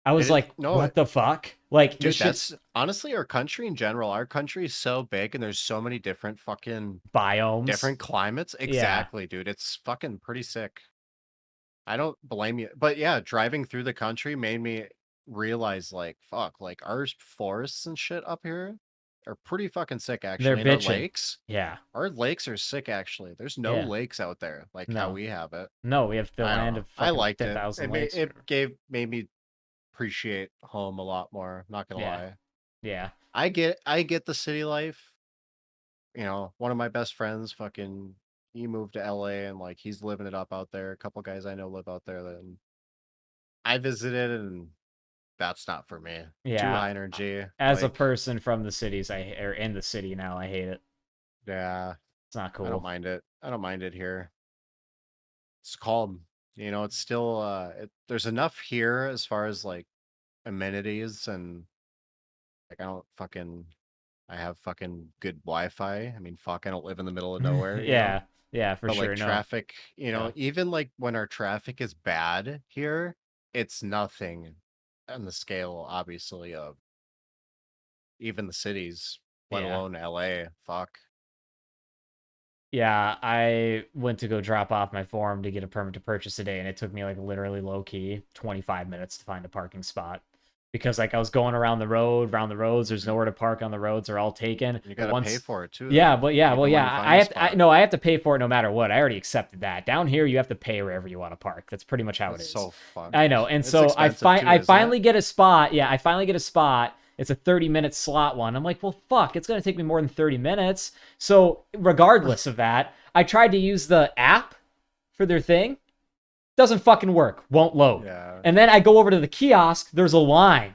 [SPEAKER 3] I was
[SPEAKER 1] It is
[SPEAKER 3] like,
[SPEAKER 1] no,
[SPEAKER 3] what the fuck? Like this
[SPEAKER 1] dude,
[SPEAKER 3] shit's
[SPEAKER 1] that's honestly our country in general. Our country is so big and there's so many different fucking
[SPEAKER 3] biomes.
[SPEAKER 1] different climates.
[SPEAKER 3] Yeah,
[SPEAKER 1] Exactly, dude. It's fucking pretty sick. I don't blame you. But yeah, driving through the country made me realize like fuck, like our forests and shit up here are pretty fucking sick
[SPEAKER 3] they're
[SPEAKER 1] actually. And
[SPEAKER 3] bitching. Yeah,
[SPEAKER 1] our lakes are sick actually. There's no
[SPEAKER 3] yeah.
[SPEAKER 1] lakes out there like how
[SPEAKER 3] No,
[SPEAKER 1] we have it.
[SPEAKER 3] no, we have the
[SPEAKER 1] I don't
[SPEAKER 3] land
[SPEAKER 1] know.
[SPEAKER 3] of
[SPEAKER 1] I
[SPEAKER 3] fucking
[SPEAKER 1] liked it.
[SPEAKER 3] 10,000 lakes.
[SPEAKER 1] Made me appreciate home a lot more, not gonna
[SPEAKER 3] Yeah,
[SPEAKER 1] lie.
[SPEAKER 3] yeah.
[SPEAKER 1] I get the city life. You know, one of my best friends fucking he moved to LA and like he's living it up out there. A couple guys I know live out there and I visited and that's not for me. Too
[SPEAKER 3] Yeah,
[SPEAKER 1] high energy.
[SPEAKER 3] as a
[SPEAKER 1] Like,
[SPEAKER 3] person from the cities, or in the city now, I hate it.
[SPEAKER 1] yeah,
[SPEAKER 3] It's not
[SPEAKER 1] I don't
[SPEAKER 3] cool.
[SPEAKER 1] mind it. I don't mind it here. It's calm. You know, it's still there's enough here as far as like amenities and like I have fucking good Wi-Fi. I mean, fuck, I don't live in the middle of nowhere, you know?
[SPEAKER 3] Yeah, yeah, for
[SPEAKER 1] But like
[SPEAKER 3] sure. No,
[SPEAKER 1] traffic, you know,
[SPEAKER 3] yeah,
[SPEAKER 1] even like when our traffic is bad here, it's nothing on the scale, obviously, of even the cities, let
[SPEAKER 3] yeah.
[SPEAKER 1] alone LA. Fuck.
[SPEAKER 3] Yeah, I went to go drop off my form to get a permit to purchase today, and it took me like literally low key 25 minutes to find a parking spot because like I was going around the roads. There's nowhere to park on the roads; they're all taken.
[SPEAKER 1] You
[SPEAKER 3] But
[SPEAKER 1] gotta pay
[SPEAKER 3] once,
[SPEAKER 1] for it too,
[SPEAKER 3] yeah,
[SPEAKER 1] though.
[SPEAKER 3] but yeah, well,
[SPEAKER 1] Even when
[SPEAKER 3] yeah,
[SPEAKER 1] you find
[SPEAKER 3] I
[SPEAKER 1] a
[SPEAKER 3] have to,
[SPEAKER 1] spot.
[SPEAKER 3] no, I have to pay for it no matter what. I already accepted that. Down here, you have to pay wherever you want to park. That's pretty much how it
[SPEAKER 1] That's
[SPEAKER 3] is.
[SPEAKER 1] so
[SPEAKER 3] I
[SPEAKER 1] fucked.
[SPEAKER 3] know, and
[SPEAKER 1] It's
[SPEAKER 3] so
[SPEAKER 1] expensive too,
[SPEAKER 3] I
[SPEAKER 1] isn't it?
[SPEAKER 3] finally get a spot. Yeah, I finally get a spot. It's a 30-minute slot one. I'm like, well, fuck, it's gonna take me more than 30 minutes. So regardless of that, I tried to use the app for their thing. Doesn't fucking work. Won't load.
[SPEAKER 1] Yeah.
[SPEAKER 3] And then I go over to the kiosk. There's a line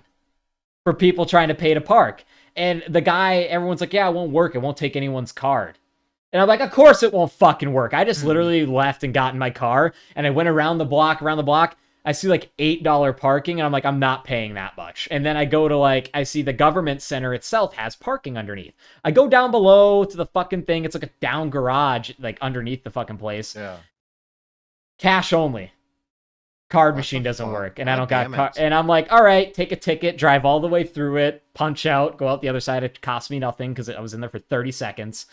[SPEAKER 3] for people trying to pay to park. And the guy, everyone's like, yeah, it won't work. It won't take anyone's card. And I'm like, of course it won't fucking work. I just literally left and got in my car and I went around the block, I see like $8 parking and I'm like, I'm not paying that much. And then I go to like, I see the government center itself has parking underneath. I go down below to the fucking thing. It's like a down garage, like underneath the fucking place.
[SPEAKER 1] Yeah.
[SPEAKER 3] Cash only. Card
[SPEAKER 1] What
[SPEAKER 3] machine
[SPEAKER 1] the
[SPEAKER 3] doesn't
[SPEAKER 1] fuck?
[SPEAKER 3] work, and I
[SPEAKER 1] God
[SPEAKER 3] don't got
[SPEAKER 1] damn
[SPEAKER 3] car.
[SPEAKER 1] it.
[SPEAKER 3] And I'm like, all right, take a ticket, drive all the way through it, punch out, go out the other side. It cost me nothing because I was in there for 30 seconds,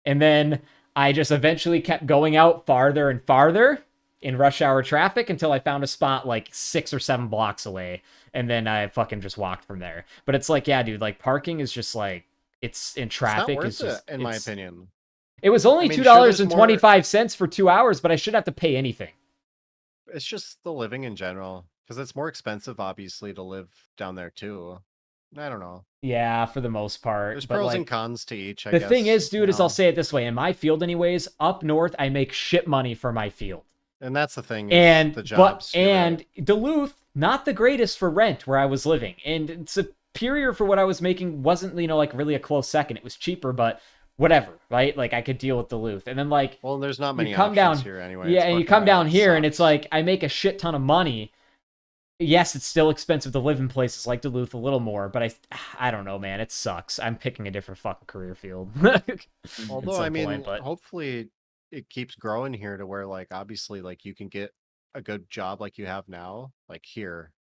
[SPEAKER 3] and then I just eventually kept going out farther and farther in rush hour traffic until I found a spot like 6 or 7 blocks away, and then I fucking just walked from there. But it's like, yeah, dude, like parking is just like it's in
[SPEAKER 1] It's not
[SPEAKER 3] traffic. It's
[SPEAKER 1] worth it,
[SPEAKER 3] just
[SPEAKER 1] in my opinion.
[SPEAKER 3] it was
[SPEAKER 1] I
[SPEAKER 3] only
[SPEAKER 1] mean,
[SPEAKER 3] two
[SPEAKER 1] sure,
[SPEAKER 3] dollars
[SPEAKER 1] there's
[SPEAKER 3] and
[SPEAKER 1] more.
[SPEAKER 3] 25 cents for 2 hours, but I shouldn't have to pay anything.
[SPEAKER 1] It's just the living in general, because it's more expensive, obviously, to live down there too. I don't know.
[SPEAKER 3] Yeah, for the most
[SPEAKER 1] There's
[SPEAKER 3] part, but
[SPEAKER 1] pros and
[SPEAKER 3] like.
[SPEAKER 1] cons to each, I
[SPEAKER 3] The thing
[SPEAKER 1] guess,
[SPEAKER 3] is,
[SPEAKER 1] you
[SPEAKER 3] dude, is I'll
[SPEAKER 1] know.
[SPEAKER 3] say it this way: in my field, anyways, up north, I make shit money for my field,
[SPEAKER 1] And that's the thing is the jobs, you're right.
[SPEAKER 3] and Duluth, not the greatest for rent where I was living, and Superior for what I was making wasn't like really a close second. It was cheaper, but whatever, right? Like I could deal with Duluth, and then like
[SPEAKER 1] Well, there's not
[SPEAKER 3] you
[SPEAKER 1] many
[SPEAKER 3] come
[SPEAKER 1] options
[SPEAKER 3] down,
[SPEAKER 1] here anyway.
[SPEAKER 3] yeah,
[SPEAKER 1] It's
[SPEAKER 3] and you
[SPEAKER 1] fucking
[SPEAKER 3] come down here, and it's
[SPEAKER 1] sucks.
[SPEAKER 3] like I make a shit ton of money. Yes, it's still expensive to live in places like Duluth a little more, but I don't know, man. It sucks. I'm picking a different fucking career field at
[SPEAKER 1] Although, I
[SPEAKER 3] some
[SPEAKER 1] mean,
[SPEAKER 3] point, but
[SPEAKER 1] hopefully it keeps growing here to where, like, obviously, like, you can get a good job like you have now, like here,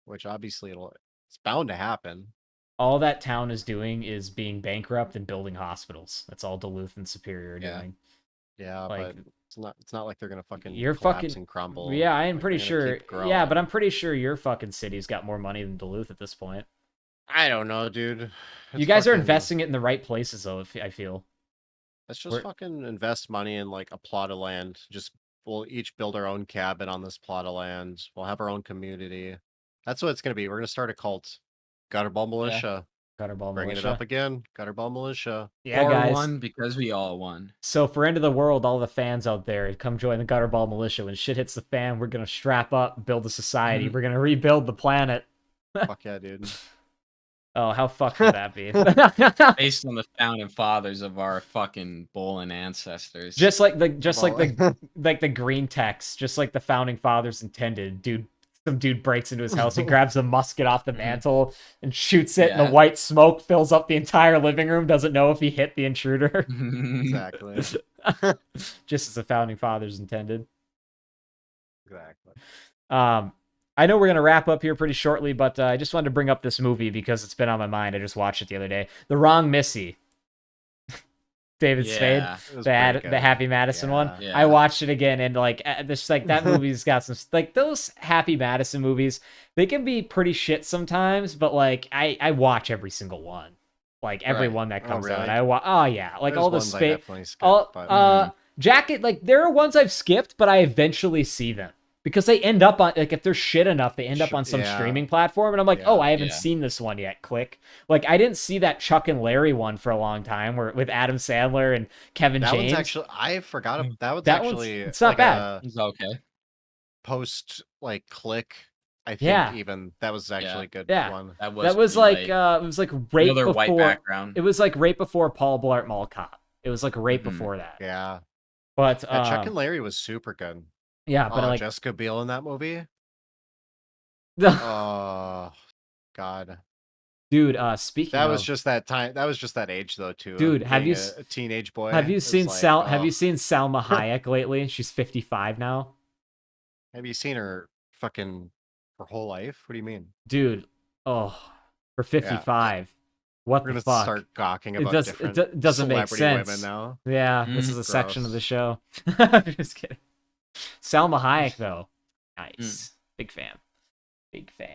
[SPEAKER 1] which obviously it's bound to happen.
[SPEAKER 3] all that town is doing is being bankrupt and building hospitals. That's all Duluth and Superior are
[SPEAKER 2] Yeah.
[SPEAKER 3] doing.
[SPEAKER 1] Yeah,
[SPEAKER 3] Like
[SPEAKER 1] but it's not like they're gonna fucking
[SPEAKER 3] you're
[SPEAKER 1] collapse
[SPEAKER 3] fucking
[SPEAKER 1] and crumble.
[SPEAKER 3] yeah, I am
[SPEAKER 1] Like
[SPEAKER 3] pretty
[SPEAKER 1] they're gonna
[SPEAKER 3] sure.
[SPEAKER 1] keep
[SPEAKER 3] Yeah, but
[SPEAKER 1] growing.
[SPEAKER 3] I'm pretty sure your fucking city's got more money than Duluth at this point.
[SPEAKER 1] I don't know, dude.
[SPEAKER 3] You
[SPEAKER 1] It's
[SPEAKER 3] guys are
[SPEAKER 1] fucking
[SPEAKER 3] investing it in the right places, though. If I feel
[SPEAKER 1] let's just
[SPEAKER 3] we're
[SPEAKER 1] fucking invest money in like a plot of land. Just we'll each build our own cabin on this plot of land. We'll have our own community. That's what it's gonna be. We're gonna start a cult. Gutterball
[SPEAKER 2] Yeah.
[SPEAKER 1] militia.
[SPEAKER 3] Gutterball
[SPEAKER 1] Bringing it
[SPEAKER 3] militia.
[SPEAKER 1] up again. Gutterball militia.
[SPEAKER 3] Yeah,
[SPEAKER 2] Or
[SPEAKER 3] guys.
[SPEAKER 2] one because we all won.
[SPEAKER 3] So for End of the World, all the fans out there, come join the Gutterball militia. When shit hits the fan, we're gonna strap up, build a society. We're gonna rebuild the planet.
[SPEAKER 1] Fuck yeah, dude.
[SPEAKER 3] Oh, how fucked would that be?
[SPEAKER 2] Based on the founding fathers of our fucking bowling ancestors.
[SPEAKER 3] just like
[SPEAKER 1] Well,
[SPEAKER 3] the green text, just like the founding fathers intended, dude. some dude breaks into his house. He grabs a musket off the mantle and shoots it, and
[SPEAKER 2] Yeah.
[SPEAKER 3] the white smoke fills up the entire living room. Doesn't know if he hit the intruder.
[SPEAKER 1] Exactly.
[SPEAKER 3] Just as the founding fathers intended.
[SPEAKER 1] Exactly.
[SPEAKER 3] I know we're gonna wrap up here pretty shortly, but I just wanted to bring up this movie because it's been on my mind. I just watched it the other day. The Wrong Missy. David Spade,
[SPEAKER 1] It was
[SPEAKER 3] the
[SPEAKER 1] pretty good.
[SPEAKER 3] Happy Madison one.
[SPEAKER 2] Yeah.
[SPEAKER 3] I watched it again, and like this, like that movie's got some like those Happy Madison movies. They can be pretty shit sometimes, but like I watch every single one, like every
[SPEAKER 2] Right.
[SPEAKER 3] one that
[SPEAKER 1] Oh,
[SPEAKER 3] comes out.
[SPEAKER 1] really?
[SPEAKER 3] Oh yeah, like
[SPEAKER 1] There's
[SPEAKER 3] all the
[SPEAKER 1] ones I
[SPEAKER 3] Spade,
[SPEAKER 1] definitely skipped,
[SPEAKER 3] all
[SPEAKER 1] but
[SPEAKER 3] Jacket. Like there are ones I've skipped, but I eventually see them. Because they end up on, like, if they're shit enough, they end up on some
[SPEAKER 1] Yeah.
[SPEAKER 3] streaming platform, and I'm like,
[SPEAKER 1] Yeah.
[SPEAKER 3] oh, I haven't
[SPEAKER 2] Yeah.
[SPEAKER 3] seen this one yet. Click. Like, I didn't see that Chuck and Larry one for a long time, where with Adam Sandler and Kevin
[SPEAKER 1] that
[SPEAKER 3] James.
[SPEAKER 1] one's actually I forgot. That one's
[SPEAKER 3] That one's-
[SPEAKER 1] actually
[SPEAKER 3] it's not
[SPEAKER 1] like
[SPEAKER 3] bad.
[SPEAKER 2] It's okay.
[SPEAKER 1] post like click. I think
[SPEAKER 3] Yeah.
[SPEAKER 1] even that was actually a good
[SPEAKER 3] Yeah.
[SPEAKER 1] one.
[SPEAKER 2] That
[SPEAKER 3] That was
[SPEAKER 2] pretty
[SPEAKER 3] like, it was like right
[SPEAKER 2] another white
[SPEAKER 3] before.
[SPEAKER 2] background.
[SPEAKER 3] It was like right before Paul Blart Mall Cop. It was like right
[SPEAKER 2] Mhm.
[SPEAKER 3] before that.
[SPEAKER 1] Yeah.
[SPEAKER 3] But
[SPEAKER 1] Chuck and Larry was super good.
[SPEAKER 3] yeah, but
[SPEAKER 1] Oh,
[SPEAKER 3] like,
[SPEAKER 1] Jessica Biel in that movie. Oh God.
[SPEAKER 3] dude. Speaking
[SPEAKER 1] That
[SPEAKER 3] of,
[SPEAKER 1] was just that time. That was just that age though too. of
[SPEAKER 3] Dude, have
[SPEAKER 1] being
[SPEAKER 3] you
[SPEAKER 1] a teenage boy?
[SPEAKER 3] have you
[SPEAKER 1] It was
[SPEAKER 3] seen
[SPEAKER 1] like,
[SPEAKER 3] Have
[SPEAKER 1] oh.
[SPEAKER 3] you seen Salma Hayek lately? She's 55 now.
[SPEAKER 1] Have you seen her fucking her whole life? What do you mean?
[SPEAKER 3] Dude, oh, for 55. What
[SPEAKER 1] We're
[SPEAKER 3] the
[SPEAKER 1] gonna
[SPEAKER 3] fuck?
[SPEAKER 1] start gawking
[SPEAKER 3] It
[SPEAKER 1] about
[SPEAKER 3] does.
[SPEAKER 1] different
[SPEAKER 3] Doesn't make
[SPEAKER 1] celebrity
[SPEAKER 3] sense.
[SPEAKER 1] women now.
[SPEAKER 3] Yeah, this is a section of the
[SPEAKER 1] Gross.
[SPEAKER 3] show. I'm just kidding. Salma Hayek, though, nice. Big fan. Big fan.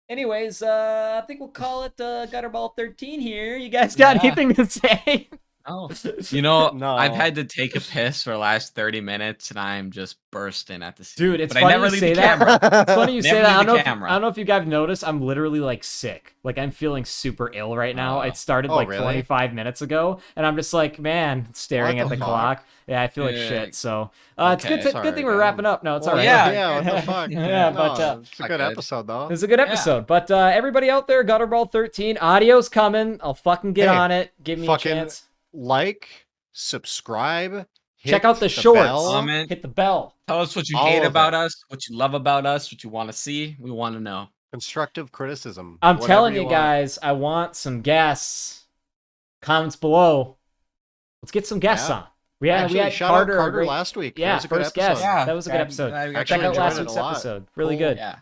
[SPEAKER 3] Anyways, I think we'll call it Gutterball 13 here. You guys got
[SPEAKER 2] Yeah.
[SPEAKER 3] anything to say?
[SPEAKER 2] Oh, you know,
[SPEAKER 1] No.
[SPEAKER 2] I've had to take a piss for the last 30 minutes, and I'm just bursting at the seams.
[SPEAKER 3] Dude, it's
[SPEAKER 2] but
[SPEAKER 3] funny
[SPEAKER 2] I never
[SPEAKER 3] you
[SPEAKER 2] leave
[SPEAKER 3] say
[SPEAKER 2] the
[SPEAKER 3] that.
[SPEAKER 2] camera.
[SPEAKER 3] It's funny you say
[SPEAKER 2] Never
[SPEAKER 3] that. I
[SPEAKER 2] leave
[SPEAKER 3] don't,
[SPEAKER 2] the
[SPEAKER 3] know if,
[SPEAKER 2] camera.
[SPEAKER 3] I don't know if you guys noticed. I'm literally like sick. Like I'm feeling super ill right now. It started
[SPEAKER 1] Oh,
[SPEAKER 3] like
[SPEAKER 1] really?
[SPEAKER 3] 25 minutes ago, and I'm just like, man, staring
[SPEAKER 1] What
[SPEAKER 3] at
[SPEAKER 1] the
[SPEAKER 3] the
[SPEAKER 1] fuck?
[SPEAKER 3] clock. Yeah, I feel like
[SPEAKER 2] Yeah.
[SPEAKER 3] shit. So it's
[SPEAKER 2] Okay.
[SPEAKER 3] good. Good thing we're wrapping up. No, it's
[SPEAKER 1] Well,
[SPEAKER 3] all right.
[SPEAKER 2] yeah.
[SPEAKER 1] What the fuck?
[SPEAKER 3] Yeah,
[SPEAKER 1] No,
[SPEAKER 3] but
[SPEAKER 1] it's a good
[SPEAKER 2] Okay.
[SPEAKER 1] episode though.
[SPEAKER 3] it's a good episode. But everybody out there, Gutterball 13, audio's coming. I'll fucking get
[SPEAKER 1] Hey,
[SPEAKER 3] on it. Give me a
[SPEAKER 1] fucking
[SPEAKER 3] chance.
[SPEAKER 1] Like, subscribe,
[SPEAKER 3] Check
[SPEAKER 1] hit
[SPEAKER 3] out the shorts.
[SPEAKER 1] bell.
[SPEAKER 2] Comment.
[SPEAKER 3] Hit the bell.
[SPEAKER 2] Tell us what you
[SPEAKER 1] All
[SPEAKER 2] hate
[SPEAKER 1] of
[SPEAKER 2] about
[SPEAKER 1] it.
[SPEAKER 2] us, what you love about us, what you want to see. We want to know.
[SPEAKER 1] Constructive criticism.
[SPEAKER 3] I'm
[SPEAKER 1] whatever
[SPEAKER 3] telling you
[SPEAKER 1] want.
[SPEAKER 3] guys, I want some guests. Comments below. Let's get some guests
[SPEAKER 1] Yeah.
[SPEAKER 3] on. We had
[SPEAKER 1] Actually, shout
[SPEAKER 3] Carter,
[SPEAKER 1] out
[SPEAKER 3] our
[SPEAKER 1] Carter
[SPEAKER 3] great-
[SPEAKER 1] last week.
[SPEAKER 3] Yeah,
[SPEAKER 1] that was a good
[SPEAKER 3] first
[SPEAKER 1] episode.
[SPEAKER 3] guest. That was a good episode.
[SPEAKER 1] Actually
[SPEAKER 3] Check out
[SPEAKER 1] enjoyed
[SPEAKER 3] last
[SPEAKER 1] it a
[SPEAKER 3] week's
[SPEAKER 1] lot.
[SPEAKER 3] episode. Really
[SPEAKER 1] Cool.
[SPEAKER 3] good.
[SPEAKER 2] Yeah.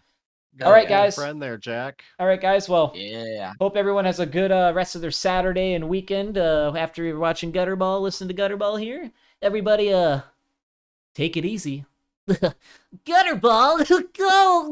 [SPEAKER 3] All right,
[SPEAKER 1] Got a
[SPEAKER 3] guys.
[SPEAKER 1] friend there, Jack.
[SPEAKER 3] All right, guys. Well,
[SPEAKER 2] Yeah.
[SPEAKER 3] hope everyone has a good rest of their Saturday and weekend. After you're watching Gutterball, listen to Gutterball here. Everybody, take it easy. Gutterball, go!